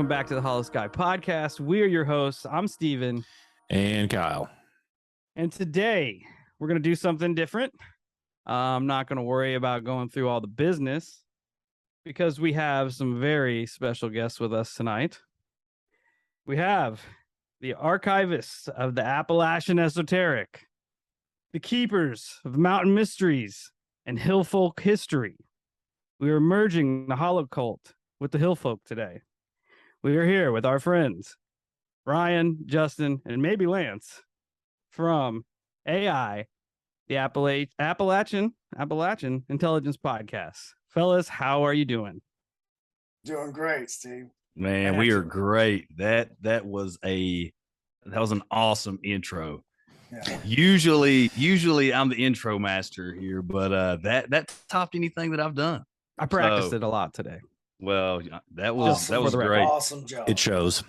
welcome back to the Holosky podcast. We are your hosts. I'm Steven. And Kyle. And today we're going to do something different. I'm not going to worry about going through all the business because we have some very special guests with us tonight. We have the archivists of the Appalachian Esoteric, the keepers of mountain mysteries and hill folk history. We are merging the Holocult with the hill folk today. We are here with our friends, Ryan, Justin, and maybe Lance from AI, the Appalachian Intelligence podcast. Fellas, how are you doing? Doing great, Steve. Man, we are great. That was an awesome intro. Yeah. Usually I'm the intro master here, but that topped anything that I've done. I practiced it a lot today. Well, that was great. Awesome job. It shows.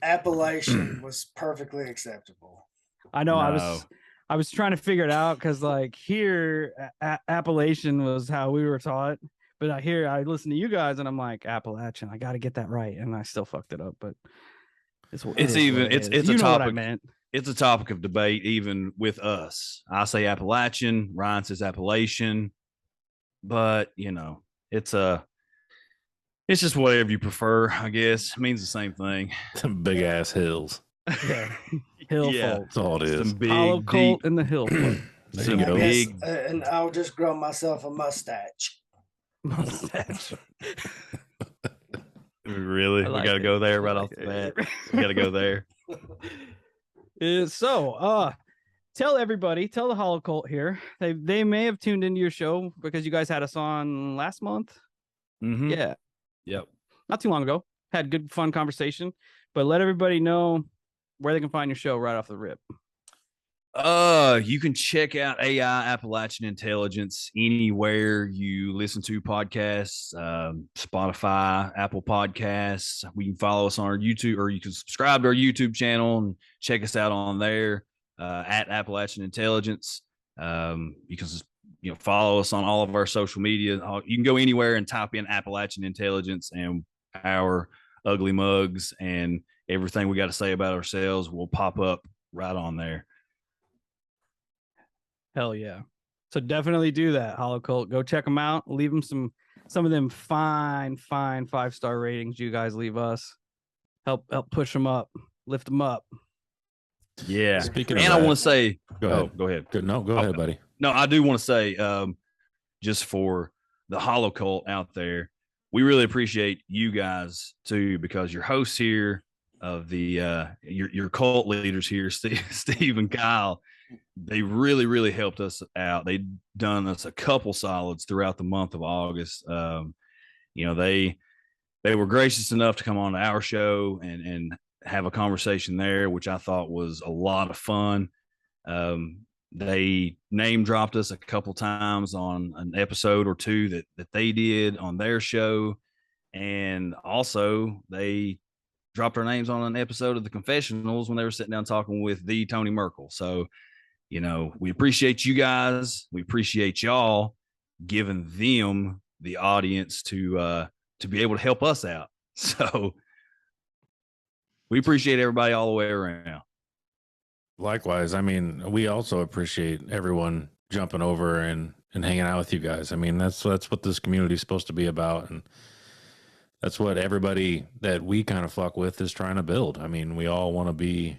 Appalachian was perfectly acceptable. I know. No. I was trying to figure it out because, like, here Appalachian was how we were taught, but I listen to you guys and I'm like, Appalachian. I got to get that right, and I still fucked it up. But it's a topic. It's a topic of debate even with us. I say Appalachian, Ryan says Appalachian, but it's just whatever you prefer, I guess. It means the same thing. Some big ass hills. Yeah. Hill folk. That's all it is. Some big Holocult in the hill folk. And I'll just grow myself a mustache. Really? We got to go there right off the bat. We got to go there. Tell everybody, tell the Holocult here. They may have tuned into your show because you guys had us on last month. Mm-hmm. Yeah. Yep. Not too long ago. Had good, fun conversation. But let everybody know where they can find your show right off the rip. You can check out AI Appalachian Intelligence anywhere you listen to podcasts, Spotify, Apple Podcasts. We can follow us on our YouTube, or you can subscribe to our YouTube channel and check us out on there at Appalachian Intelligence. You can follow us on all of our social media. You can go anywhere and type in Appalachian Intelligence, and our ugly mugs and everything we got to say about ourselves will pop up right on there. Hell yeah. So definitely do that, Holocult. Go check them out. Leave them some of them fine 5-star ratings you guys leave us. Help push them up. Lift them up. Yeah. Speaking of that, I want to say, go ahead. Go ahead, buddy. No, I do want to say, just for the Holocult out there, we really appreciate you guys too, because your hosts here of the your cult leaders here, Steve and Kyle, they really helped us out. They done us a couple solids throughout the month of August. They were gracious enough to come on our show and have a conversation there, which I thought was a lot of fun. They name dropped us a couple times on an episode or two that they did on their show. And also they dropped our names on an episode of the Confessionals when they were sitting down talking with the Tony Merkel. So, we appreciate you guys. We appreciate y'all giving them the audience to be able to help us out. So we appreciate everybody all the way around. Likewise. I mean, we also appreciate everyone jumping over and hanging out with you guys. I mean, that's what this community is supposed to be about. And that's what everybody that we kind of fuck with is trying to build. I mean, we all want to be,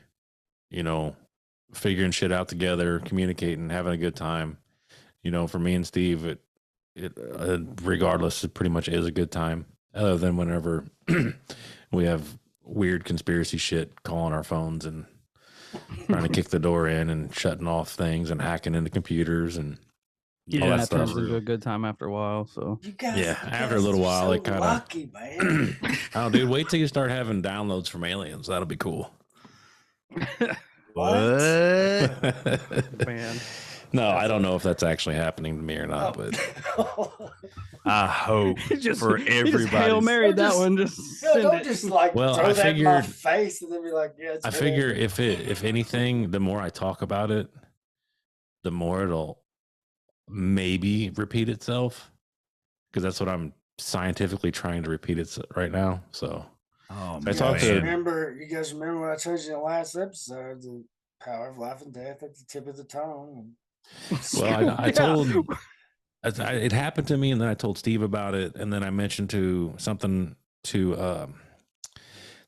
figuring shit out together, communicating, having a good time. For me and Steve, it regardless, it pretty much is a good time, other than whenever we have weird conspiracy shit calling our phones and trying to kick the door in and shutting off things and hacking into computers and all that stuff. Turns into a good time after a while. So after a little while, it kind of lucky, man. Oh, dude, wait till you start having downloads from aliens. That'll be cool. What? Man. No, I don't know if that's actually happening to me or not, but I hope for everybody. Hail Mary that one. Don't just like throw that in my face and then be like, yeah. I figure if anything, the more I talk about it, the more it'll maybe repeat itself, because that's what I'm scientifically trying to repeat it right now. So Oh, I You talked guys to- remember? You guys remember what I told you in the last episode? The power of life and death at the tip of the tongue. Well, I Yeah. told it happened to me, and then I told Steve about it, and then I mentioned something to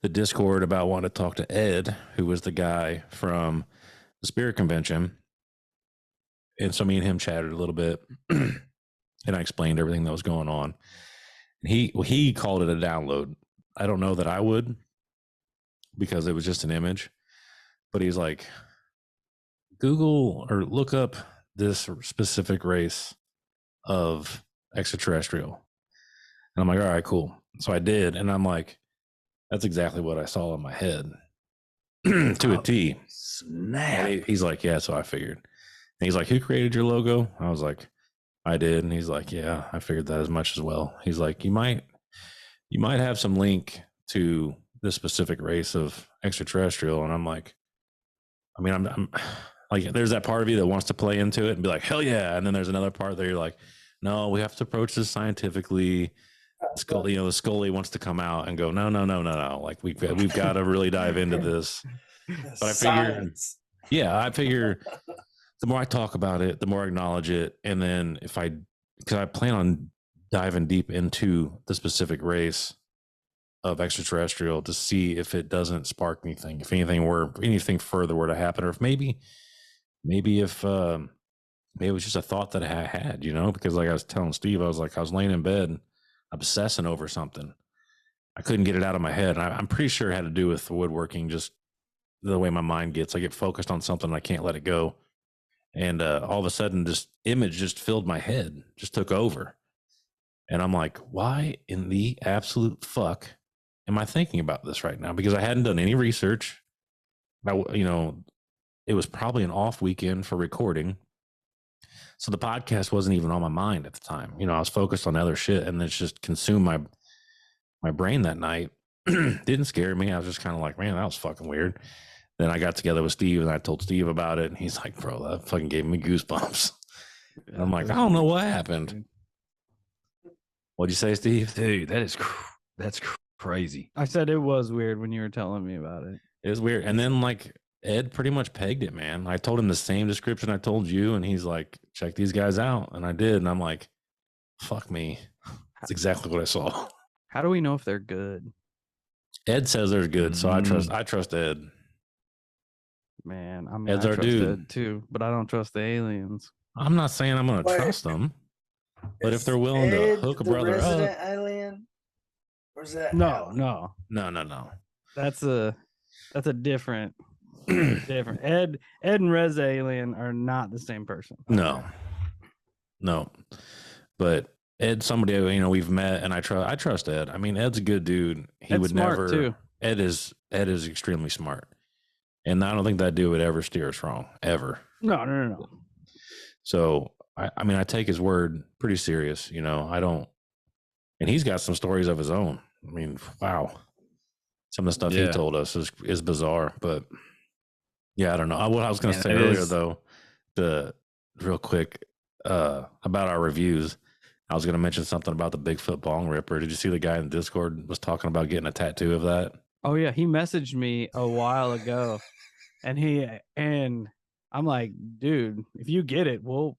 the Discord about wanting to talk to Ed, who was the guy from the Spirit Convention, and so me and him chatted a little bit, and I explained everything that was going on. He called it a download. I don't know that I would, because it was just an image, but he's like, Google or look up this specific race of extraterrestrial. And I'm like, all right, cool. So I did. And I'm like, that's exactly what I saw in my head to a T. Snap. And he's like, yeah, so I figured. And he's like, who created your logo? I was like, I did. And he's like, yeah, I figured that as much as well. He's like, you might have some link to this specific race of extraterrestrial. And I'm like, I mean, I'm like, there's that part of you that wants to play into it and be like, hell yeah. And then there's another part that you're like, no, we have to approach this scientifically. Scully, the Scully wants to come out and go, no. Like we've got to really dive into this. But I figure, I figure the more I talk about it, the more I acknowledge it. And then because I plan on diving deep into the specific race of extraterrestrial to see if it doesn't spark anything, if anything further were to happen, or if maybe if maybe it was just a thought that I had, because like I was telling Steve, I was laying in bed obsessing over something. I couldn't get it out of my head. And I'm pretty sure it had to do with the woodworking, just the way my mind gets. I get focused on something, I can't let it go. And all of a sudden, this image just filled my head, just took over. And I'm like, why in the absolute fuck am I thinking about this right now? Because I hadn't done any research. It was probably an off weekend for recording. So the podcast wasn't even on my mind at the time. I was focused on other shit, and it's just consumed my brain that night. Didn't scare me. I was just kind of like, man, that was fucking weird. Then I got together with Steve, and I told Steve about it, and he's like, bro, that fucking gave me goosebumps. And I'm like, I don't know what happened. What'd you say, Steve? Dude, that's crazy. I said it was weird when you were telling me about it. It was weird. And then like Ed pretty much pegged it, man. I told him the same description I told you, and he's like, check these guys out. And I did. And I'm like, fuck me. That's exactly what I saw. How do we know if they're good? Ed says they're good. So I trust Ed. Man, I Ed's our trust dude. Ed too, but I don't trust the aliens. I'm not saying I'm going to trust them, but if they're willing to hook a brother resident up. alien? Or is that No. No. That's a different. Ed and Rez Alien are not the same person. No. But Ed's somebody we've met, and I trust Ed. I mean, Ed's a good dude. He Ed's would smart, never. too. Ed is extremely smart, and I don't think that dude would ever steer us wrong, ever. No. So I mean, I take his word pretty serious. I don't. And he's got some stories of his own. I mean, wow. Some of the stuff he told us is bizarre, but yeah, I don't know. What I was going to say earlier, though, real quick about our reviews, I was going to mention something about the Bigfoot bong ripper. Did you see the guy in Discord was talking about getting a tattoo of that? Oh yeah, he messaged me a while ago, and I'm like, dude, if you get it, we'll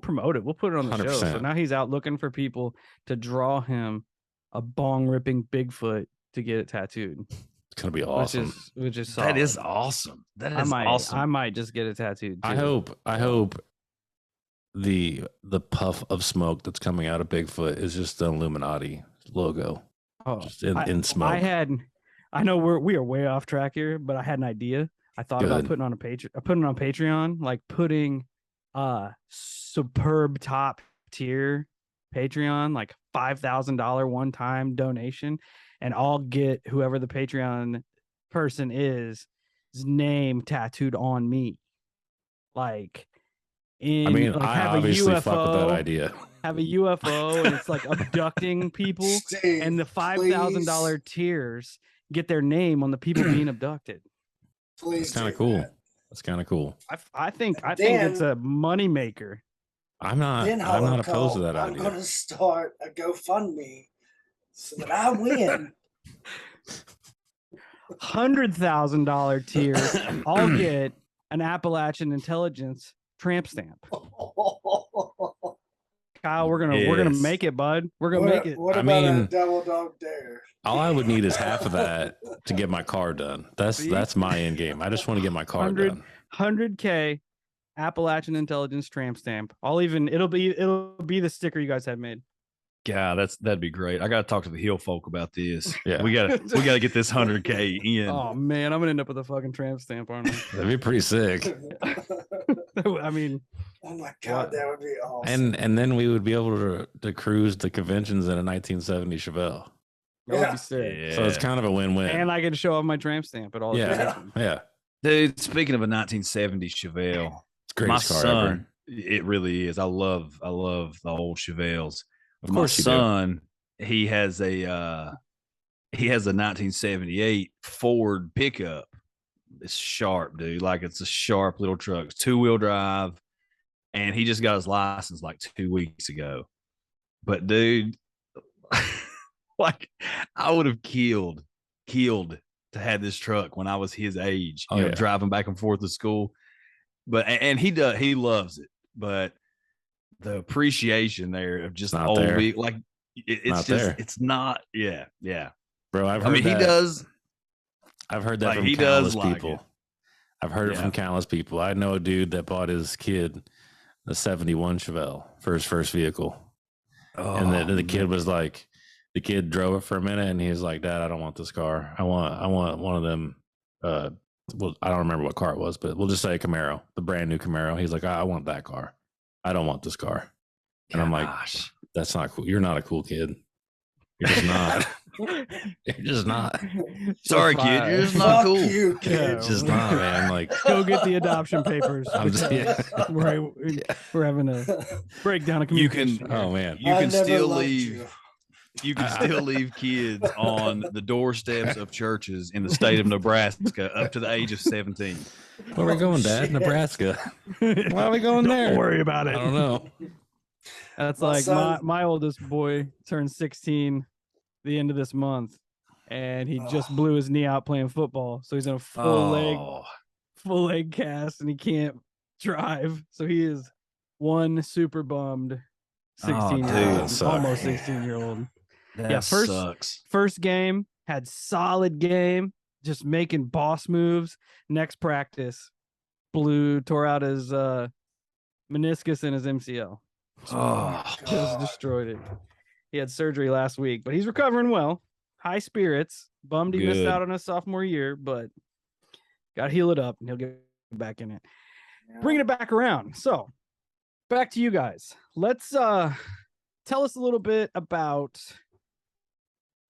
promote it. We'll put it on the 100%. Show. So now he's out looking for people to draw him a bong ripping Bigfoot to get it tattooed. It's gonna be awesome. Which is solid. That is awesome. That is awesome. I might just get it tattooed too. I hope the puff of smoke that's coming out of Bigfoot is just the Illuminati logo. Oh, just in smoke. I know we are way off track here, but I had an idea. I thought about putting on putting it on Patreon, like putting superb top tier Patreon, like $5,000 one-time donation, and I'll get whoever the Patreon person is his name tattooed on me. Like I obviously fuck with that idea. Have a UFO and it's like abducting people, and the $5,000 tiers get their name on the people being abducted. Please, that's kind of cool. That's kind of cool. I think it's a money maker. I'm not opposed to that I'm idea. going to start a GoFundMe so that I win. $100,000 tiers. I'll get an Appalachian Intelligence tramp stamp. Kyle, we're gonna make it, bud. We're gonna make it. What I about a mean, double dog dare? All I would need is half of that to get my car done. That's my end game. I just want to get my car done. 100K Appalachian Intelligence tramp stamp. It'll be the sticker you guys have made. God, that'd be great. I got to talk to the Hill folk about this. Yeah. we got to get this 100K in. Oh man, I'm gonna end up with a fucking tramp stamp, aren't I? That'd be pretty sick. I mean, oh my god, that would be awesome. And then we would be able to cruise the conventions in a 1970 Chevelle. that would be sick. Yeah. So it's kind of a win-win. And I get to show off my tramp stamp at all. the conventions. Yeah. Dude, speaking of a 1970 Chevelle, It's the greatest car son, ever. it really is. I love the old Chevelles. Of course, my son, he has a 1978 Ford pickup. It's sharp, dude. Like it's a sharp little truck. It's 2-wheel drive, and he just got his license like 2 weeks ago. But dude, like I would have killed to have this truck when I was his age, driving back and forth to school. But and he loves it, but the appreciation there of just not old there. like it's Not just there. it's not Bro, I mean, he does. I've heard that Like, from he countless does like people. it. I've heard it from countless people. I know a dude that bought his kid a 71 Chevelle for his first vehicle. And the kid was like, the kid drove it for a minute and he was like, Dad, I don't want this car. I want one of them. Well, I don't remember what car it was, but we'll just say a Camaro, the brand new Camaro. He's like, I want that car. I don't want this car. And I'm like, that's not cool. You're not a cool kid. You're just not. You're just not. Sorry, kid. You're just not cool. You, kid. Yeah. It's just not, man. Like, Go get the adoption papers. I'm just, We're having a breakdown of You communication. can, oh man. you I can never still loved leave. you. You can still leave kids on the doorsteps of churches in the state of Nebraska up to the age of 17. Where are we going, Dad? shit. Nebraska. Why are we going there? Don't worry about I it. don't know. That's My like son- my oldest boy turned 16 the end of this month, and he just blew his knee out playing football. So he's in a full leg cast, and he can't drive. So he is one super bummed 16 dude, year that old, sucks. almost 16 year old. That sucks. First game had solid game, just making boss moves. Next practice, tore out his meniscus and his MCL. Oh, Just destroyed it. He had surgery last week, but he's recovering well. High spirits. Bummed he missed Good. out on his sophomore year, but got to heal it up and he'll get back in it. Bringing it back around. So, back to you guys. Let's tell us a little bit about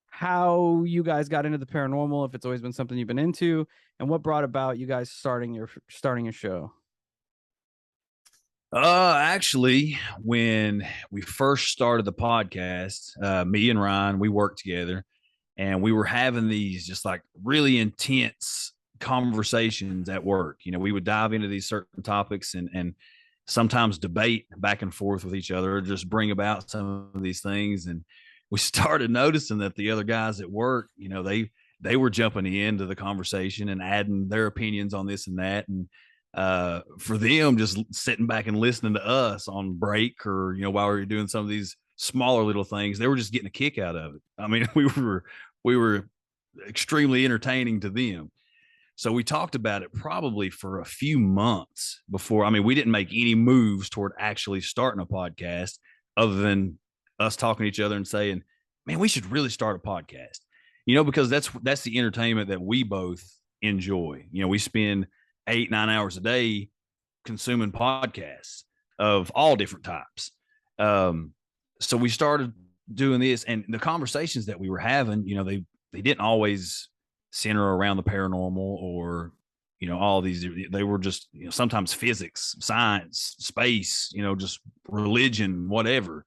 how you guys got into the paranormal, if it's always been something you've been into, and what brought about you guys starting your show. Actually, when we first started the podcast, me and Ryan, we worked together, and we were having these just like really intense conversations at work. You know, we would dive into these certain topics and sometimes debate back and forth with each other, or just bring about some of these things. And we started noticing that the other guys at work, you know, they were jumping into the conversation and adding their opinions on this and that. And for them, just sitting back and listening to us on break, or, you know, while we were doing some of these smaller little things, they were just getting a kick out of it. I mean, we were extremely entertaining to them. So we talked about it probably for a few months before. I mean, we didn't make any moves toward actually starting a podcast other than us talking to each other and saying, man, we should really start a podcast, you know, because that's the entertainment that we both enjoy. You know, we spend 8-9 hours a day consuming podcasts of all different types. So we started doing this, and the conversations that we were having, you know, they didn't always center around the paranormal or, you know, all these. They were just, you know, sometimes physics, science, space, you know, just religion, whatever.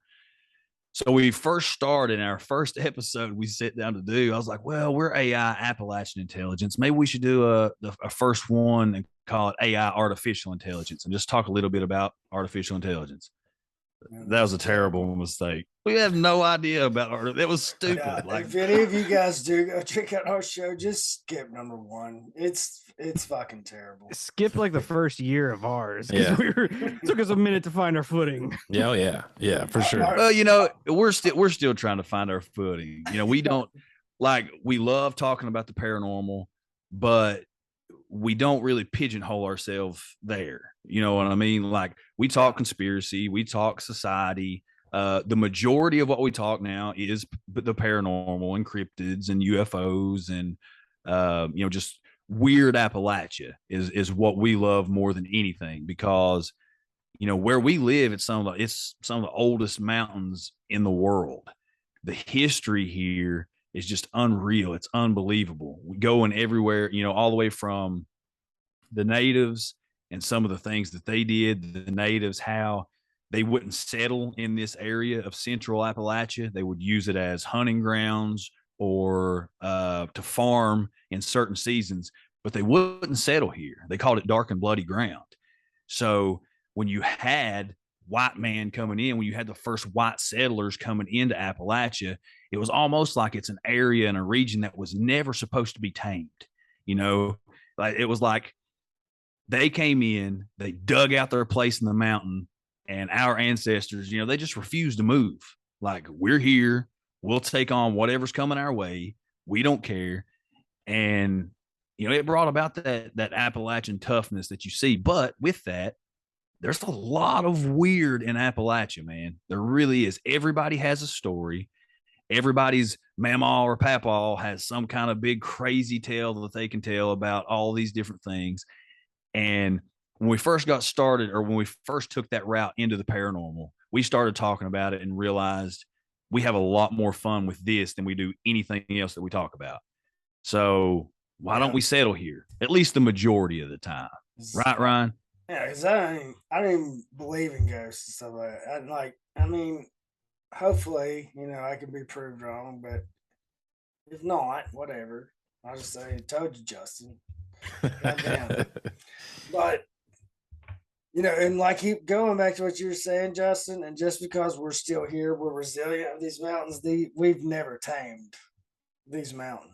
So we first started in our first episode we sat down to do. I was like, well, we're AI Appalachian Intelligence. Maybe we should do a first one and call it AI Artificial Intelligence and just talk a little bit about artificial intelligence. That was a terrible mistake. We have no idea about our. That was stupid. Yeah, Like, if any of you guys do go check out our show, just skip number 1. It's fucking terrible. Skip like the first year of ours. Yeah. Took us a minute to find our footing. Yeah, oh, yeah, for sure. well, you know, we're still trying to find our footing. You know, we don't we love talking about the paranormal, but we don't really pigeonhole ourselves there. You know what I mean? Like, we talk conspiracy, we talk society. The majority of what we talk now is the paranormal and cryptids and UFOs and you know, just weird Appalachia is what we love more than anything, because you know, where we live, it's some of the oldest mountains in the world. The history here is just unreal. It's unbelievable. We go in everywhere, you know, all the way from the natives and some of the things that they did, the natives, how they wouldn't settle in this area of central Appalachia. They would use it as hunting grounds or to farm in certain seasons, but they wouldn't settle here. They called it dark and bloody ground. So when you had white man coming in, when you had the first white settlers coming into Appalachia, it was almost like it's an area and a region that was never supposed to be tamed. You know, like it was like they came in, they dug out their place in the mountain, and our ancestors, you know, they just refused to move. Like, we're here, we'll take on whatever's coming our way. We don't care. And, you know, it brought about that Appalachian toughness that you see. But with that, there's a lot of weird in Appalachia, man. There really is. Everybody has a story. Everybody's mama or papa has some kind of big crazy tale that they can tell about all these different things. And when we first got started, or when we first took that route into the paranormal, we started talking about it and realized we have a lot more fun with this than we do anything else that we talk about. So why don't we settle here? At least the majority of the time. Right, Ryan? Yeah, because I don't even believe in ghosts and stuff like that. I mean, hopefully, you know, I can be proved wrong, but if not, whatever. I'll just say, told you, Justin. Goddamn. But, you know, and like, keep going back to what you were saying, Justin, and just because we're still here, we're resilient of these mountains. We've never tamed these mountains.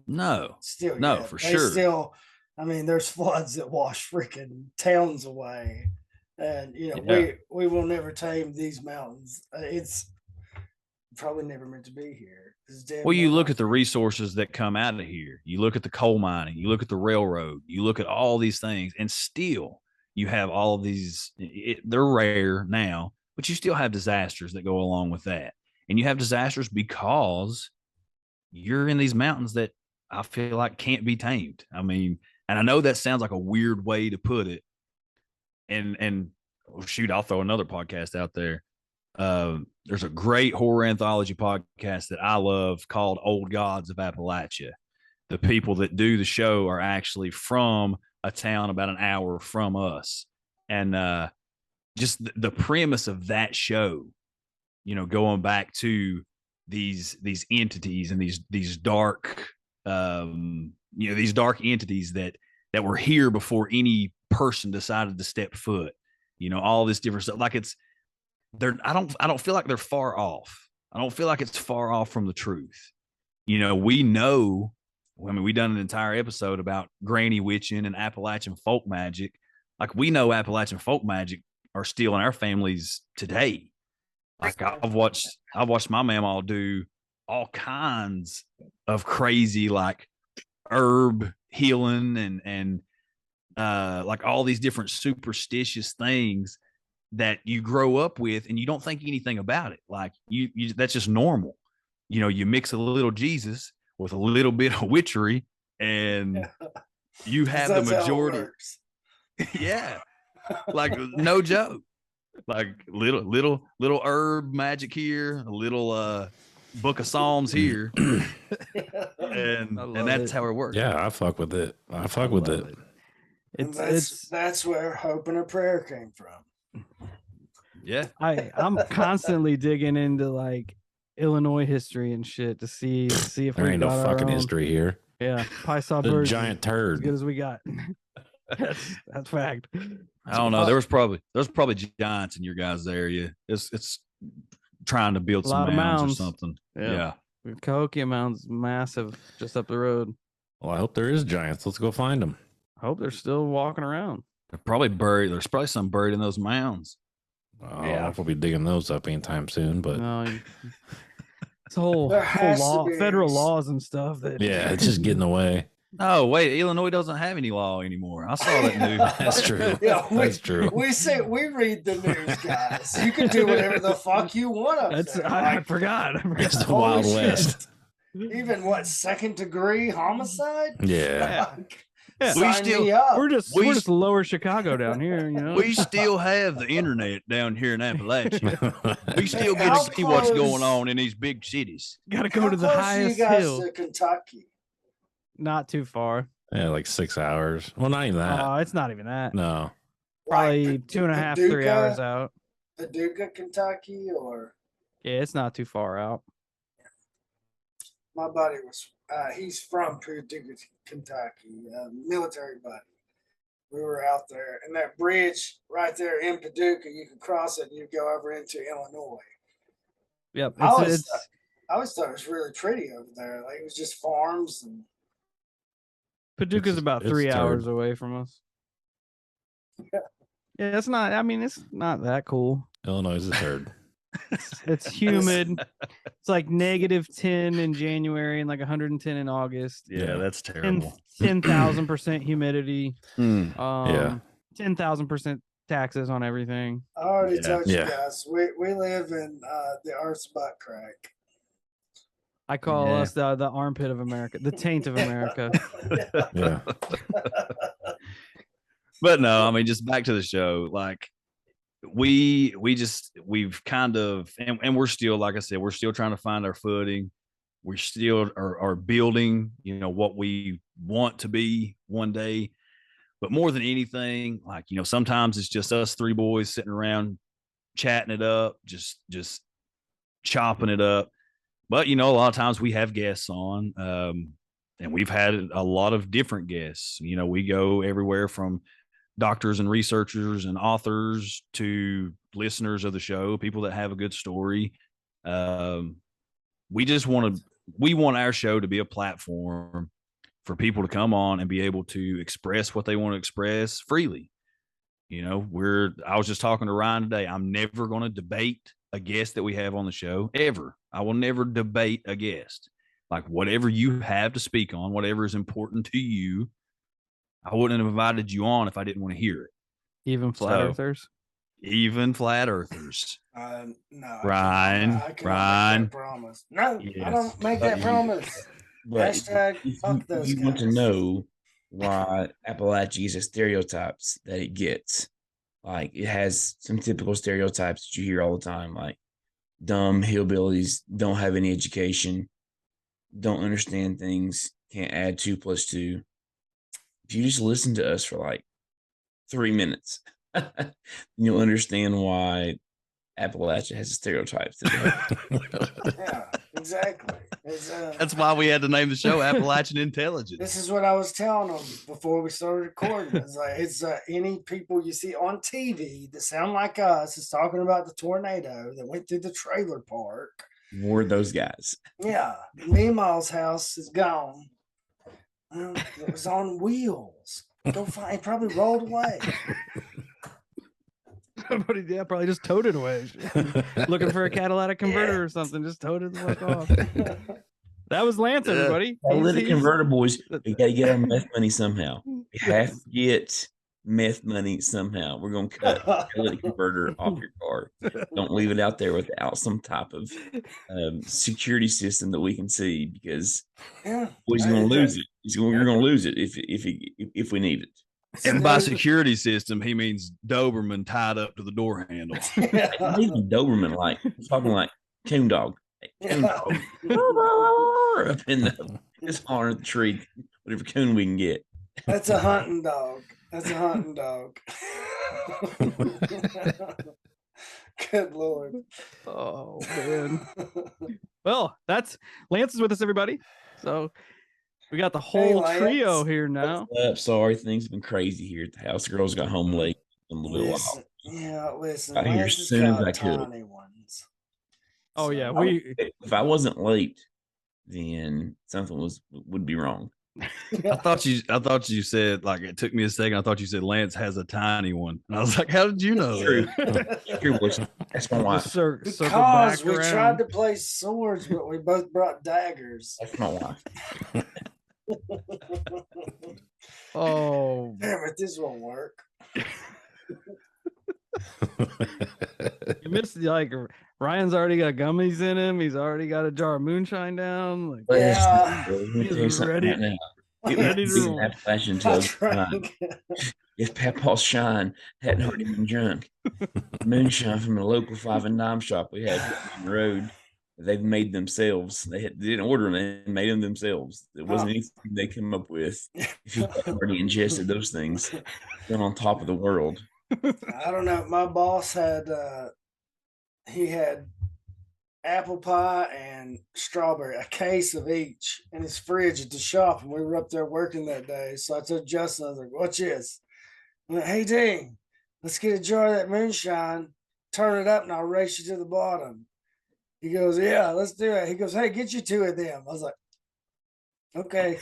No. Still, no, yet. for They sure. Still, I mean, there's floods that wash freaking towns away, and you know, we will never tame these mountains. It's probably never meant to be here. Well, you look at the resources that come out of here. You look at the coal mining. You look at the railroad. You look at all these things, and still you have all of these. They're rare now, but you still have disasters that go along with that, and you have disasters because you're in these mountains that I feel like can't be tamed. I mean, and I know that sounds like a weird way to put it. And shoot, I'll throw another podcast out there. There's a great horror anthology podcast that I love called Old Gods of Appalachia. The people that do the show are actually from a town about an hour from us. And just the premise of that show, you know, going back to these entities and these dark you know, these dark entities that were here before any person decided to step foot, you know, all this different stuff. Like I don't feel like they're far off. I don't feel like it's far off from the truth. You know, we know, I mean, we done an entire episode about granny witching and Appalachian folk magic. Like, we know Appalachian folk magic are still in our families today. Like, I've watched my mama do all kinds of crazy, like, herb healing and like all these different superstitious things that you grow up with and you don't think anything about it. Like, you that's just normal. You know, you mix a little Jesus with a little bit of witchery and you have the majority. Yeah. Like, no joke. Like, little herb magic here, a little book of Psalms here. and that's how it works. Yeah, I fuck with it. I fuck with it. That's where hope and a prayer came from. Yeah. I'm constantly digging into like Illinois history and shit to see if there we ain't no got fucking our own. history here. Yeah, pie saw The birds. giant As turd. good as we got. That's fact. I don't know. There's probably giants in your guys' area. It's trying to build A some lot of mounds or mounds. something. Yeah. Cahokia Mound's massive, just up the road. Well, I hope there is giants. Let's go find them. Hope they're still walking around. They're probably buried. There's probably some buried in those mounds. I don't know if we'll be digging those up anytime soon, but No, it's whole There has to law, be. federal laws and stuff. That yeah, it's just getting away. Oh, wait, Illinois doesn't have any law anymore. I saw that news. That's true. Yeah, That's true. We read the news, guys. You can do whatever the fuck you want up That's there. I Like, forgot. It's the holy Wild shit. West. Even what, 2nd-degree homicide? Yeah. Like, Yeah. sign me up. We're just lower Chicago down here, you know. We still have the internet down here in Appalachia. We still get How to see what's close- going on in these big cities. Got to go How to the close are highest you guys hill. to Kentucky? Not too far. Yeah, like 6 hours. Well, not even that. It's not even that. No. Probably Like, 2.5, 3 hours out. Paducah, Kentucky, or Yeah, it's not too far out. my buddy was, he's from Paducah, Kentucky, military buddy. We were out there, and that bridge right there in Paducah, you could cross it and you go over into Illinois. Yep. I It's always thought it was really pretty over there. Like it was just farms and Paducah's about it's 3 turd. hours away from us. Yeah. Yeah, it's not. I mean, it's not that cool. Illinois is a third. It's humid. It's like -10 in January and like 110 in August. Yeah, that's terrible. 10,000% humidity. Hmm. Yeah. 10,000% taxes on everything. I already Yeah. told you Yeah. guys, we live in the Earth's butt crack. I call Yeah. us the armpit of America, the taint of America. Yeah. But no, I mean, just back to the show. Like we've kind of, and we're still, like I said, we're still trying to find our footing. We still are building, what we want to be one day. But more than anything, like, sometimes it's just us three boys sitting around chatting it up, just chopping it up. But, a lot of times we have guests on, and we've had a lot of different guests. We go everywhere from doctors and researchers and authors to listeners of the show, people that have a good story. We want our show to be a platform for people to come on and be able to express what they want to express freely. I was just talking to Ryan today. I'm never going to debate a guest that we have on the show ever. I will never debate a guest. Like whatever you have to speak on, whatever is important to you, I wouldn't have invited you on if I didn't want to hear it. Even flat earthers. Even flat earthers. No, Ryan, I cannot Ryan. make that promise. No, Yes. I don't make that promise. But Hashtag fuck those you want to guys. know why Appalachia is the stereotypes that it gets. Like it has some typical stereotypes that you hear all the time, like dumb hillbillies, don't have any education, don't understand things, can't add 2 + 2. If you just listen to us for like 3 minutes, you'll understand why Appalachia has the stereotypes that Yeah, exactly. That's why we had to name the show Appalachian Intelligence. This is what I was telling them before we started recording. It's any people you see on TV that sound like us is talking about the tornado that went through the trailer park. were those guys. Yeah, Meemaw's house is gone. It was on wheels. Go find. It probably rolled away. Probably just towed it away. Looking for a catalytic converter or something. Just towed it the fuck off. That was Lance, everybody. Catalytic converter boys, we got to get our meth money somehow. We have to get meth money somehow. We're going to cut the catalytic converter off your car. Don't leave it out there without some type of security system that we can see, because Yeah, boys going to lose it. You're going to lose it if we need it. And by security system, he means Doberman tied up to the door handle. Not even Doberman, like I'm talking like coon dog. Coon dog. Up in the just hollering at the tree, whatever coon we can get. That's a hunting dog. That's a hunting dog. Good Lord. Oh man. Well, that's Lance is with us, everybody. So we got the whole Lance. trio here now. What's up? Sorry, things have been crazy here at the house. The girls got home late. a little bit Listen, listen. Got here Lance as has soon as caught I could. tiny ones. Oh yeah, So- If I wasn't late, then something would be wrong. I thought you said, like, it took me a second. I thought you said Lance has a tiny one, and I was like, how did you know True. that? True, boys. That's my wife. Just circle Because back we around. tried to play swords, but we both brought daggers. That's my wife. Oh, Damn it, this won't work. you missed, like, Ryan's already got gummies in him. He's already got a jar of moonshine down. Like, Yeah. Let me tell you he's something ready. right now. It Ready was to big roll. Appalachian I Intelligence tonight. drank. If Papa's Shine hadn't already been drunk, moonshine from a local 5 and dime shop we had on the road, they've made themselves. They didn't order them; they made them themselves. It wasn't anything they came up with. If you hadn't already ingested those things, been on top of the world. I don't know. My boss had he had apple pie and strawberry, a case of each in his fridge at the shop, and we were up there working that day. So I told Justin, I was like, "What's this?" I went, "Hey Dean, let's get a jar of that moonshine, turn it up, and I'll race you to the bottom." He goes, "Yeah, let's do it." He goes, "Hey, get you 2 of them." I was like, "Okay."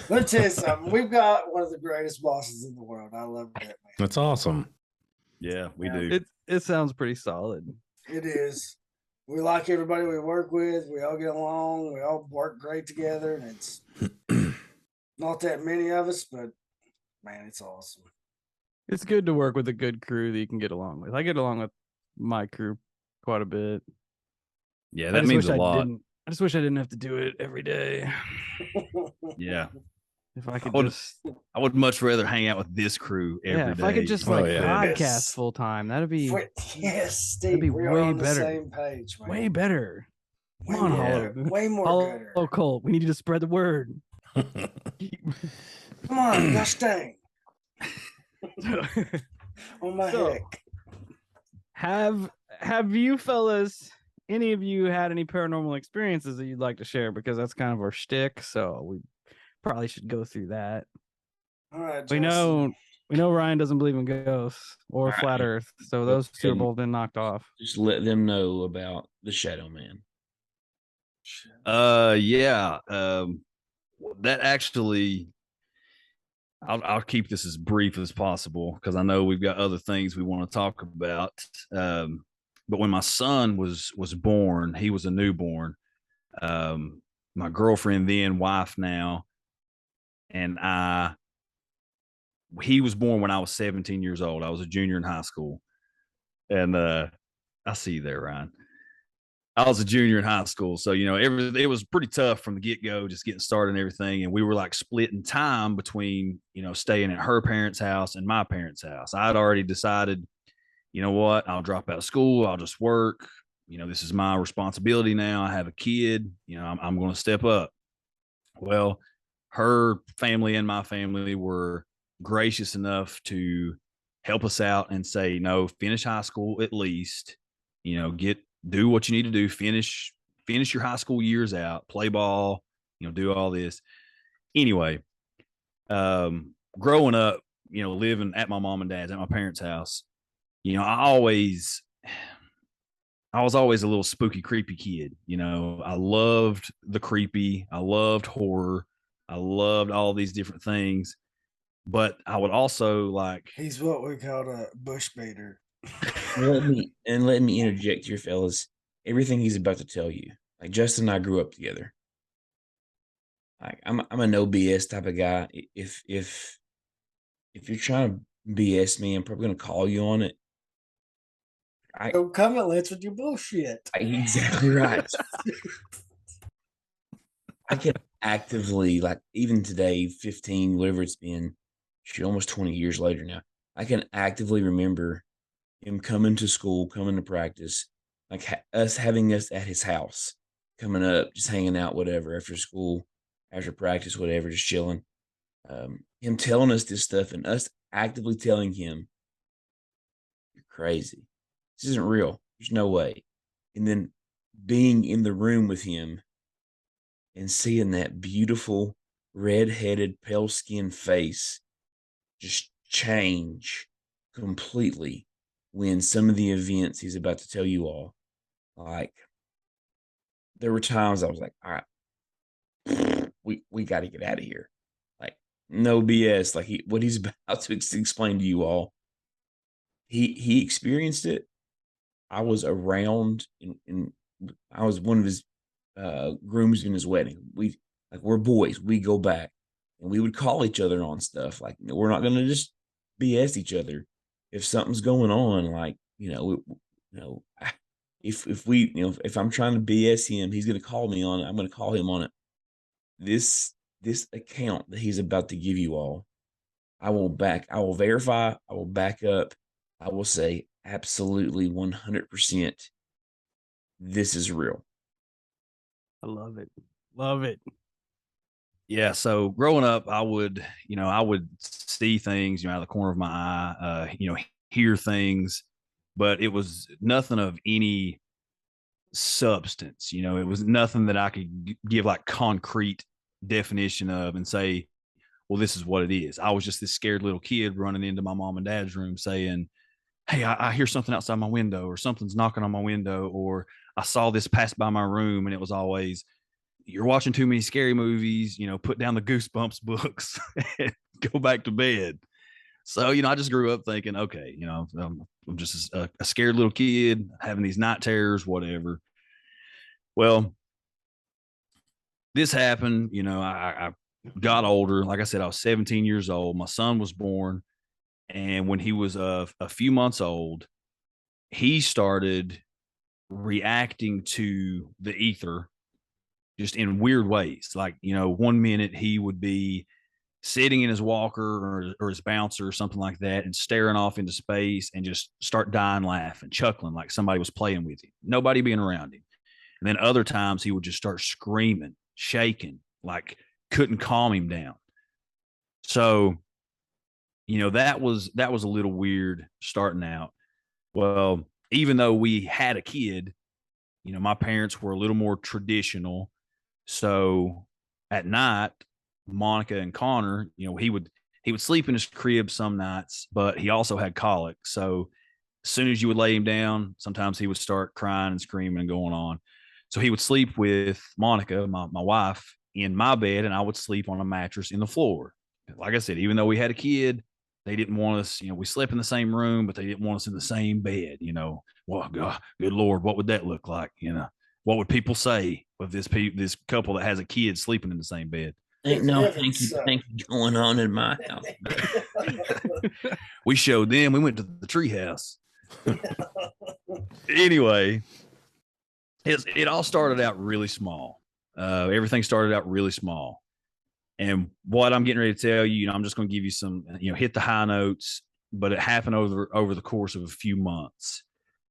Let me tell you something. We've got one of the greatest bosses in the world. I love that man. That's awesome. Yeah, we Yeah. do. It sounds pretty solid. It is. We like everybody we work with. We all get along. We all work great together. And it's not that many of us, but man, it's awesome. It's good to work with a good crew that you can get along with. I get along with my crew quite a bit. Yeah, I that just means wish a lot. I just wish I didn't have to do it every day. Yeah, If I could would- just, I would much rather hang out with this crew every day. yeah, if I could just Oh, like yeah. podcast Yes. full time, that'd be Yes, That'd Steve. be We are way on the better. same page, man. way better. Way Come on, more Hollow. better. Way more Hollow gooder. Cult, we need you to spread the word. Come on, gosh dang. On my So- heck. Have you fellas, any of you had any paranormal experiences that you'd like to share? Because that's kind of our shtick, so we probably should go through that. All right, We Justin. know Ryan doesn't believe in ghosts or All right. flat Earth, so those two are both been knocked off. Just let them know about the Shadow Man. Yeah. That actually, I'll keep this as brief as possible because I know we've got other things we want to talk about. But when my son was born, he was a newborn. My girlfriend, then wife now, and he was born when I was 17 years old. I was a junior in high school. And I see you there, Ryan. I was a junior in high school. So, you know, it was pretty tough from the get-go, just getting started and everything. And we were like splitting time between, you know, staying at her parents' house and my parents' house. I'd already decided, you know what, I'll drop out of school. I'll just work. You know, this is my responsibility now. I have a kid. You know, I'm going to step up. Well, her family and my family were gracious enough to help us out and say, no, finish high school at least, you know, do what you need to do, finish your high school years out, play ball, you know, do all this. Anyway, growing up, you know, living at my mom and dad's, at my parents' house, you know, I was always a little spooky, creepy kid. You know, I loved the creepy. I loved horror. I loved all these different things. But I would also like, He's what we call a bush beater. Let me interject here, fellas. Everything he's about to tell you, like Justin and I grew up together. Like I'm a no BS type of guy. If you're trying to BS me, I'm probably gonna call you on it. Don't come at Lance with your bullshit. Exactly right. I can actively, like, even today, 15, whatever it's been, shit, almost 20 years later now, I can actively remember him coming to school, coming to practice, like us having us at his house, coming up, just hanging out, whatever, after school, after practice, whatever, just chilling. Him telling us this stuff and us actively telling him, you're crazy. This isn't real. There's no way. And then being in the room with him and seeing that beautiful red-headed, pale-skinned face just change completely when some of the events he's about to tell you all, like, there were times I was like, all right, we got to get out of here. Like, no BS. Like, what he's about to explain to you all, he experienced it. I was around, and I was one of his grooms in his wedding. We're boys. We go back, and we would call each other on stuff. Like, we're not going to just BS each other. If something's going on, like, if we, if I'm trying to BS him, he's going to call me on it. I'm going to call him on it. This account that he's about to give you all, I will verify, I will back up, I will say absolutely 100% this is real. I love it. Love it. Yeah. So growing up, I would see things, out of the corner of my eye, hear things, but it was nothing of any substance. It was nothing that I could give like concrete definition of and say, well, this is what it is. I was just this scared little kid running into my mom and dad's room saying, hey, I hear something outside my window, or something's knocking on my window, or I saw this pass by my room. And it was always, you're watching too many scary movies, put down the Goosebumps books and go back to bed. So, I just grew up thinking, okay, I'm just a scared little kid having these night terrors, whatever. Well, this happened, I got older. Like I said, I was 17 years old. My son was born. And when he was a few months old, he started reacting to the ether just in weird ways. Like, 1 minute he would be sitting in his walker or his bouncer or something like that and staring off into space and just start dying laughing, chuckling like somebody was playing with him, nobody being around him. And then other times he would just start screaming, shaking, like couldn't calm him down. So, that was a little weird starting out. Well, even though we had a kid, my parents were a little more traditional. So at night, Monica and Connor, he would sleep in his crib some nights, but he also had colic. So as soon as you would lay him down, sometimes he would start crying and screaming and going on. So he would sleep with Monica, my wife, in my bed, and I would sleep on a mattress in the floor. Like I said, even though we had a kid, they didn't want us, we slept in the same room, but they didn't want us in the same bed, Well, God, good Lord, what would that look like? What would people say of this couple that has a kid sleeping in the same bed? Ain't no thank you going on in my house. We showed them. We went to the tree house. Anyway, it all started out really small. Everything started out really small. And what I'm getting ready to tell you, I'm just going to give you some, hit the high notes, but it happened over the course of a few months.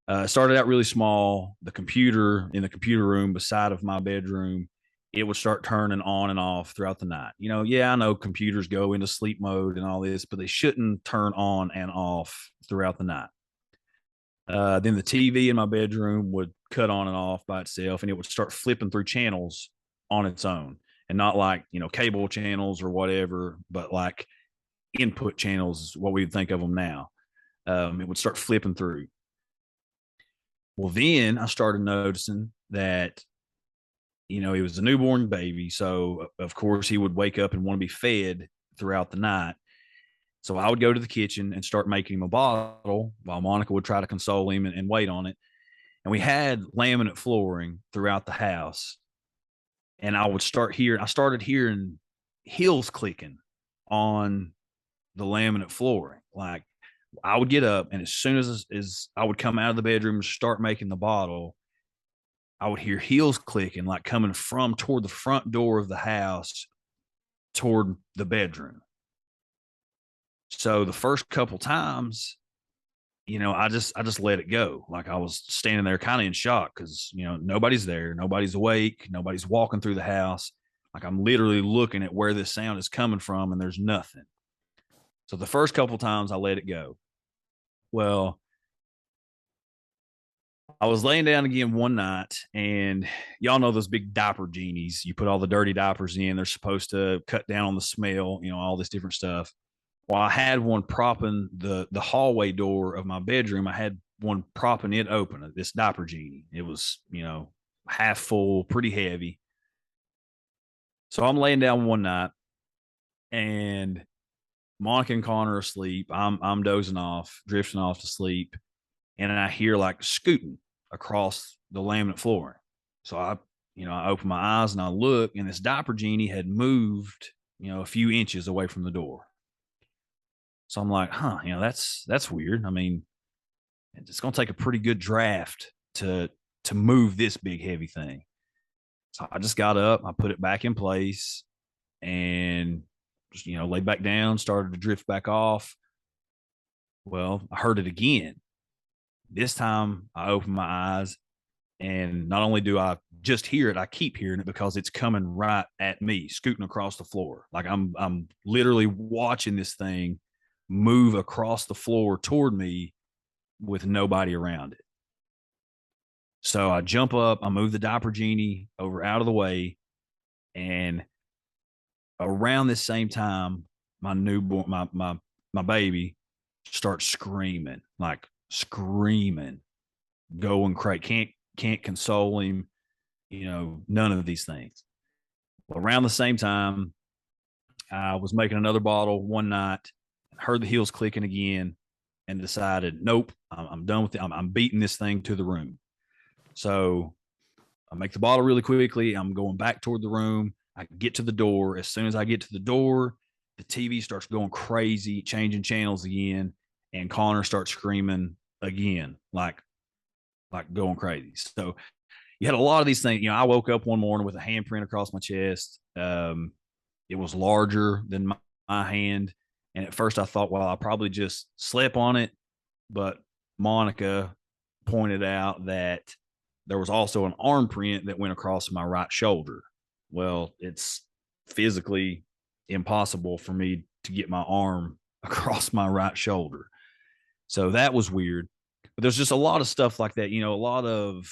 It started out really small. The computer in the computer room beside of my bedroom, it would start turning on and off throughout the night. I know computers go into sleep mode and all this, but they shouldn't turn on and off throughout the night. Then the TV in my bedroom would cut on and off by itself, and it would start flipping through channels on its own. And not like, cable channels or whatever, but like input channels is what we would think of them now. It would start flipping through. Well, then I started noticing that, he was a newborn baby. So, of course, he would wake up and want to be fed throughout the night. So I would go to the kitchen and start making him a bottle while Monica would try to console him and wait on it. And we had laminate flooring throughout the house. And I started hearing heels clicking on the laminate flooring. Like, I would get up, and as soon as I would come out of the bedroom and start making the bottle, I would hear heels clicking, like coming from toward the front door of the house toward the bedroom. So the first couple times, I just let it go. Like, I was standing there kind of in shock because, nobody's there. Nobody's awake. Nobody's walking through the house. Like, I'm literally looking at where this sound is coming from, and there's nothing. So the first couple times I let it go. Well, I was laying down again one night, and y'all know those big diaper genies. You put all the dirty diapers in, they're supposed to cut down on the smell, all this different stuff. Well, I had one propping the hallway door of my bedroom. I had one propping it open, this diaper genie. It was, half full, pretty heavy. So I'm laying down one night, and Monica and Connor are asleep. I'm dozing off, drifting off to sleep, and I hear like scooting across the laminate flooring. So I open my eyes and I look, and this diaper genie had moved, a few inches away from the door. So I'm like, that's weird. I mean, it's going to take a pretty good draft to move this big heavy thing. So I just got up, I put it back in place, and just, laid back down, started to drift back off. Well, I heard it again. This time I opened my eyes, and not only do I just hear it, I keep hearing it because it's coming right at me, scooting across the floor. Like I'm literally watching this thing move across the floor toward me with nobody around it. So I jump up, I move the diaper genie over out of the way, and around this same time, my newborn, my baby starts screaming, going crazy. Can't console him, none of these things. Well, around the same time, I was making another bottle one night, heard the heels clicking again, and decided, nope, I'm done with it. I'm beating this thing to the room. So I make the bottle really quickly. I'm going back toward the room. I get to the door. As soon as I get to the door, the TV starts going crazy, changing channels again, and Connor starts screaming again, like going crazy. So you had a lot of these things. I woke up one morning with a handprint across my chest. It was larger than my hand. And at first I thought, well, I probably just slept on it. But Monica pointed out that there was also an arm print that went across my right shoulder. Well, it's physically impossible for me to get my arm across my right shoulder. So that was weird. But there's just a lot of stuff like that, a lot of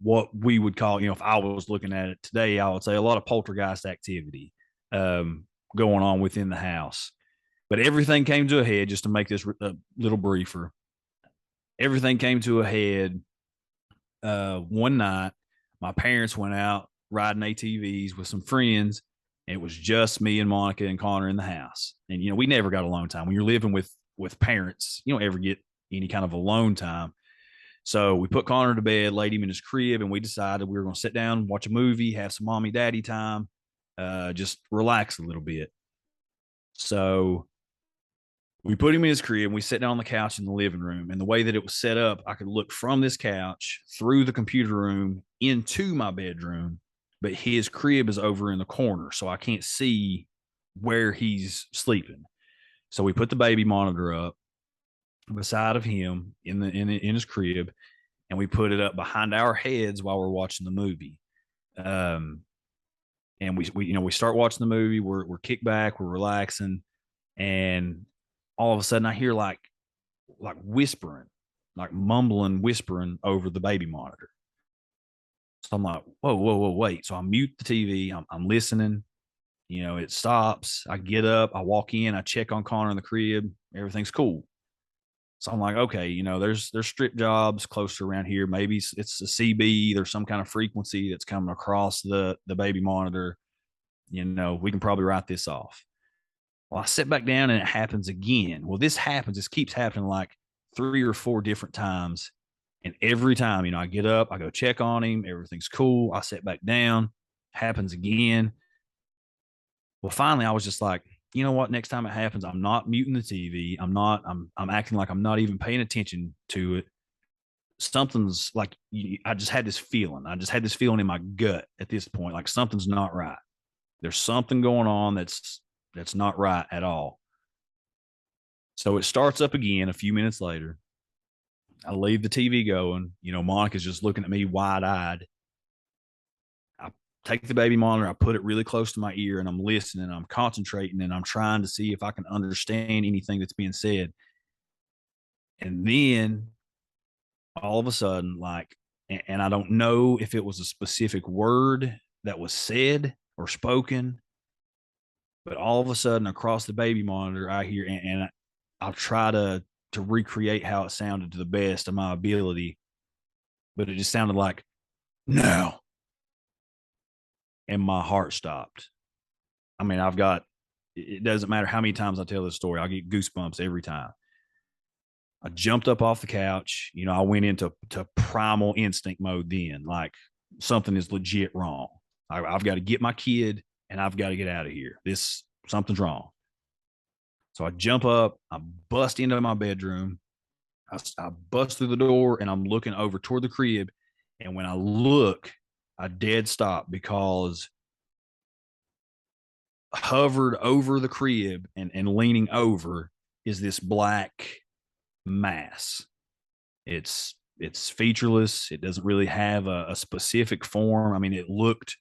what we would call, if I was looking at it today, I would say a lot of poltergeist activity going on within the house. But everything came to a head, just to make this a little briefer. Everything came to a head one night. My parents went out riding ATVs with some friends. And it was just me and Monica and Connor in the house. And, we never got alone time. When you're living with parents, you don't ever get any kind of alone time. So we put Connor to bed, laid him in his crib, and we decided we were going to sit down, watch a movie, have some mommy daddy time, just relax a little bit. So we put him in his crib, and we sat down on the couch in the living room. And the way that it was set up, I could look from this couch through the computer room into my bedroom, but his crib is over in the corner, so I can't see where he's sleeping. So we put the baby monitor up beside of him in his crib, and we put it up behind our heads while we're watching the movie. And we start watching the movie. We're kicked back, we're relaxing, and all of a sudden I hear like whispering, like mumbling, whispering over the baby monitor. So I'm like, whoa, wait. So I mute the TV. I'm listening. It stops. I get up. I walk in. I check on Connor in the crib. Everything's cool. So I'm like, okay, there's strip jobs closer around here. Maybe it's a CB. There's some kind of frequency that's coming across the baby monitor. We can probably write this off. Well, I sit back down and it happens again. Well, this keeps happening like 3 or 4 different times. And every time, I get up, I go check on him. Everything's cool. I sit back down, happens again. Well, finally I was just like, you know what? Next time it happens, I'm not muting the TV. I'm acting like I'm not even paying attention to it. Something's like, I just had this feeling. I just had this feeling in my gut at this point, like something's not right. There's something going on that's not right at all. So it starts up again a few minutes later. I leave the TV going. Monica's just looking at me wide-eyed. I take the baby monitor, I put it really close to my ear, and I'm listening, I'm concentrating, and I'm trying to see if I can understand anything that's being said. And then all of a sudden, like, and I don't know if it was a specific word that was said or spoken, but all of a sudden across the baby monitor, I hear, and I'll try to recreate how it sounded to the best of my ability, but it just sounded like, "No," and my heart stopped. I mean, it doesn't matter how many times I tell this story, I get goosebumps every time. I jumped up off the couch. I went into primal instinct mode then, like something is legit wrong. I've got to get my kid and I've got to get out of here. Something's wrong. So I jump up, I bust into my bedroom. I bust through the door and I'm looking over toward the crib. And when I look, I dead stop because hovered over the crib and leaning over is this black mass. It's featureless. It doesn't really have a specific form. I mean, it looked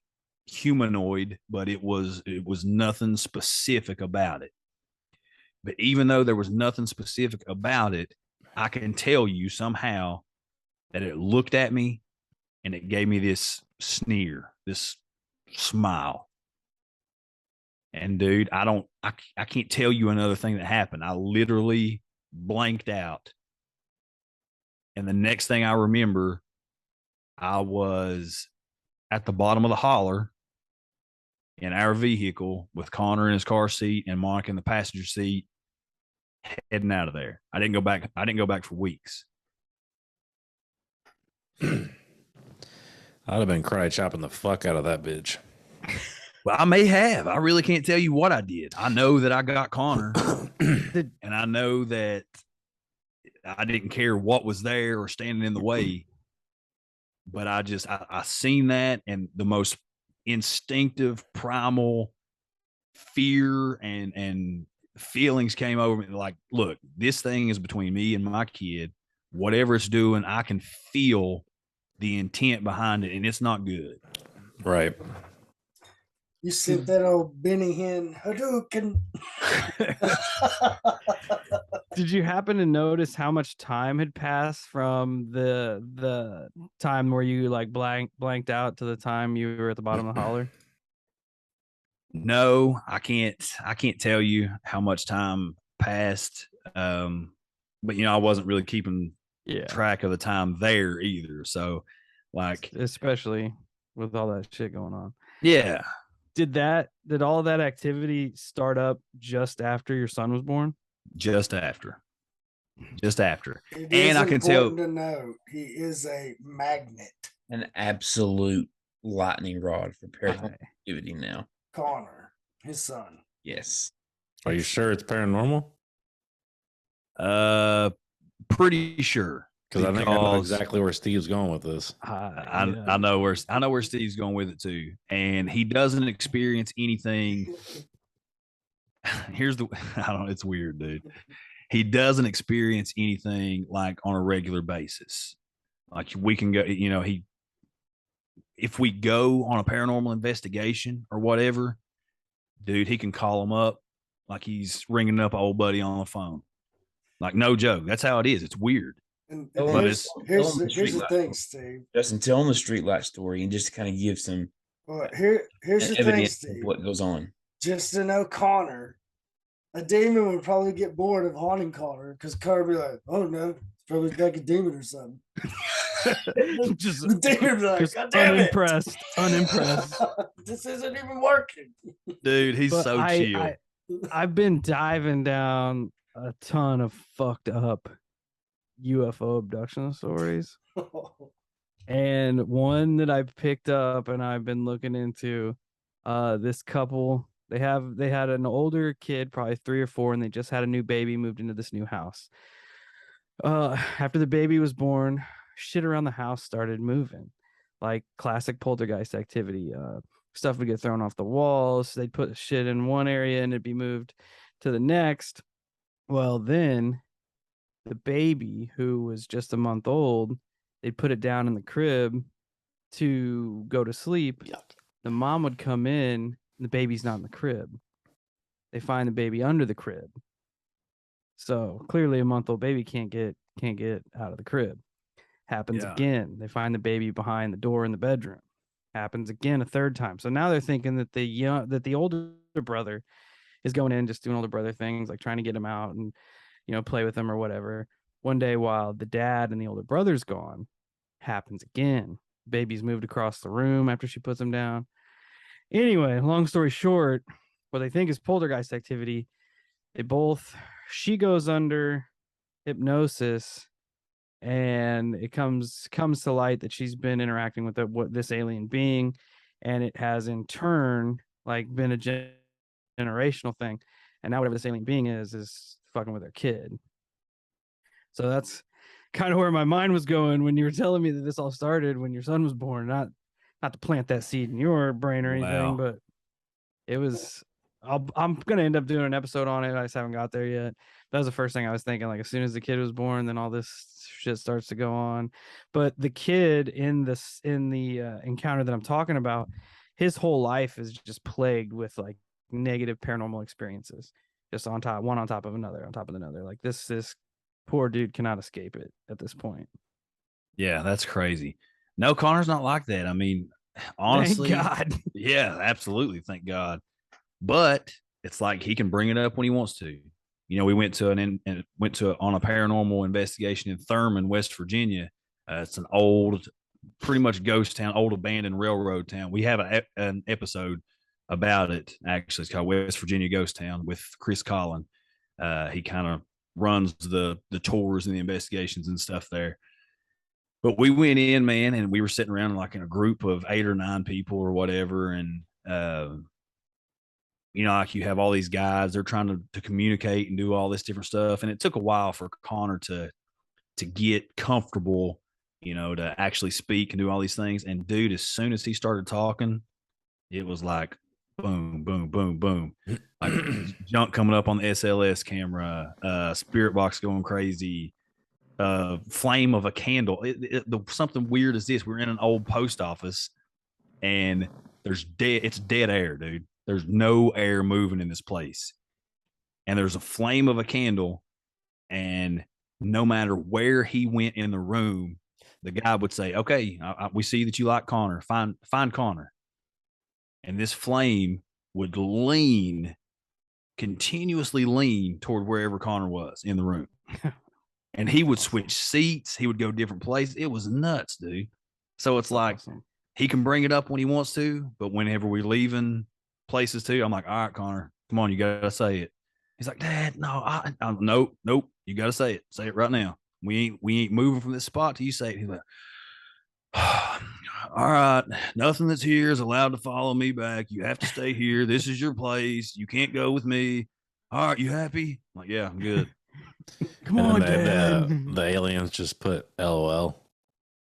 humanoid, but it was nothing specific about it. But even though there was nothing specific about it, I can tell you somehow that it looked at me and it gave me this sneer, this smile. And dude, I can't tell you another thing that happened. I literally blanked out. And the next thing I remember, I was at the bottom of the holler in our vehicle with Connor in his car seat and Monica in the passenger seat, heading out of there. I didn't go back for weeks. I'd have been cry chopping the fuck out of that bitch. Well, I may have. I really can't tell you what I did. I know that I got Connor, and I know that I didn't care what was there or standing in the way. But I seen that, and the most instinctive, primal fear and feelings came over me. Like, look, this thing is between me and my kid. Whatever it's doing, I can feel the intent behind it, and it's not good. Right. You sent that old Benny Hinn Hadouken. Did you happen to notice how much time had passed from the time where you like blanked out to the time you were at the bottom of the holler? No, I can't tell you how much time passed. But I wasn't really keeping track of the time there either. So, like, especially with all that shit going on. Yeah. Did all that activity start up just after your son was born? Just after. And I can tell to note, he is a magnet. An absolute lightning rod for paranormal activity now. Connor, his son. Yes. Are you sure it's paranormal? Pretty sure. Because I think I know exactly where Steve's going with this. I know where Steve's going with it too, and he doesn't experience anything. It's weird, dude. He doesn't experience anything like on a regular basis. Like we can go, if we go on a paranormal investigation or whatever, dude, he can call him up like he's ringing up an old buddy on the phone. Like, no joke. That's how it is. It's weird. And here's the thing, Steve. Justin, tell him the streetlight story and just kind of give some. Well, here's the thing, Steve. What goes on? Just to know Connor, a demon would probably get bored of haunting Connor because Connor would be like, "Oh no, it's probably like a demon or something." Just the demon would be like, "God damn unimpressed. This isn't even working." Dude, he's so chill. I've been diving down a ton of fucked up UFO abduction stories. And one that I've picked up and I've been looking into, this couple, they had an older kid, probably 3 or 4, and they just had a new baby, moved into this new house. After the baby was born, shit around the house started moving, like classic poltergeist activity. Stuff would get thrown off the walls. They'd put shit in one area and it'd be moved to the next. Well, then the baby, who was just a month old, they'd put it down in the crib to go to sleep. Yep. The mom would come in, and the baby's not in the crib. They find the baby under the crib. So clearly a month-old baby can't get out of the crib. Happens Yeah. again. They find the baby behind the door in the bedroom. Happens again a third time. So now they're thinking that the older brother is going in, just doing older brother things, like trying to get him out and, play with him or whatever. One day while the dad and the older brother's gone, happens again. Baby's moved across the room after she puts him down. Anyway, long story short, what they think is poltergeist activity. She goes under hypnosis, and it comes to light that she's been interacting with this alien being, and it has in turn like been a generational thing, and now whatever this alien being is fucking with her kid. So that's kind of where my mind was going when you were telling me that this all started when your son was born. Not to plant that seed in your brain or anything, but it was. I'm gonna end up doing an episode on it. I just haven't got there yet. That was the first thing I was thinking. Like, as soon as the kid was born, then all this shit starts to go on. But the kid in the encounter that I'm talking about, his whole life is just plagued with like negative paranormal experiences, just one on top of another, on top of another. Like this poor dude cannot escape it at this point. Yeah, that's crazy. No, Connor's not like that. I mean, honestly, Thank God. Yeah, absolutely. Thank God. But it's like he can bring it up when he wants to. We went to on a paranormal investigation in Thurman, West Virginia. It's an old, pretty much ghost town, old abandoned railroad town. We have an episode about it. Actually, it's called West Virginia Ghost Town with Chris Collin. He kind of runs the tours and the investigations and stuff there. But we went in, man, and we were sitting around like in a group of 8 or 9 people or whatever, and like you have all these guys, they're trying to communicate and do all this different stuff. And it took a while for Connor to get comfortable, to actually speak and do all these things. And dude, as soon as he started talking, it was like boom, boom, boom, boom. Like junk coming up on the SLS camera, spirit box going crazy, flame of a candle. Something weird is this. We're in an old post office and it's dead air, dude. There's no air moving in this place. And there's a flame of a candle. And no matter where he went in the room, the guy would say, okay, we see that you like Connor. Find Connor. And this flame would continuously lean toward wherever Connor was in the room. And he would switch seats. He would go different places. It was nuts, dude. So it's like he can bring it up when he wants to, but whenever we're leaving places too, I'm like, all right, Connor, come on, you gotta say it. He's like, Dad, no, nope, you gotta say it right now. We ain't moving from this spot till you say it. He's like, all right, nothing that's here is allowed to follow me back. You have to stay here. This is your place. You can't go with me. All right, you happy? I'm like, yeah, I'm good. Come on, Dad. The aliens just put LOL.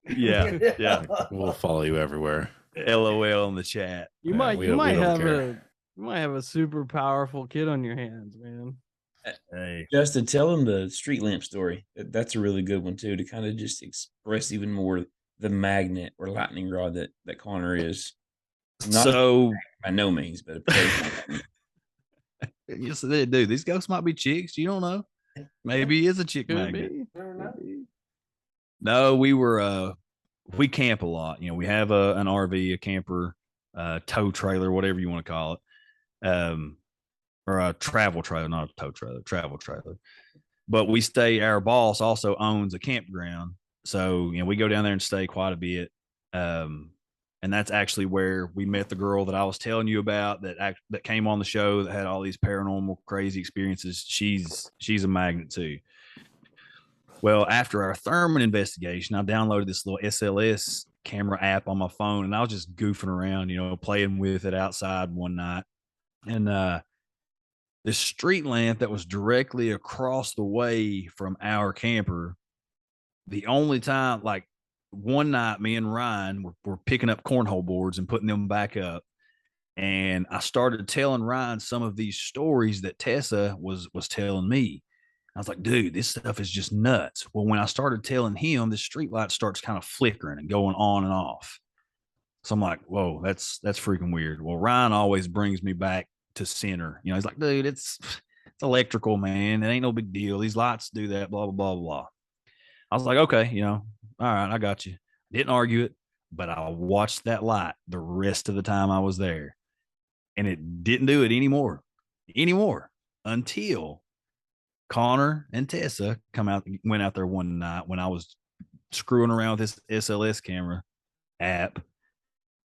Yeah. We'll follow you everywhere. LOL in the chat. You might have a super powerful kid on your hands, man. Hey, Justin, tell him the street lamp story. That's a really good one too, to kind of just express even more the magnet or lightning rod that Connor is. Not so by no means, but yes, they do. These ghosts might be chicks. You don't know. Maybe he is a chick magnet. No, we camp a lot. We have an RV, a camper, tow trailer, whatever you want to call it, or a travel trailer, not a tow trailer, travel trailer. But our boss also owns a campground, so we go down there and stay quite a bit. And that's actually where we met the girl that I was telling you about that came on the show that had all these paranormal crazy experiences. She's a magnet too. Well, after our Thurman investigation, I downloaded this little SLS camera app on my phone, and I was just goofing around, playing with it outside one night. And this street lamp that was directly across the way from our camper, the only time, like one night, me and Ryan were picking up cornhole boards and putting them back up. And I started telling Ryan some of these stories that Tessa was telling me. I was like, dude, this stuff is just nuts. Well, when I started telling him, the street light starts kind of flickering and going on and off. So I'm like, whoa, that's freaking weird. Well, Ryan always brings me back to center. He's like, dude, it's electrical, man. It ain't no big deal. These lights do that, blah, blah, blah, blah. I was like, okay, All right, I got you. Didn't argue it, but I watched that light the rest of the time I was there. And it didn't do it anymore until Connor and Tessa went out there one night when I was screwing around with this SLS camera app.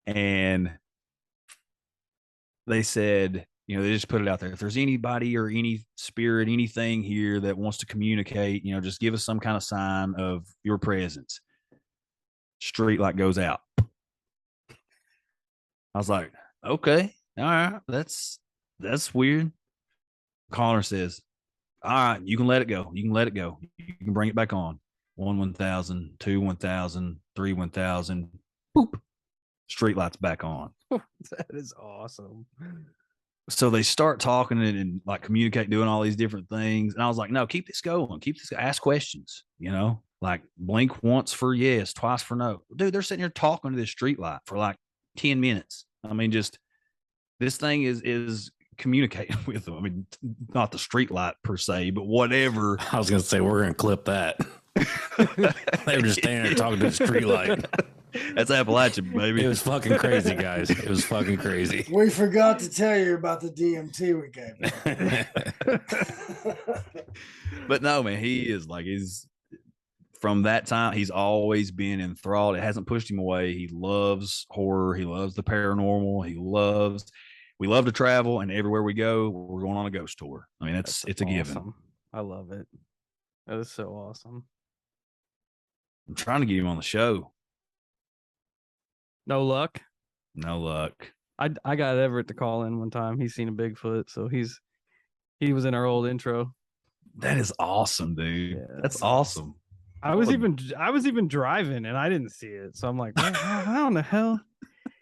And they said, you know, they just put it out there. If there's anybody or any spirit, anything here that wants to communicate, you know, just give us some kind of sign of your presence. Street light goes out. I was like, okay, all right, that's weird. Connor says, all right, you can let it go. You can let it go. You can bring it back on. 1,000, 2 1,000, 3 1,000. Boop. Street lights back on. That is awesome. So they start talking and like communicate, doing all these different things. And I was like, no, keep this going. Ask questions, you know, like blink once for yes, twice for no. Dude, they're sitting here talking to this street light for like 10 minutes. I mean, just this thing is communicating with them. I mean, not the street light per se, but whatever. I was going to say, we're going to clip that. They were just standing there talking to the street light. That's Appalachian, baby. It was fucking crazy, guys. It was fucking crazy. We forgot to tell you about the DMT we gave you. But no, man, he's from that time, he's always been enthralled. It hasn't pushed him away. He loves horror. He loves the paranormal. We love to travel, and everywhere we go, we're going on a ghost tour. I mean, it's a given. I love it. That is so awesome. I'm trying to get him on the show. No luck. No luck. I got Everett to call in one time. He's seen a Bigfoot, so he was in our old intro. That is awesome, dude. Yeah, that's awesome. I was even driving and I didn't see it, so I'm like, how in the hell?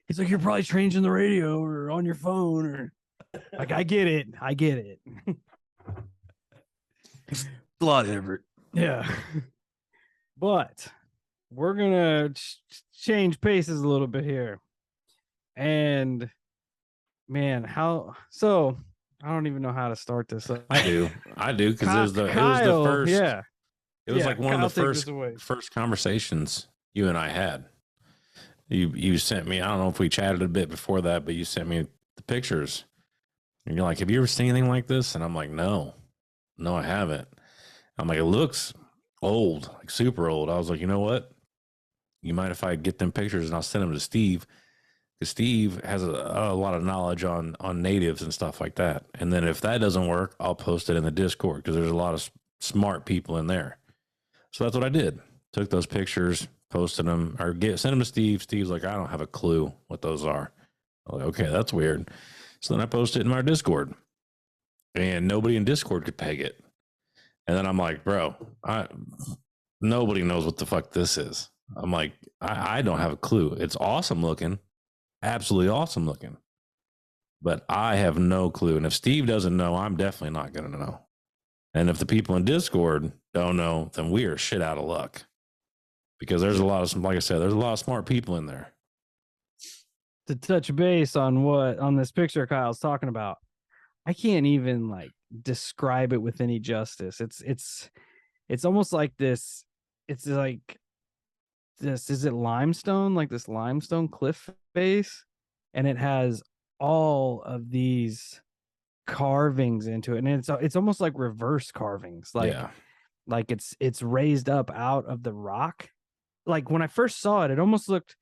He's like, you're probably changing the radio or on your phone, or like, I get it. A lot, Everett. Yeah, but we're gonna change paces a little bit here, and man, so I don't even know how to start this up. I do because it was the first. Yeah, it was like one Kyle, of the first conversations you and I had. You sent me. I don't know if we chatted a bit before that, but you sent me the pictures, and you're like, "Have you ever seen anything like this?" And I'm like, "No, I haven't." I'm like, "It looks old, like super old." I was like, "You know what? You mind if I get them pictures and I'll send them to Steve?" Because Steve has a lot of knowledge on natives and stuff like that. And then if that doesn't work, I'll post it in the Discord because there's a lot of smart people in there. So that's what I did. Took those pictures, posted them, or sent them to Steve. Steve's like, "I don't have a clue what those are." I'm like, "Okay, that's weird." So then I posted it in our Discord, and nobody in Discord could peg it. And then I'm like, "Bro, nobody knows what the fuck this is." I'm like, I don't have a clue. It's awesome looking, absolutely awesome looking, but I have no clue. And if Steve doesn't know, I'm definitely not going to know. And if the people in Discord don't know, then we are shit out of luck, because there's a lot of, like I said, there's a lot of smart people in there. To touch base on this picture Kyle's talking about, I can't even like describe it with any justice. It's almost like this. It's like this. Is it limestone? Like this limestone cliff face, and it has all of these carvings into it, and it's almost like reverse carvings. Like it's raised up out of the rock. Like when I first saw it, it almost looked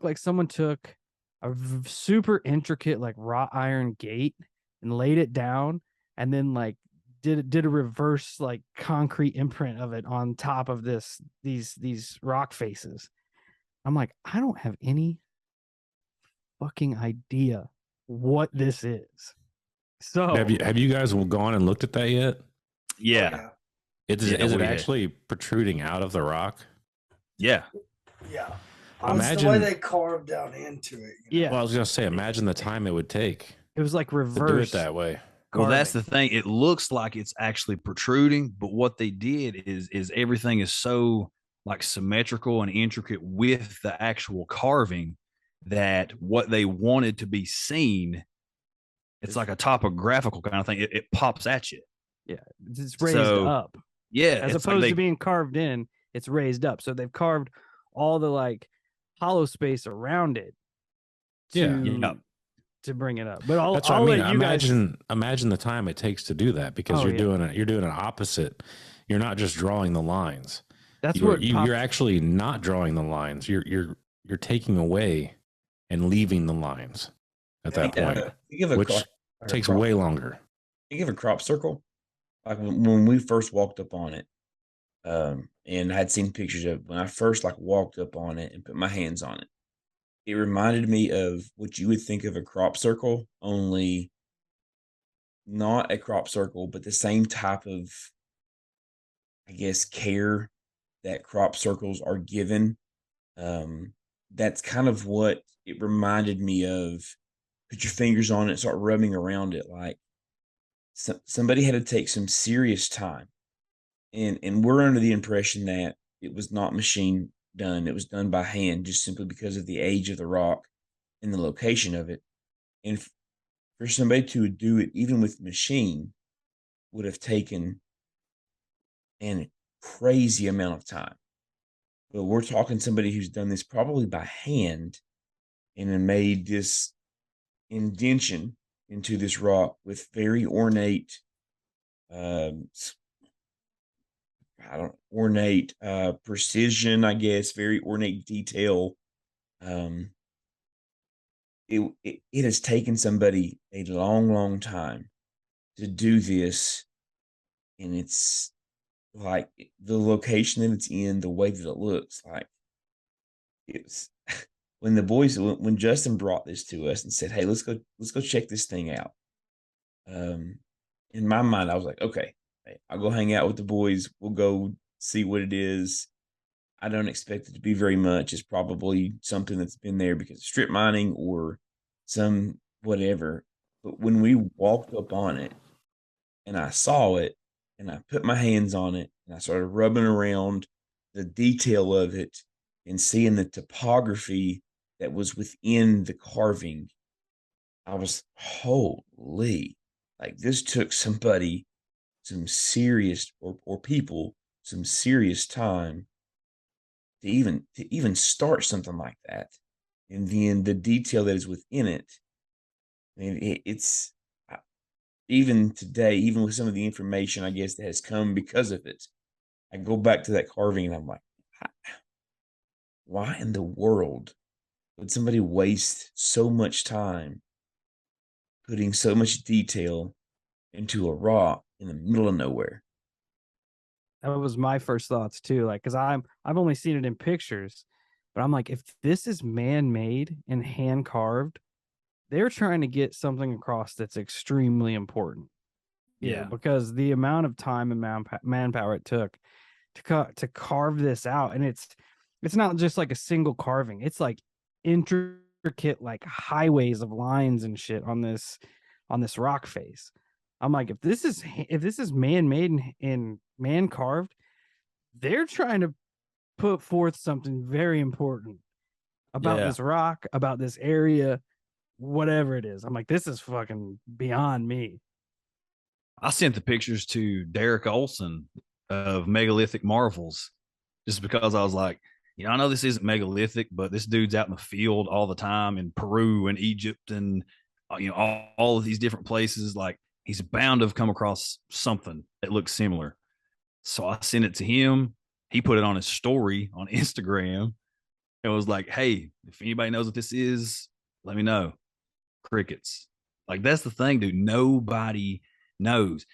like someone took a super intricate like wrought iron gate and laid it down, and then like did a reverse like concrete imprint of it on top of these rock faces. I'm like, I don't have any fucking idea what this is. So have you guys gone and looked at that yet? Yeah. Is it actually protruding out of the rock? Yeah. Yeah. Imagine the way they carved down into it. Yeah. Well, I was gonna say, imagine the time it would take. It was like reverse. To do it that way. Well, that's the thing. It looks like it's actually protruding, but what they did is everything is so like symmetrical and intricate with the actual carving that what they wanted to be seen, it's like a topographical kind of thing. It pops at you. Yeah, it's raised up. Yeah, as opposed to being carved in. it's raised up. So they've carved all the like hollow space around it to bring it up. But That's what I'll I mean. let you guys Imagine the time it takes to do that, because you're doing an opposite. You're not just drawing the lines. That's you're actually not drawing the lines. You're taking away and leaving the lines at that point, which takes way longer. Think of a crop circle. Like when we first walked up on it, and I had seen pictures of when I first like walked up on it and put my hands on it. It reminded me of what you would think of a crop circle, only not a crop circle, but the same type of, I guess, care that crop circles are given. That's kind of what it reminded me of. Put your fingers on it, start rubbing around it. Like somebody had to take some serious time. And we're under the impression that it was not machine done. It was done by hand, just simply because of the age of the rock and the location of it. And for somebody to do it, even with machine, would have taken an crazy amount of time. But we're talking somebody who's done this probably by hand and then made this indention into this rock with very ornate, precision, I guess, very ornate detail. It has taken somebody a long time to do this, and it's like the location that it's in, the way that it looks like. It's when Justin brought this to us and said, "Hey, let's go check this thing out." In my mind, I was like, "Okay, I'll go hang out with the boys. We'll go see what it is." I don't expect it to be very much. It's probably something that's been there because of strip mining or some whatever. But when we walked up on it and I saw it and I put my hands on it and I started rubbing around the detail of it and seeing the topography that was within the carving, I was, holy, like this took somebody some serious or people some serious time to even start something like that. And then the detail that is within it. I mean, it's even today, even with some of the information, I guess, that has come because of it, I go back to that carving and I'm like, why in the world would somebody waste so much time putting so much detail into a rock in the middle of nowhere? That was my first thoughts too. Like, because I've only seen it in pictures, but I'm like, if this is man-made and hand carved, they're trying to get something across that's extremely important. Yeah, because the amount of time and manpower it took to carve this out, and it's not just like a single carving. It's like intricate, like highways of lines and shit on this rock face. I'm like, if this is man-made and man carved, they're trying to put forth something very important about this rock, about this area, whatever it is. I'm like, this is fucking beyond me. I sent the pictures to Derek Olson of megalithic marvels just because I was like, I know this isn't megalithic, but this dude's out in the field all the time in Peru and Egypt and all of these different places. Like, he's bound to have come across something that looks similar. So I sent it to him. He put it on his story on Instagram. It was like, hey, if anybody knows what this is, let me know. Crickets. Like, that's the thing, dude. Nobody knows.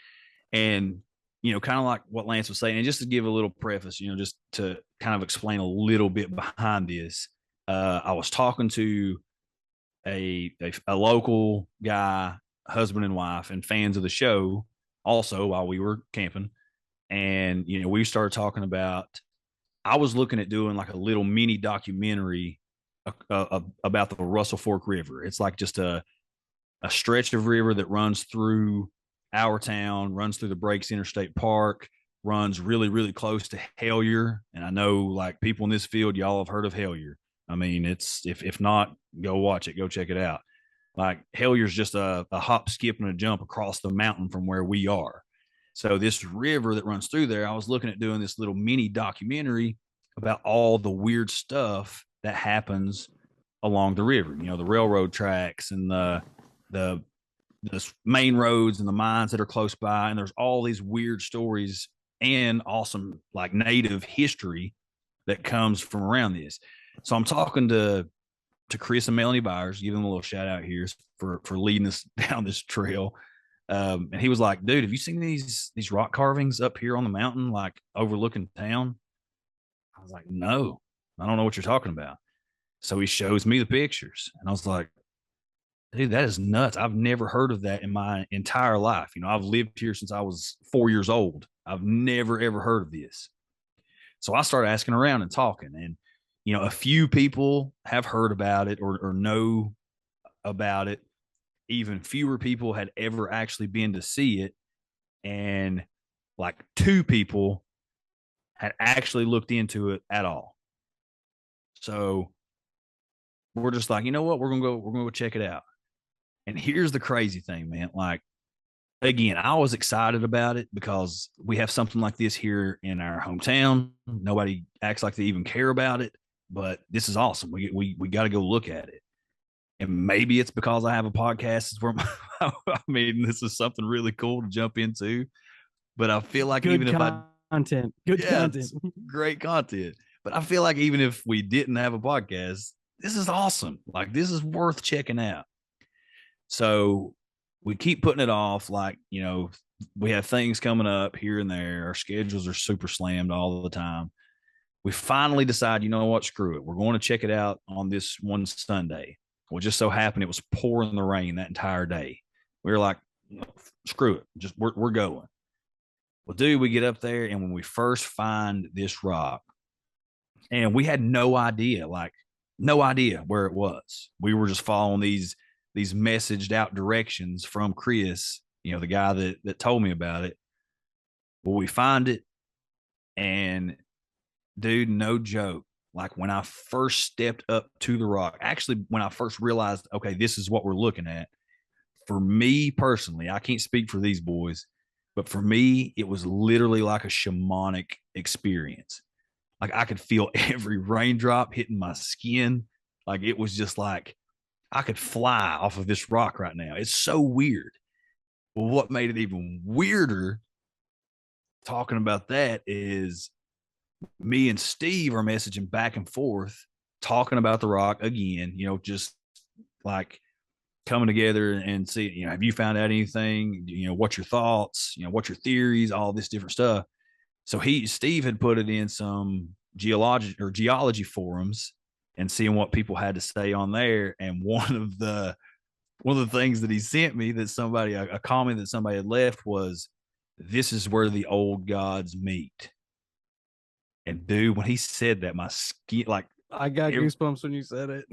And, kind of like what Lance was saying, and just to give a little preface, just to kind of explain a little bit behind this, I was talking to a local guy, husband and wife, and fans of the show also while we were camping. And, we started talking about, I was looking at doing like a little mini documentary about the Russell Fork River. It's like just a stretch of river that runs through our town, runs through the Breaks Interstate Park, runs really, really close to Hellier. And I know, like, people in this field, y'all have heard of Hellier. I mean, it's if not, go watch it, go check it out. Like, Hellier's just a hop, skip, and a jump across the mountain from where we are. So this river that runs through there, I was looking at doing this little mini documentary about all the weird stuff that happens along the river. You know, the railroad tracks and the main roads and the mines that are close by. And there's all these weird stories and awesome like native history that comes from around this. So I'm talking to Chris and Melanie Byers, give them a little shout out here for leading us down this trail. And he was like, dude, have you seen these rock carvings up here on the mountain, like overlooking town? I was like, no, I don't know what you're talking about. So he shows me the pictures, and I was like, dude, that is nuts. I've never heard of that in my entire life. You know, I've lived here since I was 4 years old. I've never, ever heard of this. So I started asking around and talking, and, you know, a few people have heard about it or know about it. Even fewer people had ever actually been to see it. And like 2 people had actually looked into it at all. So we're just like, you know what? We're going to go check it out. And here's the crazy thing, man. Like, again, I was excited about it because we have something like this here in our hometown. Nobody acts like they even care about it, but this is awesome. We got to go look at it. And maybe it's because I have a podcast where I mean, this is something really cool to jump into. But I feel like Good even if content, content, great content. But I feel like even if we didn't have a podcast, this is awesome. Like, this is worth checking out. So we keep putting it off. Like, you know, we have things coming up here and there. Our schedules are super slammed all the time. We finally decide, you know what, screw it. We're going to check it out on this one Sunday. Well, just so happened it was pouring the rain that entire day. We were like, screw it. Just we're going. Well, dude, we get up there, and when we first find this rock, and we had no idea where it was. We were just following these messaged out directions from Chris, you know, the guy that told me about it. Well, we find it, and dude, no joke. Like, when I first stepped up to the rock, actually, when I first realized, okay, this is what we're looking at, for me personally, I can't speak for these boys, but for me, it was literally like a shamanic experience. Like, I could feel every raindrop hitting my skin. Like, it was just like I could fly off of this rock right now. It's so weird. Well, what made it even weirder talking about that is me and Steve are messaging back and forth, talking about the rock again, you know, just like coming together and see, you know, have you found out anything? You know, what's your thoughts? You know, what's your theories? All this different stuff. So Steve had put it in some geology forums and seeing what people had to say on there. And one of the things that he sent me that a comment that somebody had left was, "This is where the old gods meet." And dude, when he said that, my skin, like, I got goosebumps when you said it.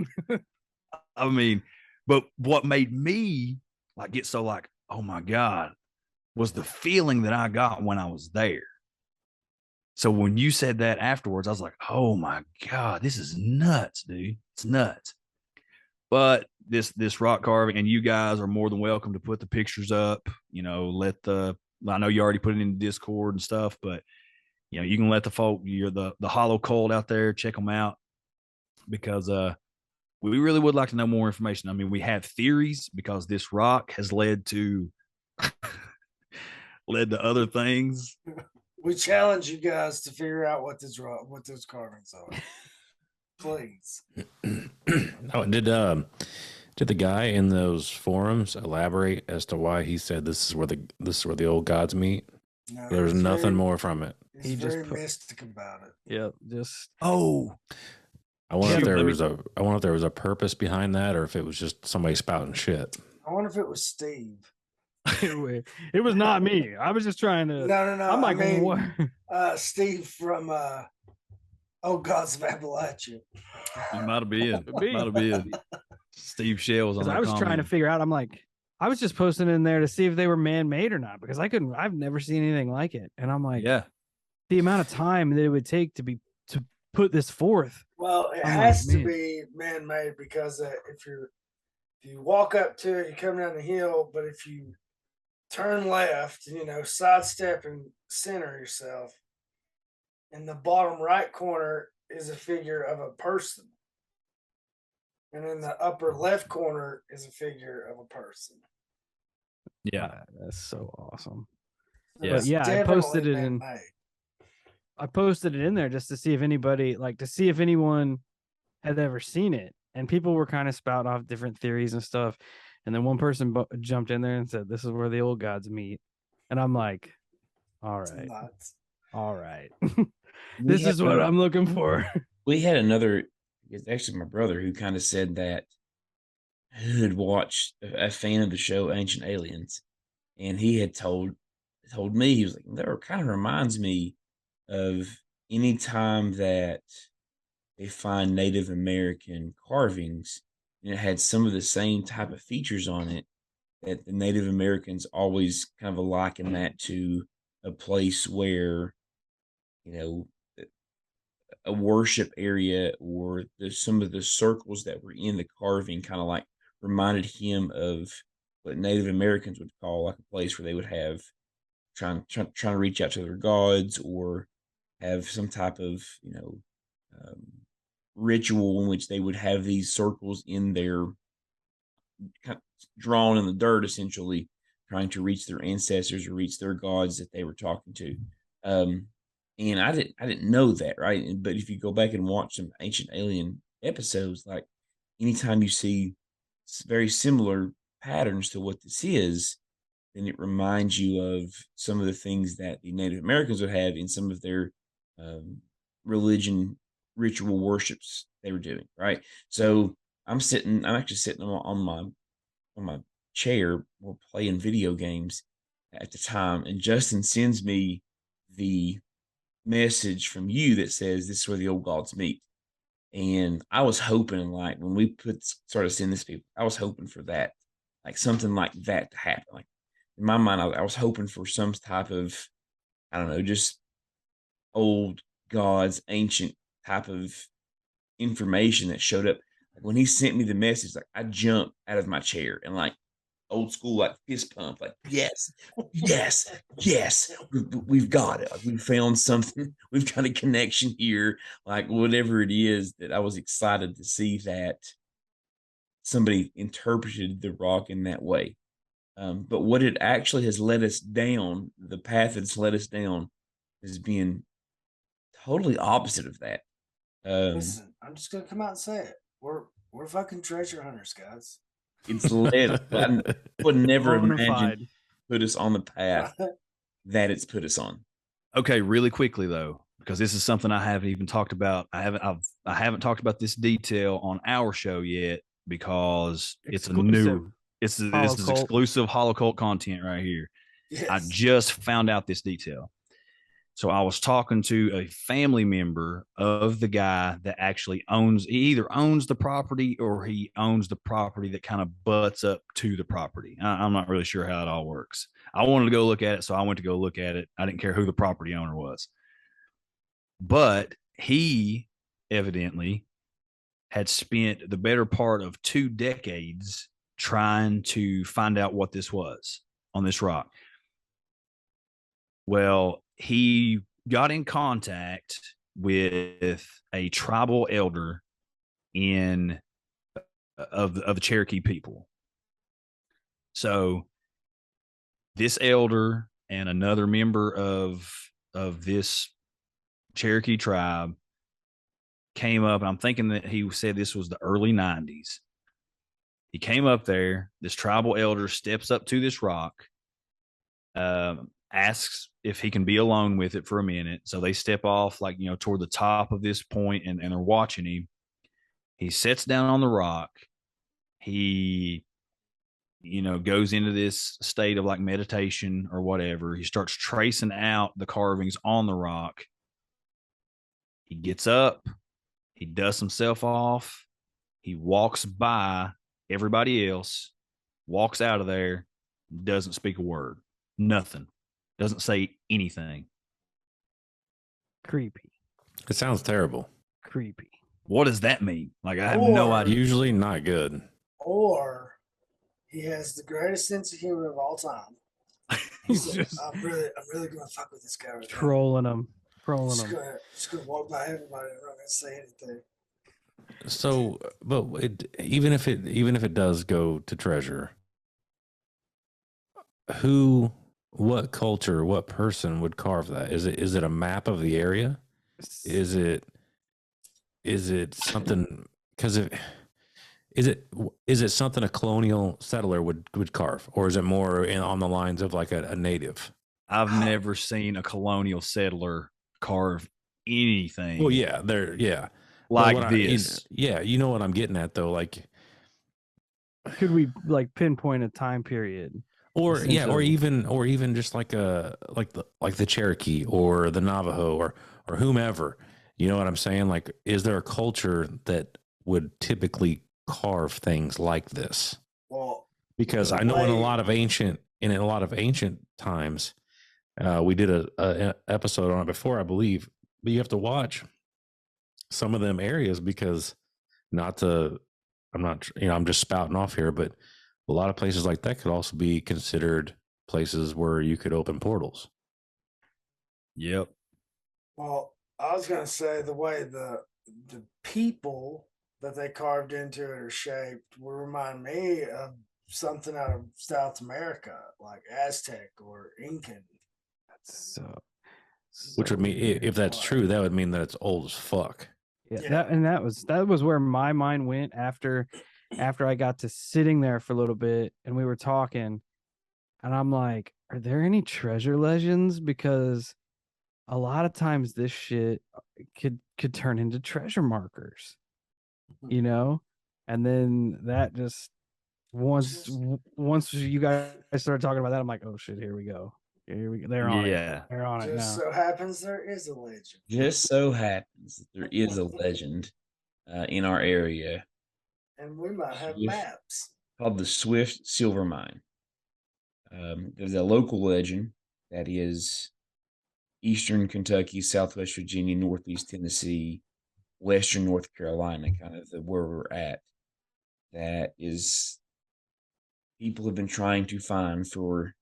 I mean, but what made me like get so like, oh my God, was the feeling that I got when I was there. So when you said that afterwards, I was like, oh my God, this is nuts, dude. It's nuts. But this rock carving, and you guys are more than welcome to put the pictures up, you know, I know you already put it in Discord and stuff, but you know, you can let the folk, you're the hollow cult out there, check them out, because we really would like to know more information. I mean, we have theories because this rock has led to other things. We challenge you guys to figure out what those carvings are. Please. Oh, did the guy in those forums elaborate as to why he said this is where the old gods meet? No, There's nothing more from it. He's very mystic about it. Yeah, just I wonder if there was a purpose behind that, or if it was just somebody spouting shit. I wonder if it was Steve. It was not me. I was just trying to. No. I'm like, what? Steve from Old Gods of Appalachia. It might have been. Steve Shell was on. I was trying to figure out. I'm like, I was just posting in there to see if they were man-made or not, because I've never seen anything like it. And I'm like, yeah, the amount of time that it would take to put this forth. Well, it has to be man-made, because if you walk up to it, you come down the hill, but if you turn left, sidestep and center yourself. In the bottom right corner is a figure of a person. And in the upper left corner is a figure of a person. Yeah. That's so awesome. Yeah. But yeah, I posted it in. man-made. I posted it in there just to see if anybody, to see if anyone had ever seen it. And people were kind of spouting off different theories and stuff. And then one person jumped in there and said, "This is where the old gods meet." And I'm like, all right. Nuts. All right. This is what I'm looking for. We had another, it's actually my brother who kind of said that who had watched a fan of the show Ancient Aliens, and he had told me, he was like, that kind of reminds me of any time that they find Native American carvings and it had some of the same type of features on it, that the Native Americans always kind of liken that to a place where, a worship area, or some of the circles that were in the carving kind of like reminded him of what Native Americans would call like a place where they would have trying to reach out to their gods, or have some type of ritual in which they would have these circles in their drawn in the dirt, essentially trying to reach their ancestors or reach their gods that they were talking to. And I didn't know that, right? But if you go back and watch some Ancient Alien episodes, like anytime you see very similar patterns to what this is, then it reminds you of some of the things that the Native Americans would have in some of their religion, ritual worships they were doing, right? So I'm actually sitting on my chair, we're playing video games at the time, and Justin sends me the message from you that says this is where the old gods meet. And I was hoping, like, when we started sending this to people, I was hoping for that, like something like that to happen. Like in my mind, I was hoping for some type of, I don't know, just old gods, ancient type of information that showed up. Like when he sent me the message, like I jumped out of my chair and like old school, like fist pump, like yes, we've got it. Like we found something. We've got a connection here. Like whatever it is, that I was excited to see that somebody interpreted the rock in that way. But what it actually has led us down, the path that's led us down, is being totally opposite of that. Listen, I'm just gonna come out and say it. We're fucking treasure hunters, guys. It's led. I would never imagine Bonafide. put us on the path that it's put us on. Okay, really quickly though, because this is something I haven't even talked about. I haven't talked about this detail on our show yet because Exclusive. this is exclusive Holocult content right here. Yes. I just found out this detail. So I was talking to a family member of the guy that actually he either owns the property or he owns the property that kind of butts up to the property. I'm not really sure how it all works. I wanted to go look at it, so I went to go look at it. I didn't care who the property owner was. But he evidently had spent the better part of 2 decades trying to find out what this was on this rock. Well, he got in contact with a tribal elder of the Cherokee people. So this elder and another member of this Cherokee tribe came up, and I'm thinking that he said this was the early 90s. He came up there. This tribal elder steps up to this rock, asks if he can be alone with it for a minute. So they step off toward the top of this point, and they're watching him. He sits down on the rock. He, goes into this state of like meditation or whatever. He starts tracing out the carvings on the rock. He gets up. He dusts himself off. He walks by everybody else, walks out of there, doesn't speak a word. Nothing. Doesn't say anything. Creepy. It sounds terrible. Creepy. What does that mean? Like, I have no idea. Usually not good. Or he has the greatest sense of humor of all time. He's like, just I'm really gonna fuck with this guy right now. trolling him. Just gonna walk by everybody and I'm not gonna say anything. So, but even if it does go to treasure, what culture, what person would carve that? Is it a map of the area? Is it something? Because is it something a colonial settler would carve, or is it more on the lines of like a native? I've never seen a colonial settler carve anything. Well, yeah, yeah. Like this. You know what I'm getting at though, like. Could we like pinpoint a time period? Or even just like the Cherokee or the Navajo or whomever, you know what I'm saying? Like, is there a culture that would typically carve things like this? Well, Because I know in a lot of ancient times, we did a episode on it before, I believe, but you have to watch some of them areas because I'm just spouting off here, but a lot of places like that could also be considered places where you could open portals. Yep. Well, I was gonna say the way the people that they carved into it are shaped will remind me of something out of South America, like Aztec or Incan. So Which would mean, if that's true, that would mean that it's old as fuck. Yeah. That was where my mind went after I got to sitting there for a little bit and we were talking, and I'm like, are there any treasure legends? Because a lot of times this shit could turn into treasure markers, you know? And then that just once you guys started talking about that, I'm like, oh shit, here we go. They're on it. They're on it now. Just so happens there is a legend. Just so happens that there is a legend in our area. And we might have maps. Called the Swift Silver Mine. There's a local legend that is Eastern Kentucky, Southwest Virginia, Northeast Tennessee, Western North Carolina, kind of where we're at. That is, people have been trying to find for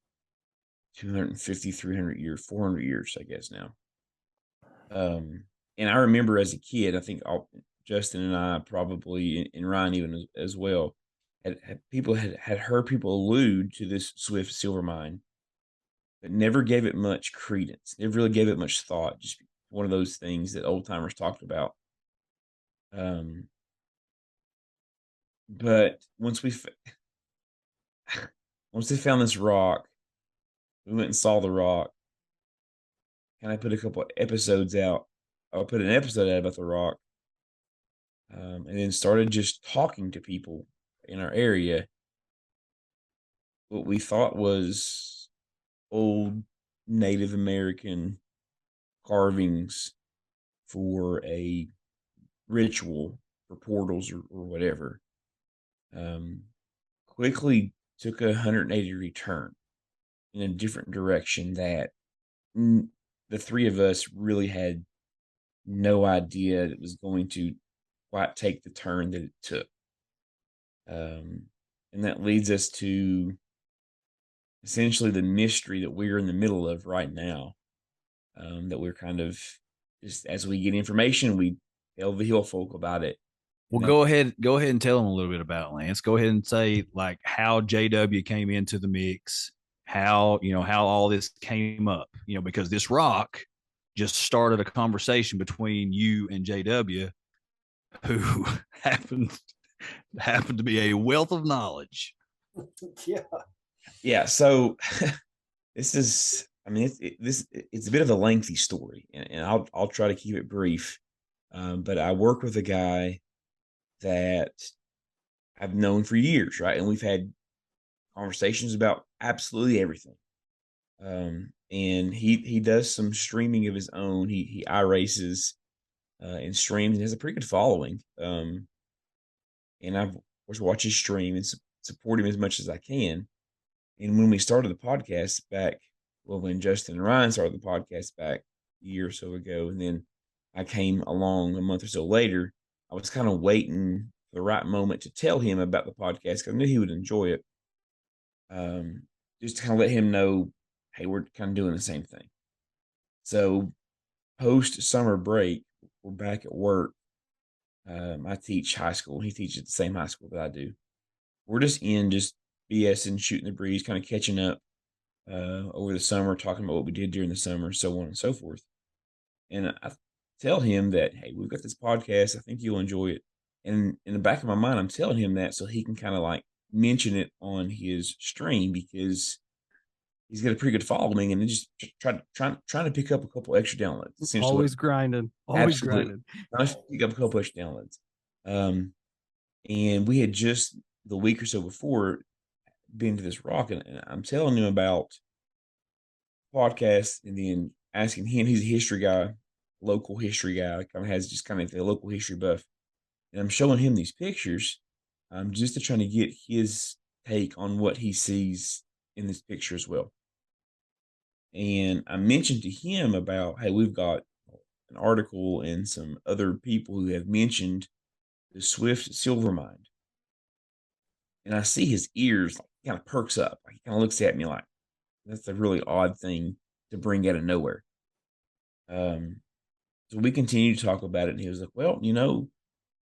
250, 300 years, 400 years, I guess now. And I remember as a kid, I think Justin and I probably, and Ryan even as well, had heard people allude to this Swift silver mine, but never gave it much credence. Never really gave it much thought. Just one of those things that old timers talked about. But once they found this rock, we went and saw the rock. And I put a couple of episodes out. I put an episode out about the rock, and then started just talking to people in our area. What we thought was old Native American carvings for a ritual for portals or whatever, quickly took a 180-degree turn in a different direction that the three of us really had no idea it was going to quite take the turn that it took. And that leads us to essentially the mystery that we're in the middle of right now. That we're kind of, just as we get information, we tell the hill folk about it. Well, go ahead and tell them a little bit about it, Lance. Go ahead and say like how JW came into the mix, how all this came up, because this rock just started a conversation between you and JW, who happened to be a wealth of knowledge. Yeah. So this is, it's a bit of a lengthy story, and I'll try to keep it brief. But I work with a guy that I've known for years, right? And we've had conversations about absolutely everything. And he does some streaming of his own. He iRaces and streams and has a pretty good following. And I've watched his stream and support him as much as I can. And when we started the podcast when Justin and Ryan started the podcast back a year or so ago, and then I came along a month or so later, I was kind of waiting for the right moment to tell him about the podcast because I knew he would enjoy it. Just to kind of let him know hey, we're kind of doing the same thing. So post summer break, we're back at work. I teach high school. He teaches at the same high school that I do. We're just BSing, shooting the breeze, kind of catching up over the summer, talking about what we did during the summer, so on and so forth. And I tell him that, hey, we've got this podcast. I think you'll enjoy it. And in the back of my mind, I'm telling him that so he can kind of like mention it on his stream, because he's got a pretty good following, and then just trying to pick up a couple extra downloads. Always grinding. Always grinding. Trying to pick up a couple extra downloads. And we had just the week or so before been to this rock, and I'm telling him about podcasts, and then asking him. He's a history guy, local history guy, kind of has just kind of a local history buff. And I'm showing him these pictures, just to try to get his take on what he sees in this picture as well. And I mentioned to him about, hey, we've got an article and some other people who have mentioned the Swift silver mine. And I see his ears like kind of perks up. He kind of looks at me like, that's a really odd thing to bring out of nowhere. So we continue to talk about it, and he was like, well,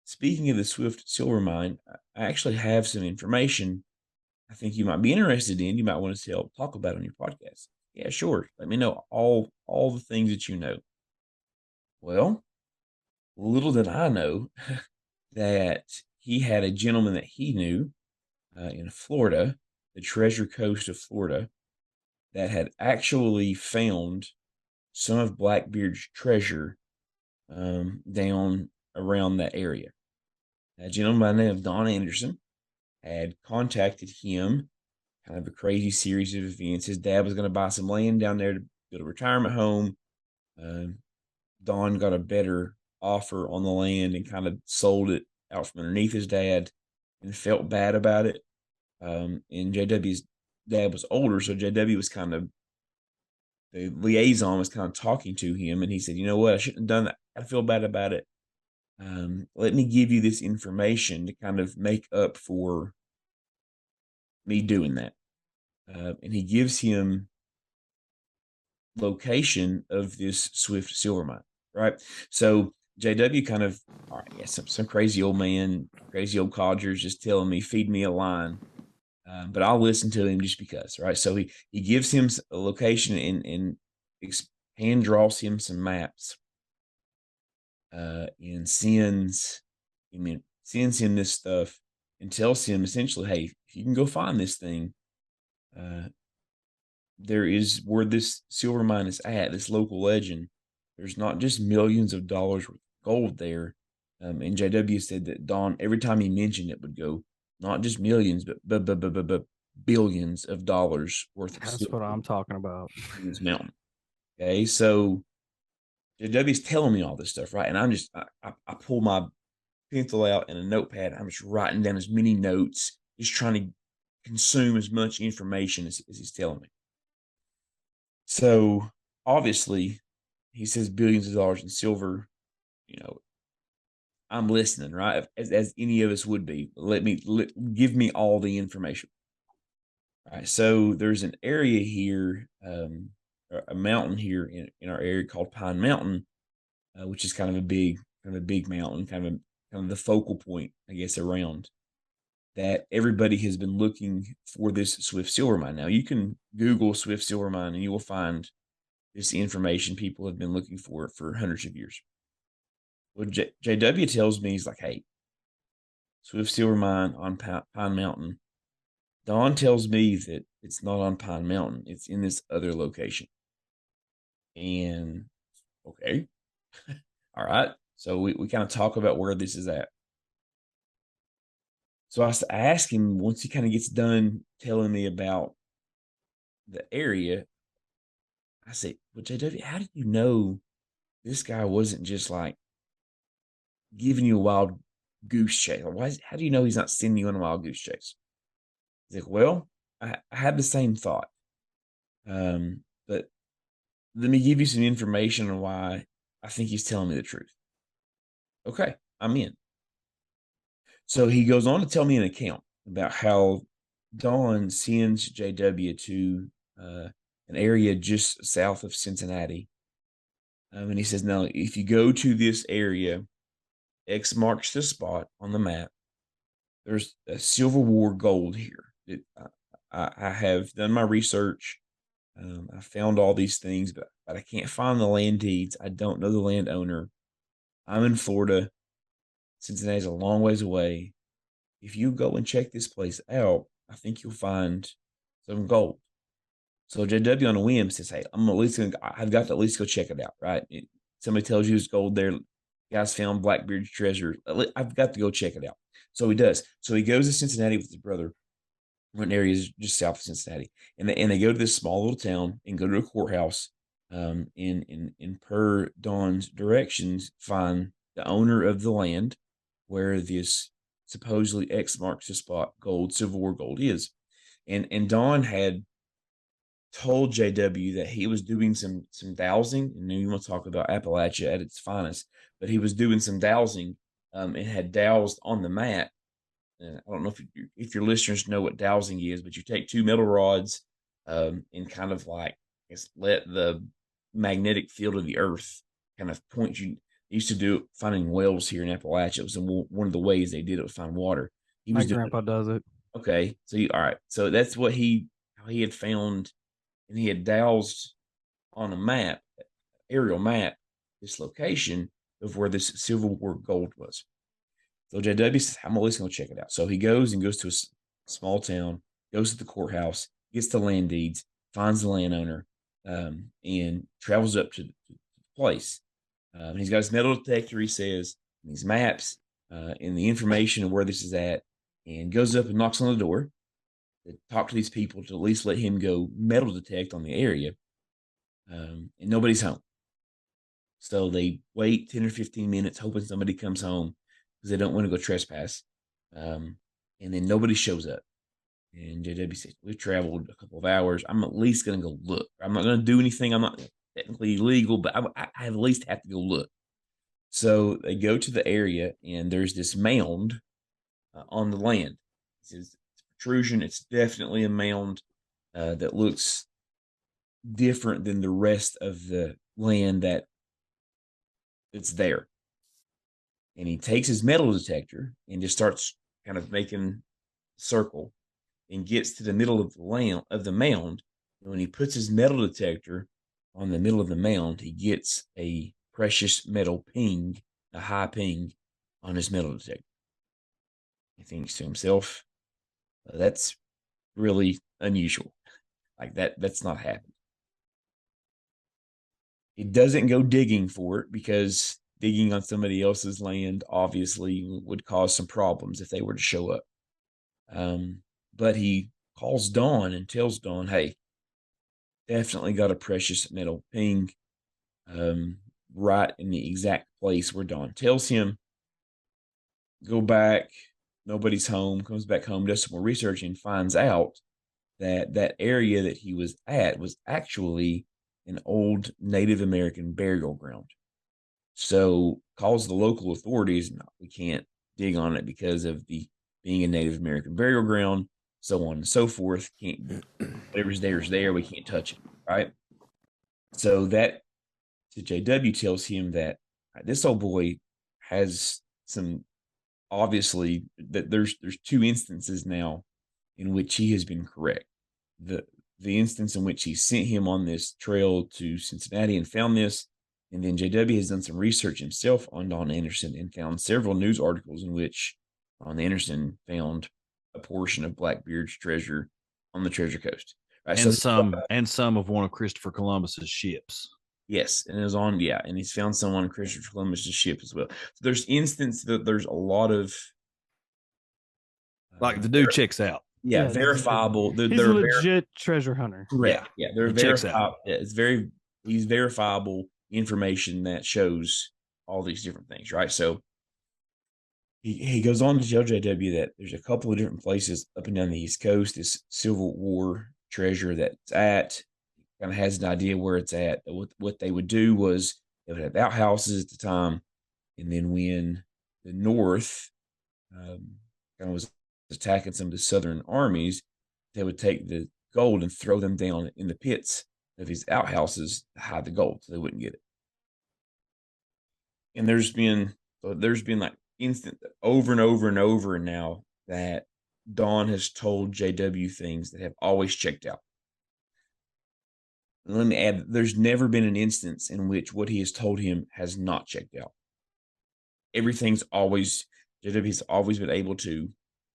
speaking of the Swift silver mine, I actually have some information I think you might be interested in. You might want to talk about on your podcast. Yeah, sure. Let me know all the things that you know. Well, little did I know that he had a gentleman that he knew in Florida, the Treasure Coast of Florida, that had actually found some of Blackbeard's treasure down around that area. A gentleman by the name of Don Anderson had contacted him, kind of a crazy series of events. His dad was going to buy some land down there to build a retirement home. Don got a better offer on the land and kind of sold it out from underneath his dad and felt bad about it. And JW's dad was older, so JW was kind of, the liaison was kind of talking to him, and he said, you know what, I shouldn't have done that. I feel bad about it. Let me give you this information to kind of make up for me doing that. And he gives him location of this Swift silver mine, right? So JW kind of, all right, yeah, some crazy old man, crazy old codgers just telling me, feed me a line. But I'll listen to him just because, right? So he gives him a location and hand draws him some maps, and sends him this stuff and tells him essentially, hey, if you can go find this thing, there is where this silver mine is at, this local legend. There's not just millions of dollars worth of gold there. And JW said that Don, every time he mentioned it, would go, not just millions, but billions of dollars worth of That's what I'm talking about. in this mountain. Okay, so JW's telling me all this stuff, right? And I'm just, I pull my pencil out and a notepad. I'm just writing down as many notes, just trying to consume as much information as he's telling me. So obviously, he says billions of dollars in silver. I'm listening, right? As any of us would be. Give me all the information. All right. So there's an area here, a mountain here in our area called Pine Mountain, which is kind of a big mountain, kind of the focal point, I guess, around that. Everybody has been looking for this Swift silver mine. Now you can Google Swift silver mine and you will find this information people have been looking for hundreds of years. Well, JW tells me, he's like, hey, Swift silver mine on Pine Mountain. Don tells me that it's not on Pine Mountain. It's in this other location. And okay. All right. So we kind of talk about where this is at. So I ask him, once he kind of gets done telling me about the area, I say, well, JW, how did you know this guy wasn't just like giving you a wild goose chase? How do you know he's not sending you on a wild goose chase? He's like, well, I had the same thought. But let me give you some information on why I think he's telling me the truth. Okay, I'm in. So he goes on to tell me an account about how Don sends JW to an area just south of Cincinnati. And he says, now, if you go to this area, X marks the spot on the map. There's a Civil War gold here. I have done my research. I found all these things, but I can't find the land deeds. I don't know the landowner. I'm in Florida. Cincinnati's a long ways away. If you go and check this place out, I think you'll find some gold. So JW on a whim says, hey, I've got to at least go check it out, right? Somebody tells you there's gold there. Guys found Blackbeard's treasure. I've got to go check it out. So he does. So he goes to Cincinnati with his brother. One area is just south of Cincinnati. And they go to this small little town and go to a courthouse. In per Dawn's directions, find the owner of the land where this supposedly X marks the spot gold, Civil War gold is. And Dawn had told JW that he was doing some dowsing, and then you want to talk about Appalachia at its finest, but he was doing some dowsing and had dowsed on the map. And I don't know if your listeners know what dowsing is, but you take two metal rods and kind of like let the magnetic field of the earth kind of point you. They used to do it finding wells here in Appalachia. It was one of the ways they did it, find water. My grandpa does it. Okay, so all right, so that's what he had found, and he had dowsed on a map, aerial map, this location of where this Civil War gold was. So JW says, I'm always going to check it out. So he goes to a small town, goes to the courthouse, gets the land deeds, finds the landowner, and travels up to the place. And he's got his metal detector, he says, and these maps, and the information of where this is at, and goes up and knocks on the door to talk to these people to at least let him go metal detect on the area. And nobody's home. So they wait 10 or 15 minutes, hoping somebody comes home because they don't want to go trespass. And then nobody shows up. And JW says, we've traveled a couple of hours. I'm at least going to go look. I'm not going to do anything. I'm not technically illegal, but I at least have to go look. So they go to the area, and there's this mound on the land. It's protrusion. It's definitely a mound that looks different than the rest of the land that's there. And he takes his metal detector and just starts kind of making a circle and gets to the middle of the mound. And when he puts his metal detector on the middle of the mound, he gets a precious metal ping, a high ping on his metal detector. He thinks to himself, that's really unusual. Like that's not happened. He doesn't go digging for it because digging on somebody else's land obviously would cause some problems if they were to show up. But he calls Dawn and tells Dawn, hey, definitely got a precious metal ping right in the exact place where Dawn tells him. Go back, nobody's home, comes back home, does some more research, and finds out that area that he was at was actually an old Native American burial ground. So calls the local authorities. No, we can't dig on it because of being a Native American burial ground, so on and so forth. Whatever's there is there. We can't touch it, right? So that to JW tells him that this old boy has some, obviously, that there's two instances now in which he has been correct. The instance in which he sent him on this trail to Cincinnati and found this, and then JW has done some research himself on Don Anderson and found several news articles in which Don Anderson found a portion of Blackbeard's treasure on the Treasure Coast. Right? And some of one of Christopher Columbus's ships. Yes, and it was on, and he's found some on Christopher Columbus's ship as well. So there's instance that there's a lot of like the dude checks out. Yeah, verifiable. He's a legit treasure hunter. Correct. Yeah, they're verifiable. He's verifiable information that shows all these different things, right? So he goes on to tell JW that there's a couple of different places up and down the East Coast, this Civil War treasure that's at. Kind of has an idea where it's at. What they would do was they would have outhouses at the time, and then when the North kind of was attacking some of the Southern armies, they would take the gold and throw them down in the pits of his outhouses to hide the gold so they wouldn't get it. And there's been like instant over and over and over now that Don has told JW things that have always checked out. And let me add, there's never been an instance in which what he has told him has not checked out. JW's always been able to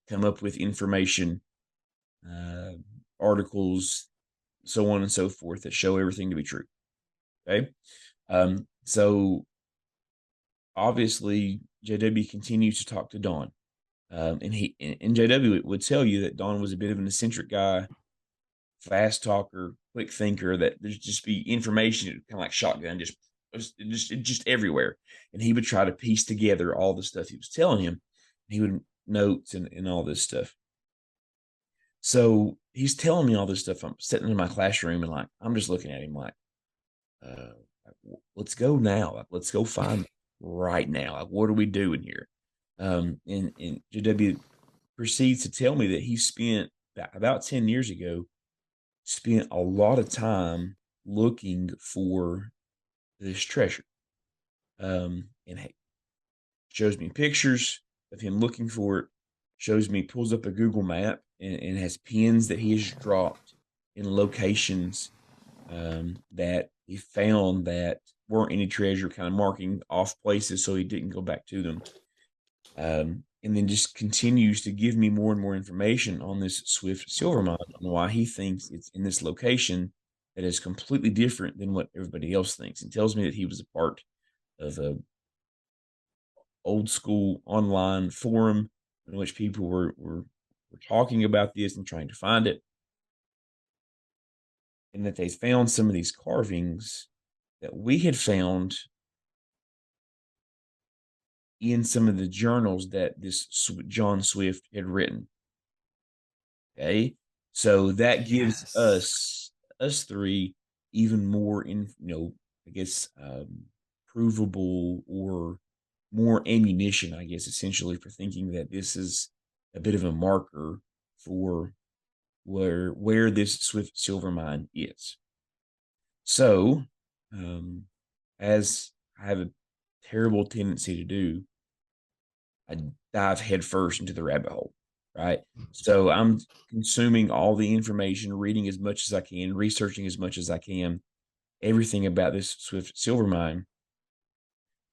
come up with information, articles, so on and so forth, that show everything to be true. Okay. So obviously JW continues to talk to Don. And JW would tell you that Don was a bit of an eccentric guy, fast talker, quick thinker, that there's just be information kind of like shotgun, just everywhere. And he would try to piece together all the stuff he was telling him. He would notes and all this stuff. So he's telling me all this stuff. I'm sitting in my classroom and like, I'm just looking at him like, let's go now. Like, let's go find right now. Like, what are we doing here? And JW proceeds to tell me that he spent about 10 years ago, spent a lot of time looking for this treasure. And hey, shows me pictures of him looking for it, pulls up a Google map and has pins that he has dropped in locations that he found that weren't any treasure, kind of marking off places so he didn't go back to them. And then just continues to give me more and more information on this Swift silver mine, on why he thinks it's in this location that is completely different than what everybody else thinks, and tells me that he was a part of a old school online forum in which people were talking about this and trying to find it, and that they found some of these carvings that we had found in some of the journals that this John Swift had written. Okay, so that gives us three even more provable or more ammunition, I guess, essentially, for thinking that this is a bit of a marker for where this Swift silver mine is. So, as I have a terrible tendency to do, I dive headfirst into the rabbit hole, right? So I'm consuming all the information, reading as much as I can, researching as much as I can, everything about this Swift silver mine.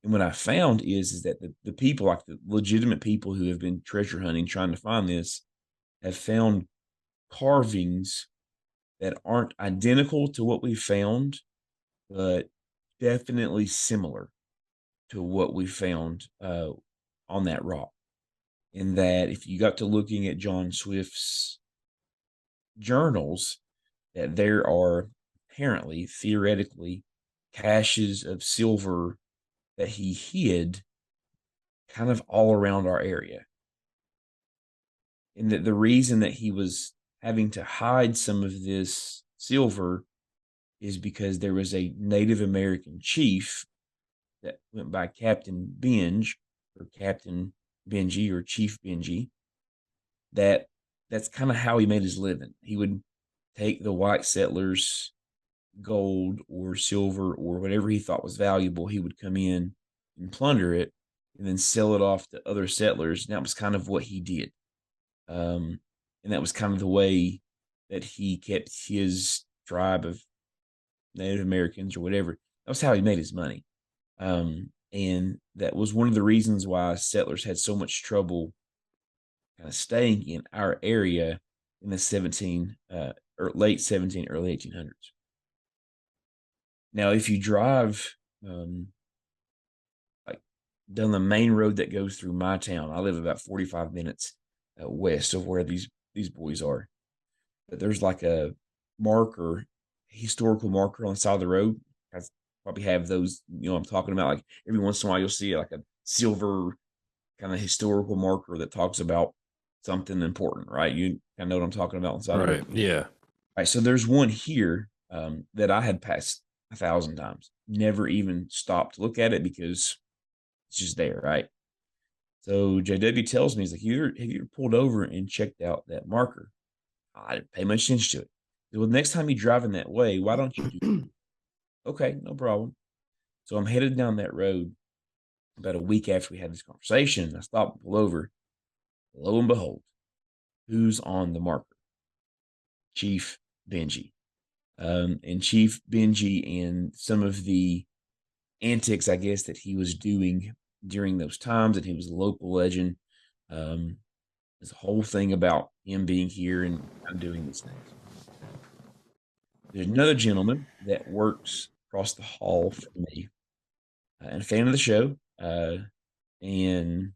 And what I found is that the people, like the legitimate people who have been treasure hunting, trying to find this, have found carvings that aren't identical to what we found, but definitely similar to what we found on that rock. In that, if you got to looking at John Swift's journals, that there are apparently, theoretically, caches of silver that he hid kind of all around our area. And that the reason that he was having to hide some of this silver is because there was a Native American chief that went by Captain Benj, or Captain Benji, or Chief Benji, that's kind of how he made his living. He would take the white settlers' gold or silver or whatever he thought was valuable. He would come in and plunder it and then sell it off to other settlers. And that was kind of what he did. And that was kind of the way that he kept his tribe of Native Americans or whatever. That was how he made his money. And that was one of the reasons why settlers had so much trouble kind of staying in our area in the late 17, early 1800s. Now, if you drive like down the main road that goes through my town, I live about 45 minutes west of where these boys are. But there's like a historical marker on the side of the road. I probably have those, I'm talking about, like every once in a while you'll see like a silver kind of historical marker that talks about something important, right? You kind of know what I'm talking about on the side of the road. Yeah. All right. So there's one here that I had passed 1,000 times. Never even stopped to look at it because it's just there, right? So JW tells me, he's like, have you pulled over and checked out that marker? I didn't pay much attention to it. Well, next time you're driving that way, why don't you do okay, no problem. So I'm headed down that road about a week after we had this conversation. I stop and pull over. Lo and behold, who's on the marker? Chief Benji. And Chief Benji and some of the antics, I guess, that he was doing during those times, and he was a local legend. There's a whole thing about him being here and doing these things. There's another gentleman that works across the hall from me, and a fan of the show, and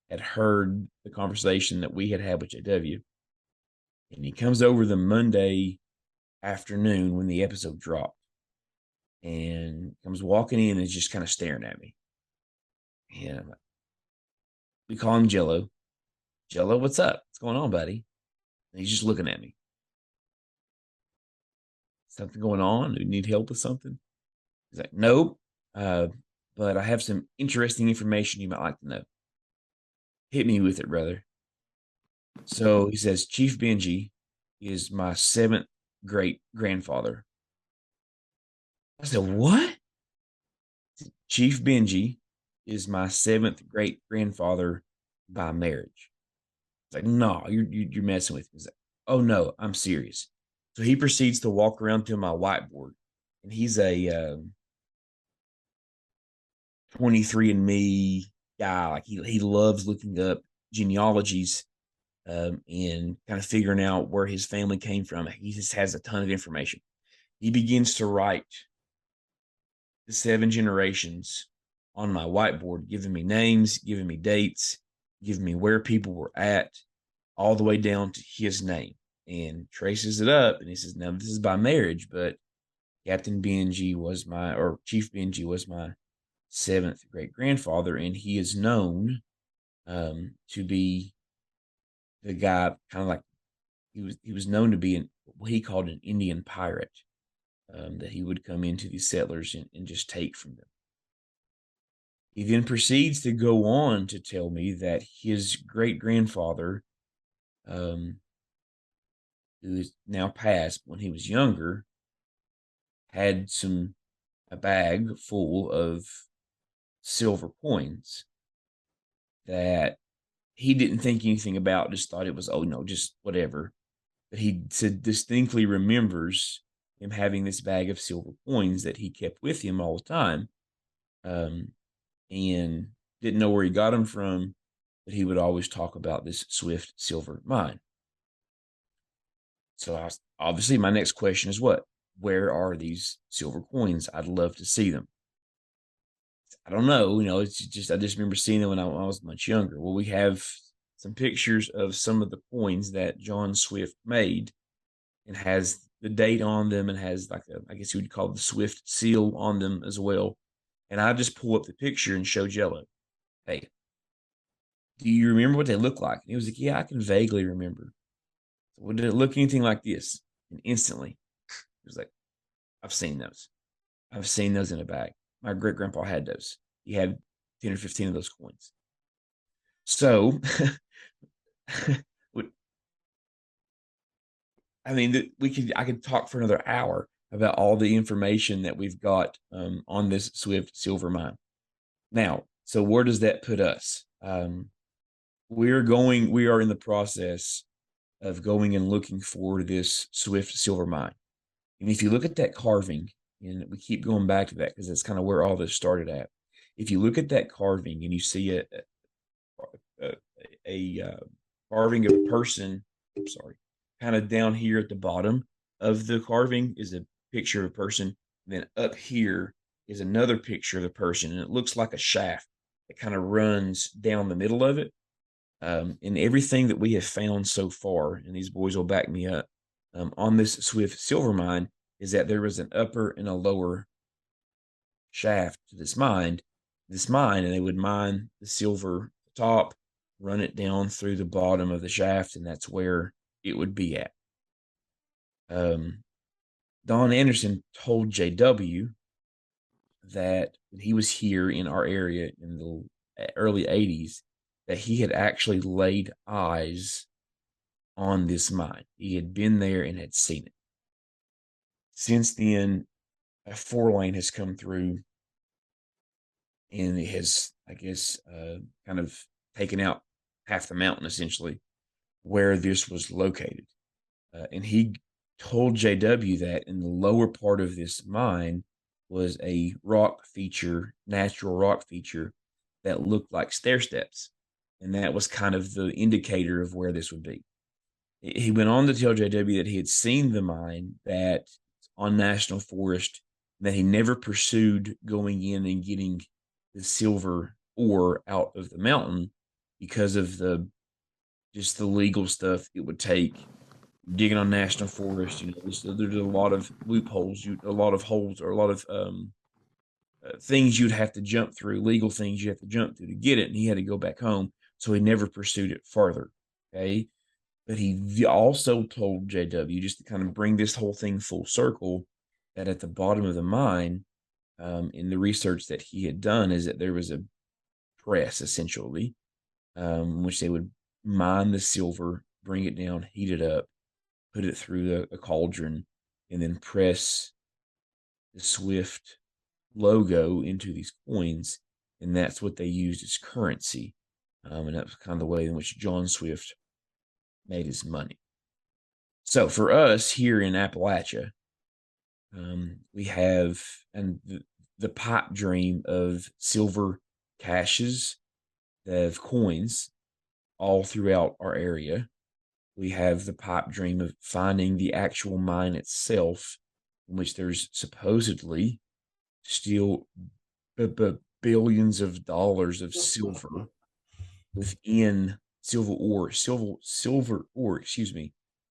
had heard the conversation that we had had with JW. And he comes over the Monday afternoon when the episode dropped, and comes walking in and is just kind of staring at me. And I'm like, we call him Jello. Jello, what's up? What's going on, buddy? And he's just looking at me. Something going on? Do you need help with something? He's like, nope. But I have some interesting information you might like to know. Hit me with it, brother. So he says, Chief Benji is my 7th great grandfather. I said, what? Chief Benji is my 7th great grandfather by marriage. It's like, no, you're messing with me. He's like, oh no, I'm serious. So he proceeds to walk around to my whiteboard, and he's a 23andMe guy. Like he loves looking up genealogies and kind of figuring out where his family came from. He just has a ton of information. He begins to write the 7 generations on my whiteboard, giving me names, giving me dates, giving me where people were at, all the way down to his name, and traces it up. And he says, now this is by marriage, but Captain Benji was Chief Benji was my 7th great grandfather, and he is known to be the guy, kind of like he was known to be what he called an Indian pirate, that he would come into these settlers and just take from them. He then proceeds to go on to tell me that his great grandfather, who is now passed, when he was younger, had a bag full of silver coins that he didn't think anything about, just thought it was, oh no, just whatever. But he said distinctly remembers him having this bag of silver coins that he kept with him all the time, and didn't know where he got them from, but he would always talk about this Swift silver mine. So obviously my next question is what? Where are these silver coins? I'd love to see them. I don't know, it's just, I just remember seeing them when I was much younger. Well, we have some pictures of some of the coins that John Swift made, and has the date on them, and has like I guess you would call it the Swift seal on them as well. And I just pull up the picture and show Jello, hey, do you remember what they look like? And he was like, yeah, I can vaguely remember. So, well, did it look anything like this? And instantly, he was like, I've seen those. I've seen those in a bag. My great grandpa had those. He had 10 or 15 of those coins. So, I mean, I could talk for another hour about all the information that we've got on this Swift silver mine. Now, so where does that put us? We are in the process of going and looking for this Swift silver mine. And if you look at that carving, and we keep going back to that because that's kind of where all this started at. If you look at that carving and you see a carving of a person, kind of down here at the bottom of the carving is a picture of a person. And then up here is another picture of the person, and it looks like a shaft that kind of runs down the middle of it. And everything that we have found so far, and these boys will back me up, on this Swift silver mine, is that there was an upper and a lower shaft to this mine, and they would mine the silver top, run it down through the bottom of the shaft, and that's where it would be at. Don Anderson told JW that when he was here in our area in the early 80s, that he had actually laid eyes on this mine. He had been there and had seen it. Since then, a 4-lane has come through, and it has, I guess, kind of taken out half the mountain essentially where this was located. And he told JW that in the lower part of this mine was a natural rock feature that looked like stair steps. And that was kind of the indicator of where this would be. He went on to tell JW that he had seen the mine that on National Forest, that he never pursued going in and getting the silver ore out of the mountain because of just the legal stuff it would take digging on National Forest. There's a lot of loopholes, a lot of holes, or a lot of things you'd have to jump through, legal things you have to jump through to get it. And he had to go back home, so he never pursued it further. Okay. But he also told JW, just to kind of bring this whole thing full circle, that at the bottom of the mine, in the research that he had done, is that there was a press, essentially, which they would mine the silver, bring it down, heat it up, put it through a cauldron, and then press the Swift logo into these coins. And that's what they used as currency. And that was kind of the way in which John Swift made his money. So for us here in Appalachia, we have the pipe dream of silver caches, of coins all throughout our area. We have the pipe dream of finding the actual mine itself, in which there's supposedly still billions of dollars of silver within silver ore,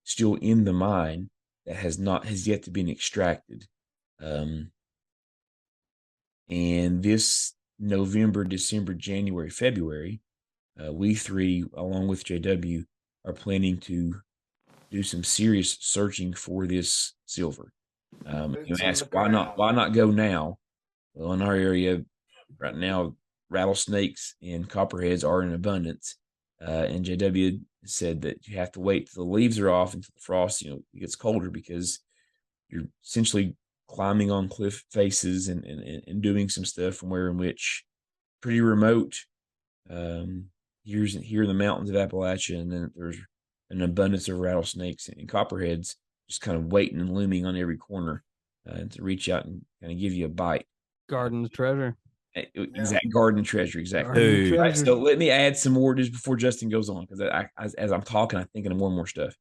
still in the mine that has yet to been extracted. And this November, December, January, February, we three, along with JW, are planning to do some serious searching for this silver. You ask, why not go now? Well, in our area right now, rattlesnakes and copperheads are in abundance. And JW said that you have to wait till the leaves are off until the frost, it gets colder, because you're essentially climbing on cliff faces and doing some stuff from where in which pretty remote, here in the mountains of Appalachia, and then there's an abundance of rattlesnakes and copperheads just kind of waiting and looming on every corner to reach out and kind of give you a bite. Garden treasure. Exact garden treasure, exactly. Garden treasure. Right, so let me add some more just before Justin goes on, because as I'm talking, I'm thinking of more and more stuff.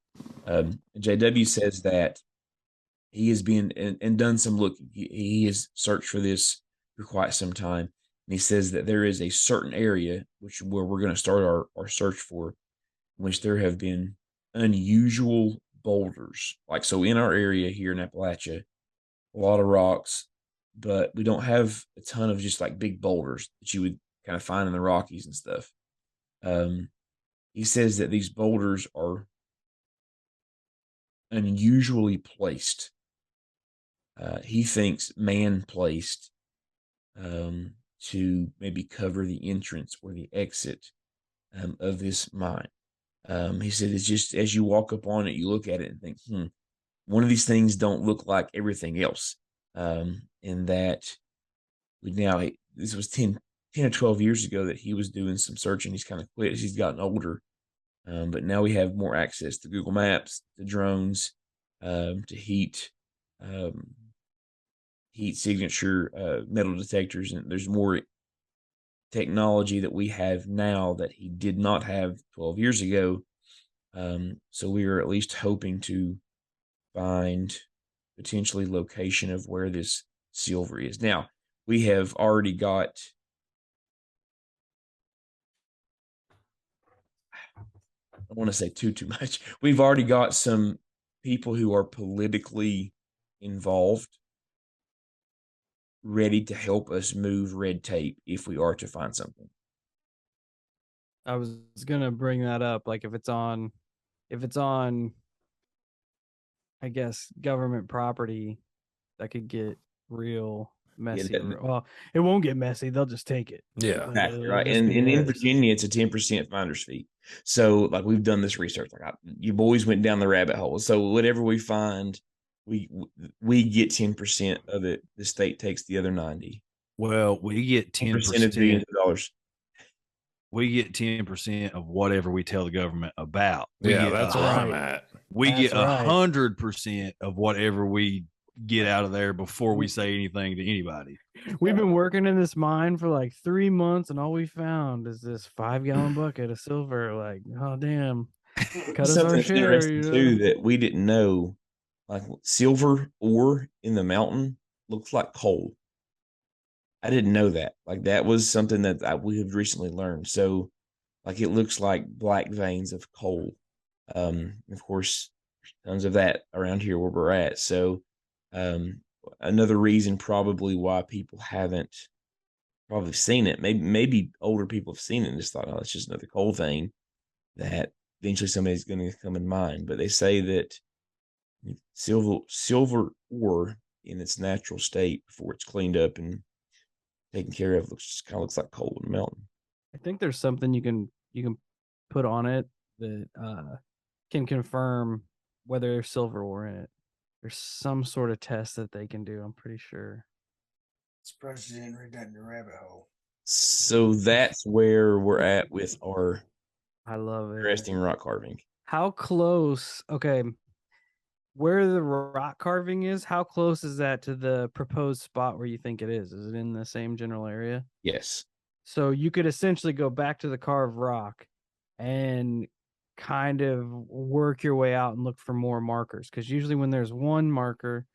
JW says that he has been and done some looking. He has searched for this for quite some time, and he says that there is a certain area where we're going to start our search for, in which there have been unusual boulders. Like, so in our area here in Appalachia, a lot of rocks, but we don't have a ton of just like big boulders that you would kind of find in the Rockies and stuff. He says that these boulders are unusually placed. He thinks man placed to maybe cover the entrance or the exit of this mine. He said it's just as you walk up on it, you look at it and think, one of these things don't look like everything else. In that this was 10 or 12 years ago that he was doing some searching. He's kind of quit as he's gotten older. But now we have more access to Google Maps, to drones, to heat signature metal detectors, and there's more technology that we have now that he did not have 12 years ago. So we are at least hoping to find potentially location of where this silver is. Now, we have already got, I don't want to say too much. We've already got some people who are politically involved ready to help us move red tape if we are to find something. I was gonna bring that up. Like if it's on, I guess, government property, that could get real messy. Yeah, well, it won't get messy. They'll just take it. Yeah. Exactly, right. And in Virginia, it's a 10% finder's fee. So like we've done this research. Like you boys went down the rabbit hole. So whatever we find, we get 10% of it. The state takes the other 90. Well, we get 10% of billions 10%. of dollars. We get 10% of whatever we tell the government about. We Yeah, get that's a where hun- I'm at. We That's get right. 100% of whatever we get out of there before we say anything to anybody. We've been working in this mine for like 3 months, and all we found is this 5-gallon bucket of silver. Like, oh damn, cut us Something our that's share. interesting You know? too that we didn't know, like silver ore in the mountain looks like coal. I didn't know that. Like that was something that we have recently learned. So, like it looks like black veins of coal. Of course, tons of that around here where we're at. So, um, another reason probably why people haven't probably seen it. Maybe older people have seen it and just thought, oh, it's just another coal vein that eventually somebody's going to come in mind. But they say that silver ore in its natural state before it's cleaned up and taken care of looks like coal in the mountain. I think there's something you can put on it that can confirm whether there's silver ore in it. There's some sort of test that they can do. I'm pretty sure. Surprised you didn't read that in the rabbit hole. So that's where we're at with our I love it. interesting rock carving. How close? Okay, where the rock carving is, how close is that to the proposed spot where you think it is? Is it in the same general area? Yes. So you could essentially go back to the carved rock and kind of work your way out and look for more markers, because usually when there's one marker,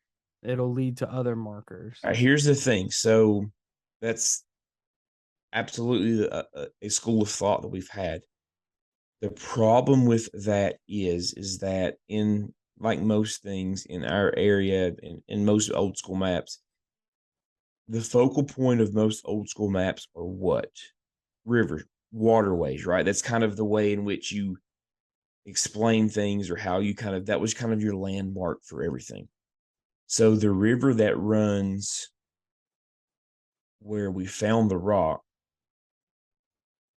it'll lead to other markers. All right, here's the thing. So that's absolutely a school of thought that we've had. The problem with that is that in like most things in our area, in most old school maps, the focal point of most old school maps are what? Rivers, waterways, right? That's kind of the way in which you explain things, or how you that was kind of your landmark for everything. So the river that runs where we found the rock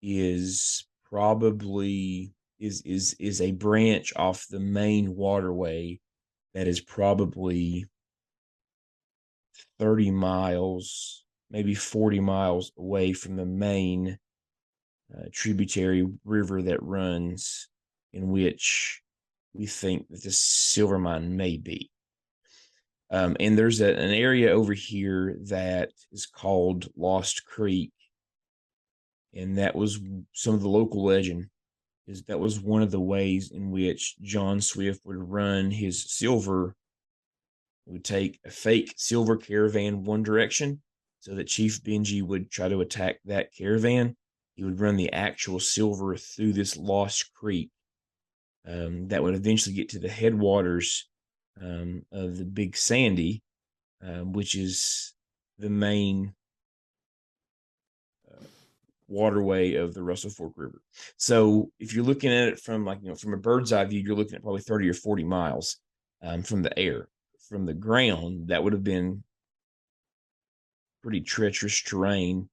is probably is a branch off the main waterway that is probably 30 miles, maybe 40 miles away from the main tributary river that runs, in which we think that the silver mine may be. And there's an area over here that is called Lost Creek. And that was some of the local legend, is that was one of the ways in which John Swift would run his silver. He would take a fake silver caravan one direction so that Chief Benji would try to attack that caravan. He would run the actual silver through this Lost Creek that would eventually get to the headwaters of the Big Sandy, which is the main waterway of the Russell Fork River. So if you're looking at it from from a bird's eye view, you're looking at probably 30 or 40 miles from the air. From the ground, that would have been pretty treacherous terrain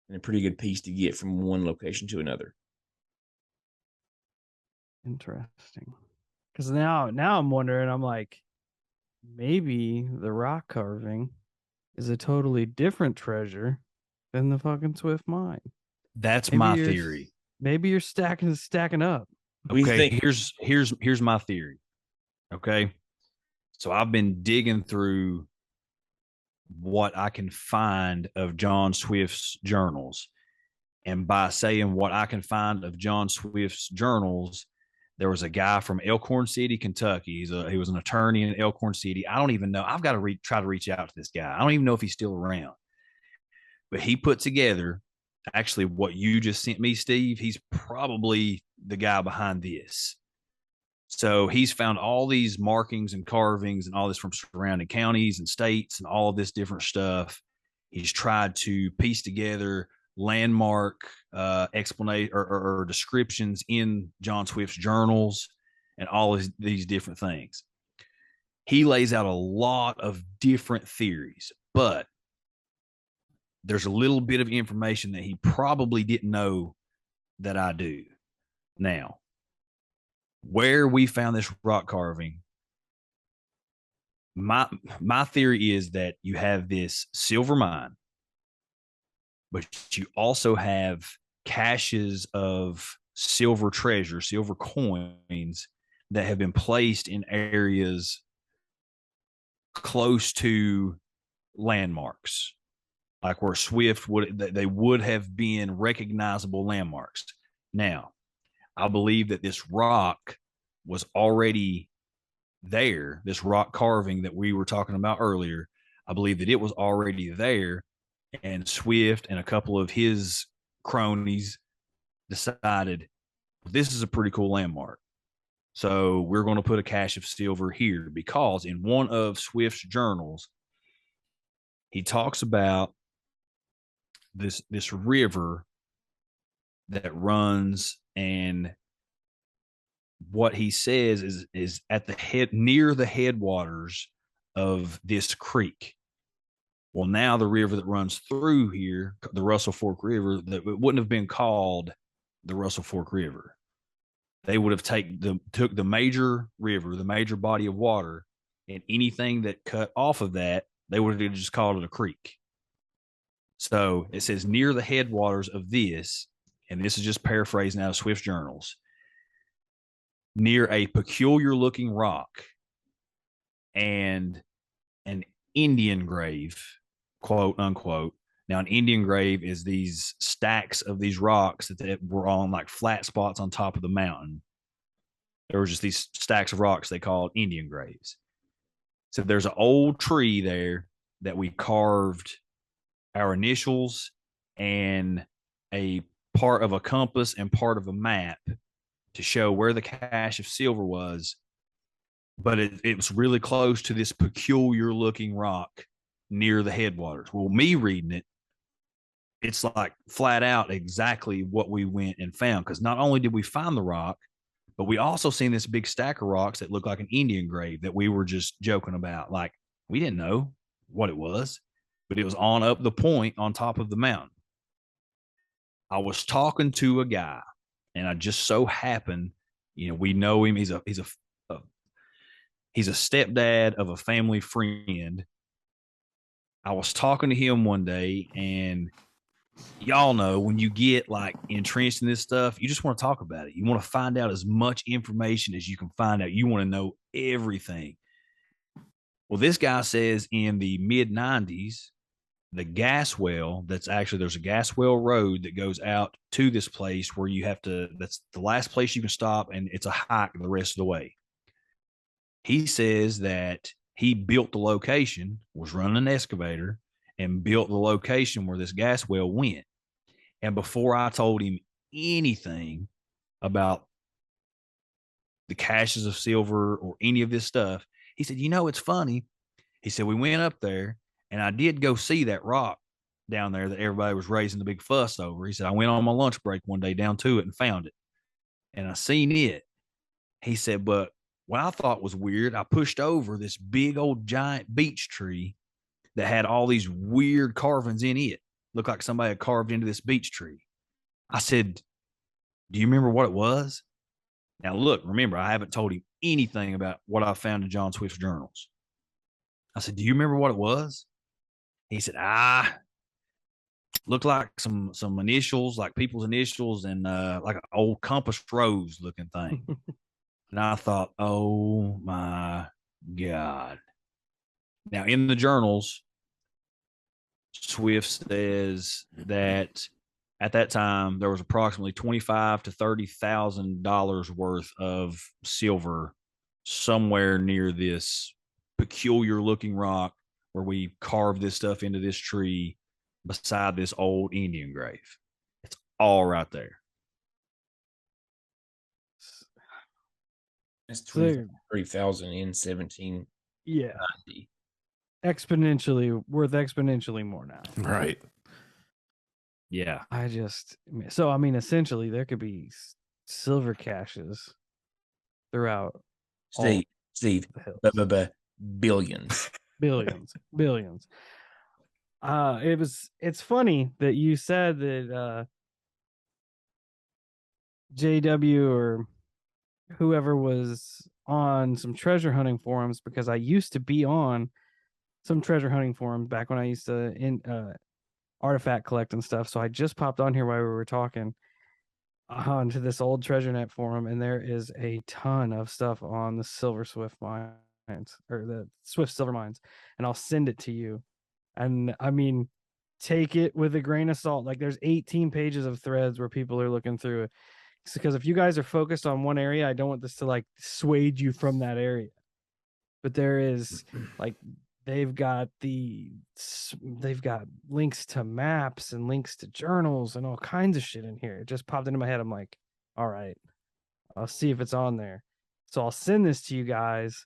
and a pretty good piece to get from one location to another. Interesting. Because now I'm wondering, I'm like, maybe the rock carving is a totally different treasure than the fucking Swift mine. That's Maybe my you're- theory. Maybe you're stacking up. We Okay, think here's my theory. Okay. So I've been digging through what I can find of John Swift's journals. And by saying what I can find of John Swift's journals, there was a guy from Elkhorn City, Kentucky. He was an attorney in Elkhorn City. I don't even know. I've got to try to reach out to this guy. I don't even know if he's still around. But he put together actually what you just sent me, Steve. He's probably the guy behind this. So he's found all these markings and carvings and all this from surrounding counties and states and all of this different stuff. He's tried to piece together landmark explanation or descriptions in John Swift's journals and all of these different things. He lays out a lot of different theories, but there's a little bit of information that he probably didn't know that I do. Now, where we found this rock carving, my theory is that you have this silver mine, but you also have caches of silver treasure, silver coins that have been placed in areas close to landmarks, like where Swift they would have been recognizable landmarks. Now, I believe that this rock was already there, this rock carving that we were talking about earlier. I believe that it was already there, and Swift and a couple of his cronies decided this is a pretty cool landmark. So we're going to put a cache of silver here, because in one of Swift's journals, he talks about this river that runs, and what he says is at the head, near the headwaters of this creek. Well, now the river that runs through here, the Russell Fork River, that it wouldn't have been called the Russell Fork River. They would have took the major river, the major body of water, and anything that cut off of that, they would have just called it a creek. So it says near the headwaters of this, and this is just paraphrasing out of Swift's journals, near a peculiar looking rock and an Indian grave, quote unquote. Now, an Indian grave is these stacks of these rocks that were on like flat spots on top of the mountain. There were just these stacks of rocks they called Indian graves. So there's an old tree there that we carved our initials and a part of a compass and part of a map to show where the cache of silver was. But it was really close to this peculiar looking rock near the headwaters. Well, me reading it, it's like flat out exactly what we went and found. Because not only did we find the rock, but we also seen this big stack of rocks that looked like an Indian grave that we were just joking about. Like, we didn't know what it was, but it was on up the point on top of the mountain. I was talking to a guy, and I just so happened, we know him. He's a stepdad of a family friend. I was talking to him one day, and y'all know when you get like entrenched in this stuff, you just want to talk about it. You want to find out as much information as you can find out. You want to know everything. Well, this guy says in the mid 90s, the gas well, there's a gas well road that goes out to this place where that's the last place you can stop, and it's a hike the rest of the way. He says that he built the location, was running an excavator, and built the location where this gas well went. And before I told him anything about the caches of silver or any of this stuff, he said, it's funny. He said, we went up there, and I did go see that rock down there that everybody was raising the big fuss over. He said, I went on my lunch break one day down to it and found it, and I seen it. He said, but what I thought was weird, I pushed over this big old giant beech tree that had all these weird carvings in it. Looked like somebody had carved into this beech tree. I said, do you remember what it was? Now, look, remember, I haven't told him anything about what I found in John Swift's journals. I said, do you remember what it was? He said, looked like some initials, like people's initials, and like an old compass rose looking thing. And I thought, oh my God. Now, in the journals, Swift says that at that time there was approximately $25,000 to $30,000 worth of silver somewhere near this peculiar looking rock where we carved this stuff into this tree beside this old Indian grave. It's all right there. That's 30,000 in 17. Yeah. Exponentially worth exponentially more now. Right. Yeah. Essentially there could be silver caches throughout Steve, billions. billions. It's funny that you said that JW or whoever was on some treasure hunting forums because I used to be on some treasure hunting forums back when I used to artifact collect and stuff. So I just popped on here while we were talking onto this old treasure net forum, and there is a ton of stuff on the Silver Swift mines or the Swift silver mines, and I'll send it to you. And I mean, take it with a grain of salt. Like there's 18 pages of threads where people are looking through it. Because if you guys are focused on one area, I don't want this to like sway you from that area. But there is like they've got links to maps and links to journals and all kinds of shit in here. It just popped into my head. I'm like, all right, I'll see if it's on there. So I'll send this to you guys.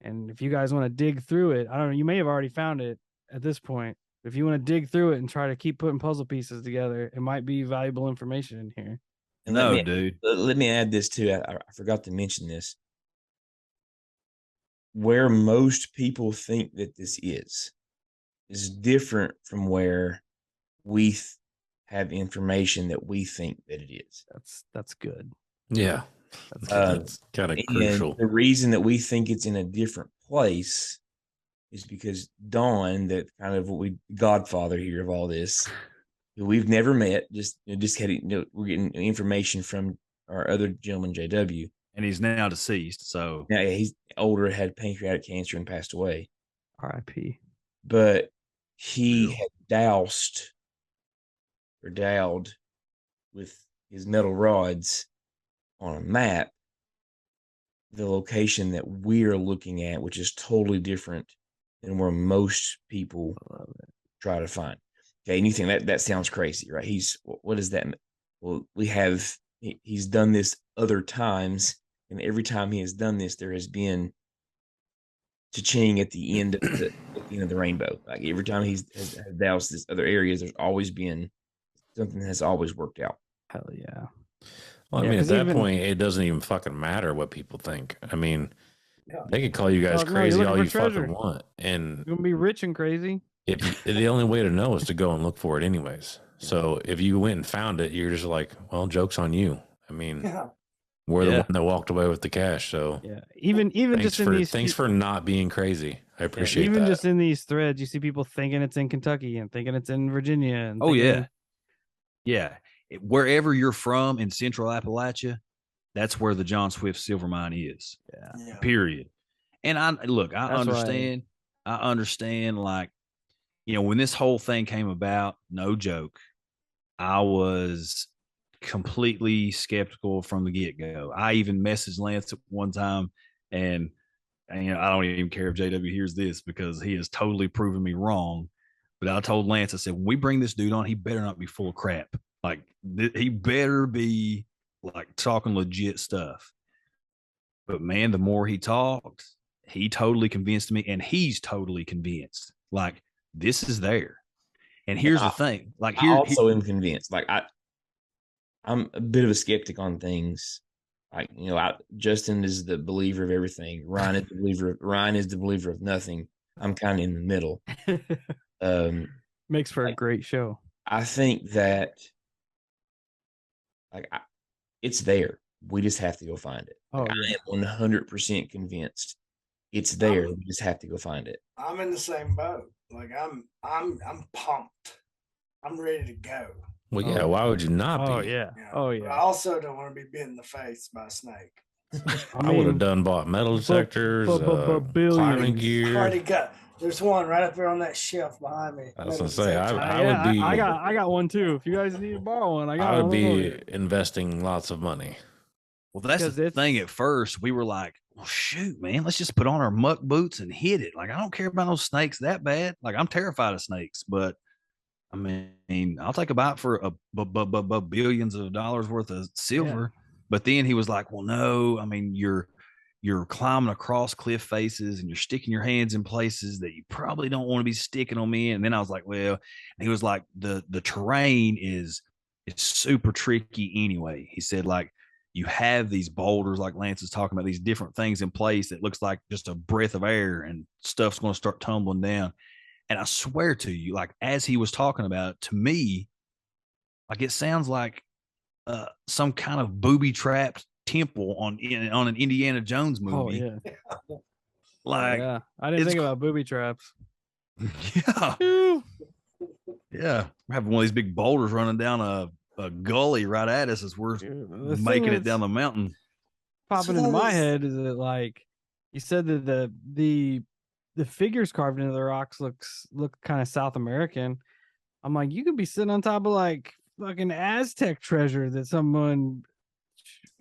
And if you guys want to dig through it, I don't know, you may have already found it at this point. If you want to dig through it and try to keep putting puzzle pieces together, it might be valuable information in here. And dude. Let me add this too. I forgot to mention this. Where most people think that this is different from where we have information that we think that it is. That's good. Yeah. That's kind of crucial. The reason that we think it's in a different place is because Don, that kind of godfather here of all this, who we've never met, we're getting information from our other gentleman, JW. And he's now deceased. So yeah, he's older, had pancreatic cancer and passed away. R.I.P. But he had dowed with his metal rods on a map the location that we're looking at, which is totally different than where most people try to find. Okay, and you think that sounds crazy, right? What does that mean? Well, he's done this other times, and every time he has done this, there has been cha-ching at the end of the rainbow. Like every time has doused this other areas, there's always been something that has always worked out. Hell yeah. Well, I mean, at that point, it doesn't even fucking matter what people think. I mean, they could call you guys crazy all you fucking want, and you're gonna be rich and crazy. The only way to know is to go and look for it, anyways. So if you went and found it, you're just like, well, joke's on you. I mean, we're the one that walked away with the cash. So even just in these, thanks for not being crazy. I appreciate even that. just in these threads, you see people thinking it's in Kentucky and thinking it's in Virginia. And wherever you're from in Central Appalachia, that's where the John Swift silver mine is. Yeah. Period. And I understand. I understand. Like, when this whole thing came about, no joke, I was completely skeptical from the get-go. I even messaged Lance at one time, and I don't even care if JW hears this because he has totally proven me wrong. But I told Lance, I said, when we bring this dude on, he better not be full of crap. Like, he better be like talking legit stuff. But man, the more he talked, he totally convinced me, and he's totally convinced. Like, this is there. And here's the thing. Like, I also am convinced. Like, I'm a bit of a skeptic on things. Like, Justin is the believer of everything. Ryan is the believer of nothing. I'm kind of in the middle. Makes for a great show. I think that it's there. We just have to go find it. I am 100% convinced it's there. We just have to go find it. I'm in the same boat. Like I'm pumped. I'm ready to go. Well, yeah. Why would you not be? Oh yeah. But I also don't want to be bit in the face by a snake. I would have bought metal detectors, climbing gear. There's one right up there on that shelf behind me. I was gonna say, I would be. I got one too. If you guys need to borrow one, I would be investing lots of money. Well, that's the thing. At first, we were like, well, shoot, man, let's just put on our muck boots and hit it. Like, I don't care about those snakes that bad. Like, I'm terrified of snakes, but I mean, I'll take a bite for a billions of dollars worth of silver. Yeah. But then he was like, well, no, I mean, you're climbing across cliff faces and you're sticking your hands in places that you probably don't want to be sticking them in. And then I was like, well, and he was like, the terrain is super tricky anyway. He said, like, you have these boulders, like Lance is talking about, these different things in place that looks like just a breath of air and stuff's going to start tumbling down. And I swear to you, like, as he was talking about it, to me, like, it sounds like some kind of booby-trapped temple on an Indiana Jones movie. Oh yeah, Like, yeah. I didn't it's think about booby traps. yeah, Ew. yeah. We're having one of these big boulders running down a gully right at us as we're The thing making it that's down the mountain. popping into my head is that, like, you said that the figures carved into the rocks look kind of South American. I'm like, you could be sitting on top of like fucking Aztec treasure that someone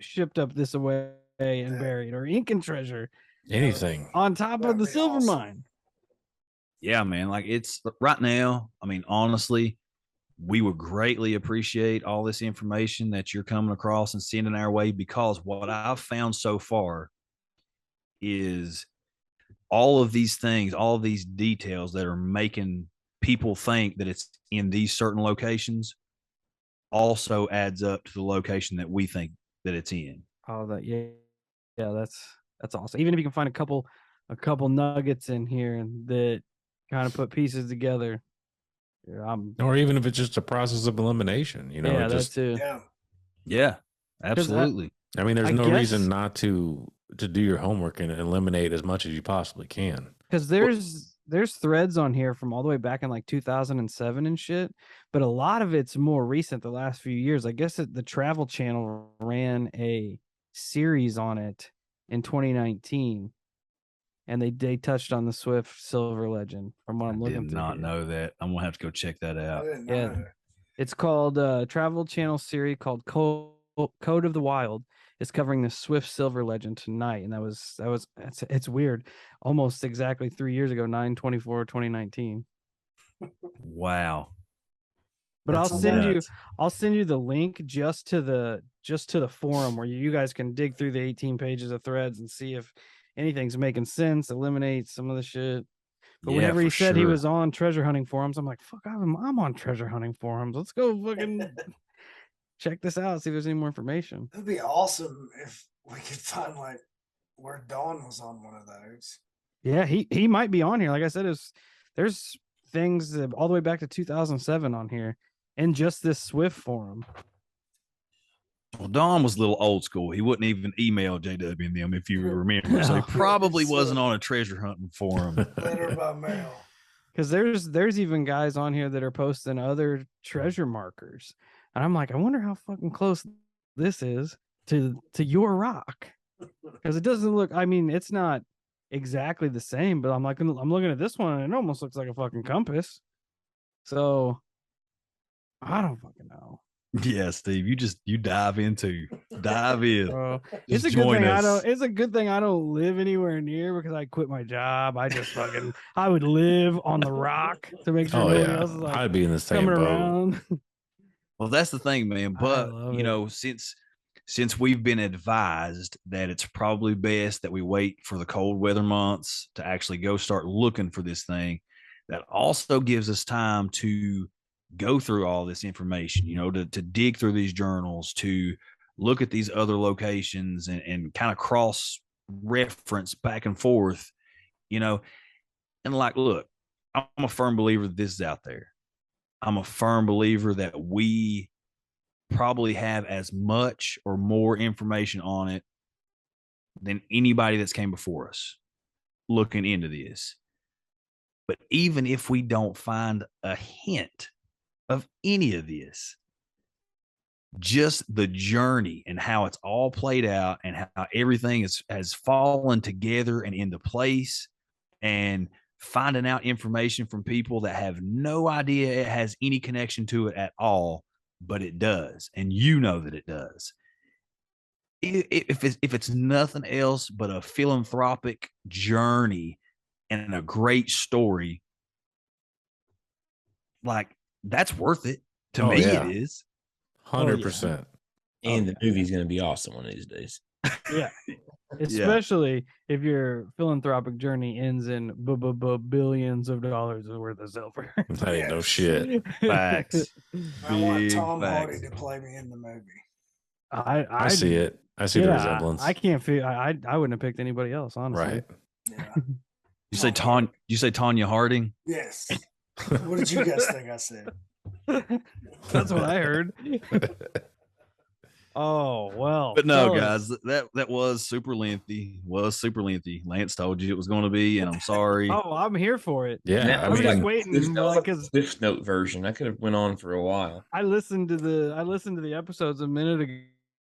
shipped up this away and buried, or Incan treasure Anything. on top of the silver mine. Yeah, man. Like, it's right now. I mean, honestly, we would greatly appreciate all this information that you're coming across and sending our way, because what I've found so far is all of these things, all of these details that are making people think that it's in these certain locations also adds up to the location that we think that it's in. Oh, yeah, that's awesome. Even if you can find a couple nuggets in here that kind of put pieces together. Yeah, Or even if it's just a process of elimination, you know, yeah, it just, that too. Yeah. Yeah, absolutely. I mean, there's I no guess- reason not to do your homework and eliminate as much as you possibly can. Because there's threads on here from all the way back in like 2007 and shit, but a lot of it's more recent, the last few years. I guess the Travel Channel ran a series on it in 2019, and they touched on the Swift Silver Legend. From what I'm I looking did through not here. know that. I'm gonna have to go check that I out. didn't know Yeah. that. It's called Travel Channel series called Code of the Wild. It's covering the Swift Silver Legend tonight, and it's weird. Almost exactly 3 years ago, 9/24/2019. Wow. But That's I'll send you the link just to the forum where you guys can dig through the 18 pages of threads and see if anything's making sense, eliminate some of the shit. But whenever he said he was on treasure hunting forums, I'm like, fuck, I'm on treasure hunting forums. Let's go fucking check this out, see if there's any more information. It'd be awesome if we could find like where Dawn was on one of those. Yeah, he might be on here. Like I said, there's things all the way back to 2007 on here, in just this Swift forum. Well, Don was a little old school. He wouldn't even email JW and them, if you remember. So he probably wasn't on a treasure hunting forum. Letter by mail. Because there's even guys on here that are posting other treasure markers, and I'm like, I wonder how fucking close this is to your rock, because it doesn't look. I mean, it's not exactly the same, but I'm looking at this one, and it almost looks like a fucking compass. So I don't fucking know. Yeah, Steve, you dive in. Bro, it's a good join thing us. it's a good thing I don't live anywhere near, because I quit my job. I just I would live on the rock to make sure Oh nobody yeah, else is like I'd be in the same coming boat. around. Well, that's the thing, man. But love you it. know, since we've been advised that it's probably best that we wait for the cold weather months to actually go start looking for this thing, that also gives us time to go through all this information, you know, to dig through these journals, to look at these other locations and kind of cross reference back and forth, you know. And like, look, I'm a firm believer that this is out there. I'm a firm believer that we probably have as much or more information on it than anybody that's came before us looking into this. But even if we don't find a hint of any of this, just the journey and how it's all played out and how everything has fallen together and into place, and finding out information from people that have no idea it has any connection to it at all, but it does, and you know that it does. If it's nothing else but a philanthropic journey and a great story, like, that's worth it. To Oh, me, yeah. it is. 100%. And the movie's going to be awesome one of these days. Yeah. Especially if your philanthropic journey ends in billions of dollars worth of silver. That ain't no shit. Facts. I want Big Tom Hardy facts. to play me in the movie. I see it. I see the resemblance. I can't feel. I wouldn't have picked anybody else, honestly. Right. Yeah. You say Tanya Harding? Yes. What did you guys think I said? That's what I heard. Oh well. But no, fellas. guys, that was super lengthy. Lance told you it was going to be, and I'm sorry. Oh, I'm here for it. Yeah, I'm just waiting, That was like a because Cliff Note version. That could have went on for a while. I listened to the episodes a minute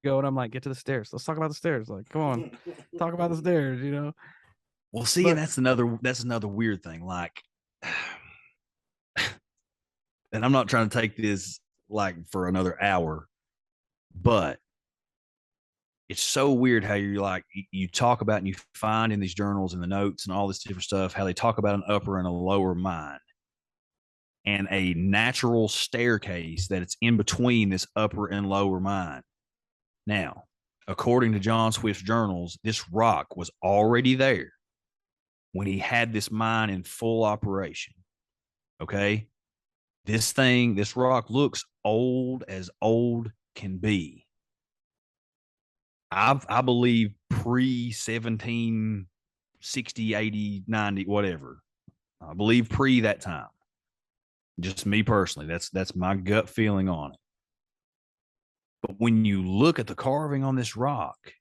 ago, and I'm like, get to the stairs. Let's talk about the stairs. Like, come on, talk about the stairs. You know. Well, see, and that's another weird thing. Like, and I'm not trying to take this like for another hour, but it's so weird how you're like you talk about and you find in these journals and the notes and all this different stuff how they talk about an upper and a lower mind and a natural staircase that it's in between this upper and lower mind. Now, according to John Swift's journals, this rock was already there when he had this mine in full operation. Okay. This rock looks old as old can be. I believe pre 1760, 80, 90, whatever. I believe pre that time. Just me personally. That's my gut feeling on it. But when you look at the carving on this rock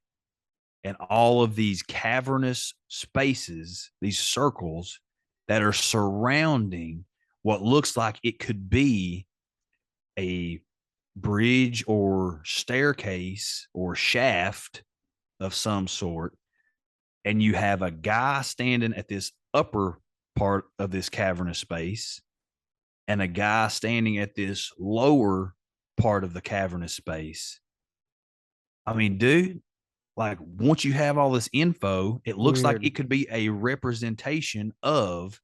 and all of these cavernous spaces, these circles that are surrounding what looks like it could be a bridge or staircase or shaft of some sort, and you have a guy standing at this upper part of this cavernous space and a guy standing at this lower part of the cavernous space. I mean, dude, like once you have all this info, it looks like it could be a representation of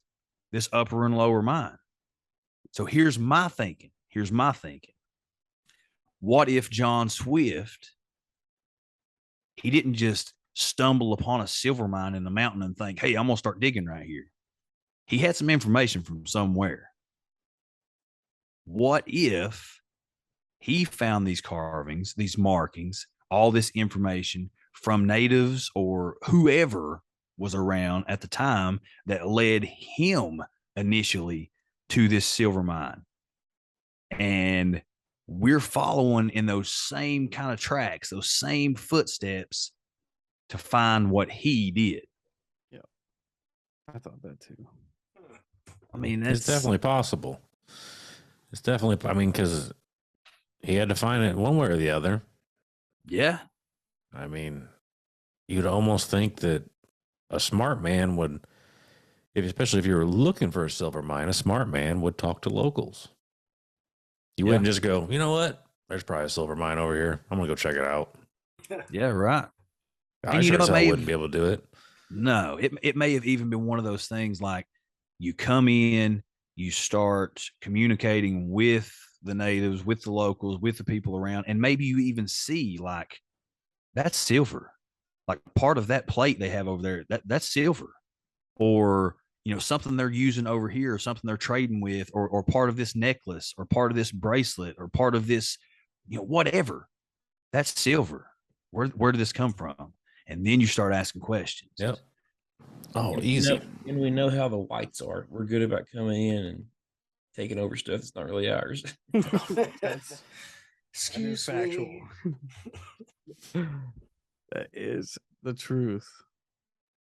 this upper and lower mind. So here's my thinking. What if John Swift, he didn't just stumble upon a silver mine in the mountain and think, hey, I'm going to start digging right here. He had some information from somewhere. What if he found these carvings, these markings, all this information from natives or whoever was around at the time that led him initially to this silver mine? And we're following in those same kind of tracks, those same footsteps to find what he did. Yeah, I thought that too. I mean, it's definitely possible. It's definitely, I mean, because he had to find it one way or the other. Yeah. I mean, you'd almost think that a smart man would, especially if you were looking for a silver mine, a smart man would talk to locals. You wouldn't just go, you know what? There's probably a silver mine over here. I'm going to go check it out. Yeah, right. I sure as hell wouldn't be able to do it. No, it may have even been one of those things like you come in, you start communicating with the natives, with the locals, with the people around, and maybe you even see like that's silver. Like part of that plate they have over there, that's silver. Or something they're using over here, or something they're trading with, or part of this necklace, or part of this bracelet, or part of this, whatever. That's silver. Where did this come from? And then you start asking questions. Yep. Oh, easy. And we know how the whites are. We're good about coming in and taking over stuff that's not really ours. Excuse me. That is the truth.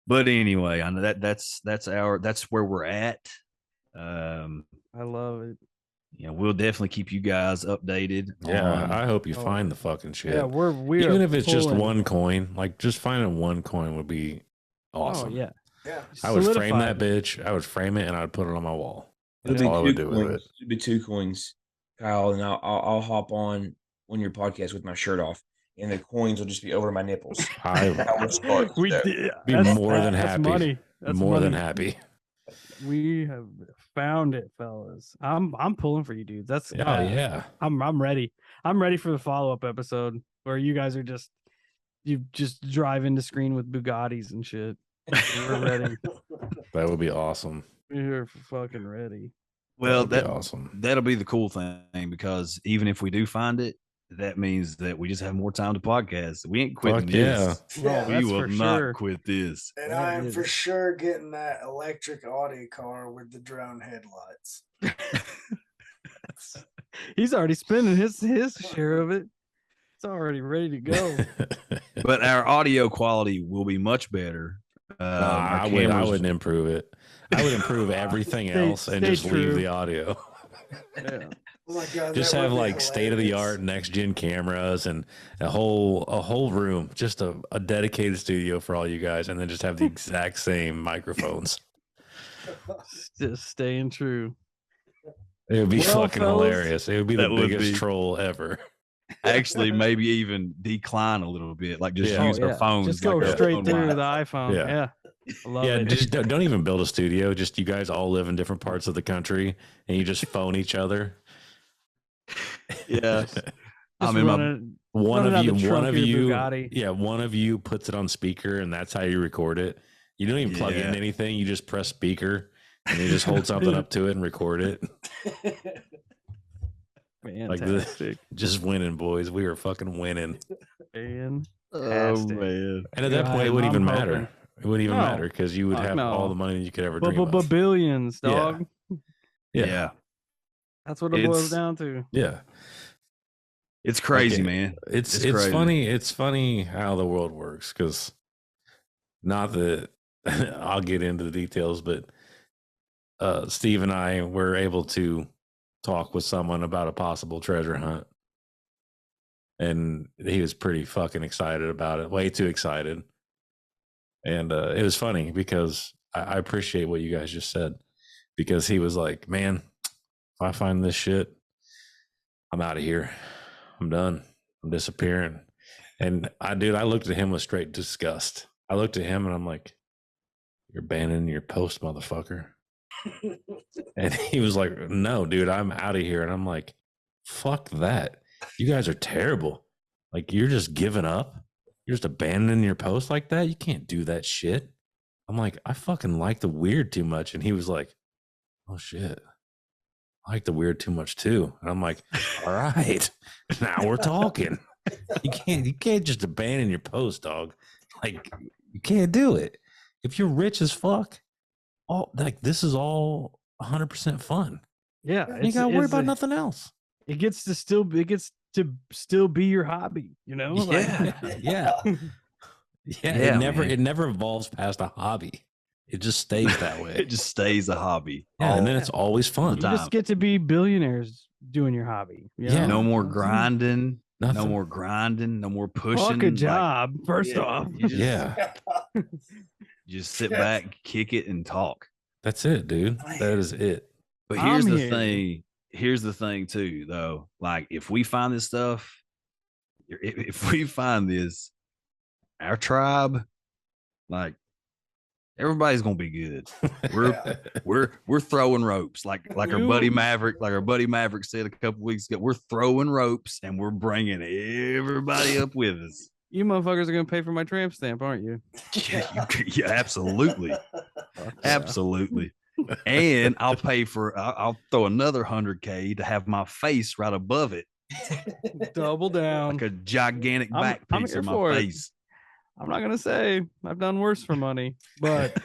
But anyway, I know that's where we're at. I love it. We'll definitely keep you guys updated. Yeah, I hope you find the fucking shit. Yeah, we even if it's just one coin, like just finding one coin would be awesome. Oh yeah. I would frame that bitch. I would frame it and I would put it on my wall. That's all I would do with it. It'd be 2 coins, Kyle, and I'll hop on your podcast with my shirt off, and the coins will just be over my nipples. I would be more than happy. Money. That's more than happy. We have found it, fellas. I'm pulling for you, dudes. That's yeah. I'm ready. I'm ready for the follow-up episode where you guys are you just drive into screen with Bugattis and shit. We're ready. That would be awesome. We're fucking ready. Well, that'd be awesome. That'll be the cool thing, because even if we do find it, that means that we just have more time to podcast. We ain't quitting this. Yeah, we will not quit this. And I am for sure getting that electric Audi car with the drone headlights. He's already spending his share of it. It's already ready to go. But our audio quality will be much better. I wouldn't improve it. I would improve everything else and just leave the audio. Yeah. Oh my God, Just that would have be like state of the art hilarious. next gen cameras and a whole room, just a dedicated studio for all you guys, and then just have the exact same microphones. Just staying true. It would be Well, fucking fellas, hilarious. It would be the that would biggest be- troll ever. Actually, maybe even decline a little bit, like just Yeah. use our phones. Just go like our straight phone through lines. the iPhone. Yeah. Yeah. I love Yeah, it. just don't even build a studio. Just you guys all live in different parts of the country, and you just phone each other. Yeah. Just I'm in run my it. one Running out of the you, trunk of your Bugatti. yeah, one of you puts it on speaker, and that's how you record it. You don't even plug in Yeah. anything. You just press speaker, and you just hold something up to it and record it. Fantastic. Just winning, boys. We are fucking winning. Man. oh man. And at that point, it wouldn't I'm even hoping. matter. It wouldn't even No. matter because you would Fuck have no. all the money you could ever dream of. Billions, Yeah. dog. Yeah. That's what it boils It's- down to. Yeah. It's crazy, Like, man. It's crazy. funny. It's funny how the world works because not that I'll get into the details, but Steve and I were able to talk with someone about a possible treasure hunt. And he was pretty fucking excited about it, way too excited. And it was funny because I appreciate what you guys just said, because he was like, man, if I find this shit, I'm out of here. I'm done. I'm disappearing. And I looked at him with straight disgust. I looked at him and I'm like, you're abandoning your post, motherfucker. And he was like, no, dude, I'm out of here. And I'm like, fuck that. You guys are terrible. Like, you're just giving up. You're just abandoning your post like that. You can't do that shit. I'm like, I fucking like the weird too much. And he was like, oh shit, I like the weird too much too. And I'm like, all right, now we're talking. You can't just abandon your post, dog. Like, you can't do it. If you're rich as fuck, this is all 100% fun. Yeah. You gotta worry about nothing else. It gets to still be your hobby, you know? Yeah. Yeah. Yeah, it never evolves past a hobby. It just stays that way. It just stays a hobby. Yeah, and then it's always fun. You just get to be billionaires doing your hobby. You Yeah. know? No more grinding. Nothing. No more grinding. No more pushing. Fuck a job, first yeah, off. you just, Yeah, you just sit back, kick it, and talk. that's it, dude. That is it. But here's I'm the here. thing. Here's the thing, too, though. Like, if we find this stuff, if we find this, our tribe, like, everybody's gonna be good. We're throwing ropes, like our buddy Maverick said a couple weeks ago. We're throwing ropes and we're bringing everybody up with us. You motherfuckers are gonna pay for my tramp stamp, aren't you? Yeah, absolutely, absolutely. And I'll pay for. I'll throw another $100K to have my face right above it, Double down. like a gigantic I'm back piece here of for my it. face. I'm not gonna say I've done worse for money, but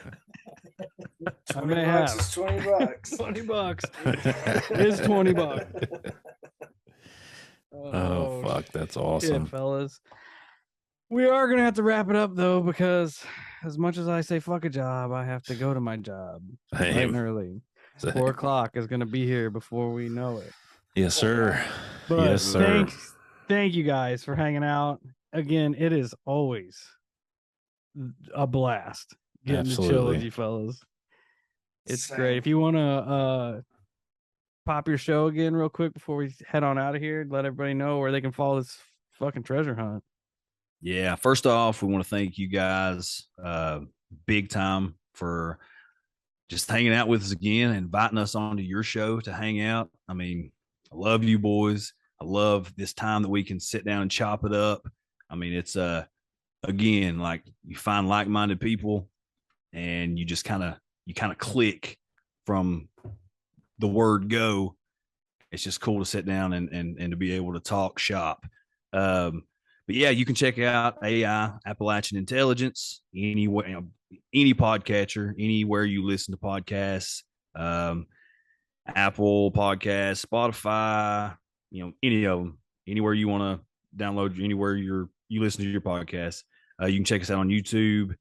I may have. Is $20. $20. It is $20. Oh fuck, that's shit, awesome. fellas. We are gonna have to wrap it up though, because as much as I say fuck a job, I have to go to my job bright and Same. early. Same. 4 o'clock is gonna be here before we know it. Yes, sir. But Yes, sir. thank you guys for hanging out. Again, it is always a blast getting to chill with Absolutely. you fellas. It's Same. great. If you want to pop your show again real quick before we head on out of here, let everybody know where they can follow this fucking treasure hunt. Yeah. First off, we want to thank you guys big time for just hanging out with us again, inviting us onto your show to hang out. I mean, I love you boys. I love this time that we can sit down and chop it up. I mean, it's again, like, you find like-minded people and you just kind of click from the word go. It's just cool to sit down and to be able to talk shop. But yeah, you can check out AI Appalachian Intelligence anywhere, any podcatcher, anywhere you listen to podcasts, Apple Podcasts, Spotify, any of them, anywhere you want to download anywhere you listen to your podcast. You can check us out on YouTube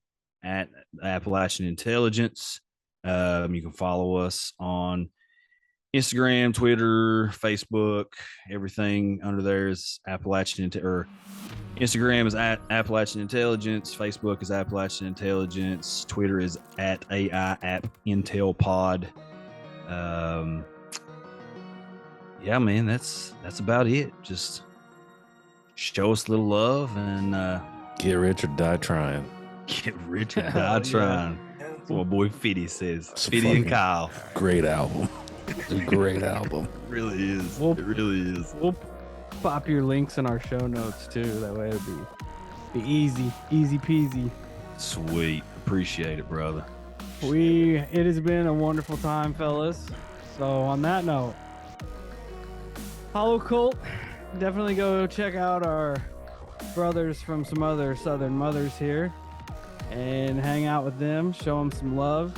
at Appalachian Intelligence. You can follow us on Instagram, Twitter, Facebook. Everything under there is Appalachian or Instagram is at Appalachian Intelligence. Facebook is Appalachian Intelligence. Twitter is at AI App Intel Pod. Yeah, man, that's about it. Just show us a little love and Get rich or die trying. get rich or die trying. That's what my boy Fitty says. It's Fitty and fucking Kyle. Great album. It's a great album. It really is. Well- It really is. We'll pop your links in our show notes too. That way it'll be easy peasy. Sweet. Appreciate it, brother. It has been a wonderful time, fellas. So on that note, Hollow Cult, definitely go check out our brothers from some other Southern mothers here and hang out with them, show them some love.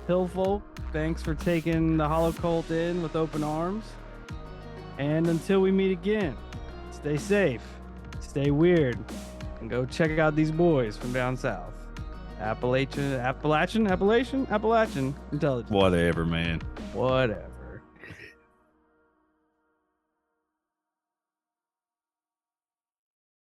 Hillfolk, thanks for taking the Hollow Cult in with open arms. And until we meet again, stay safe, stay weird, and go check out these boys from down south. Appalachian Intelligence. Whatever, man. Whatever.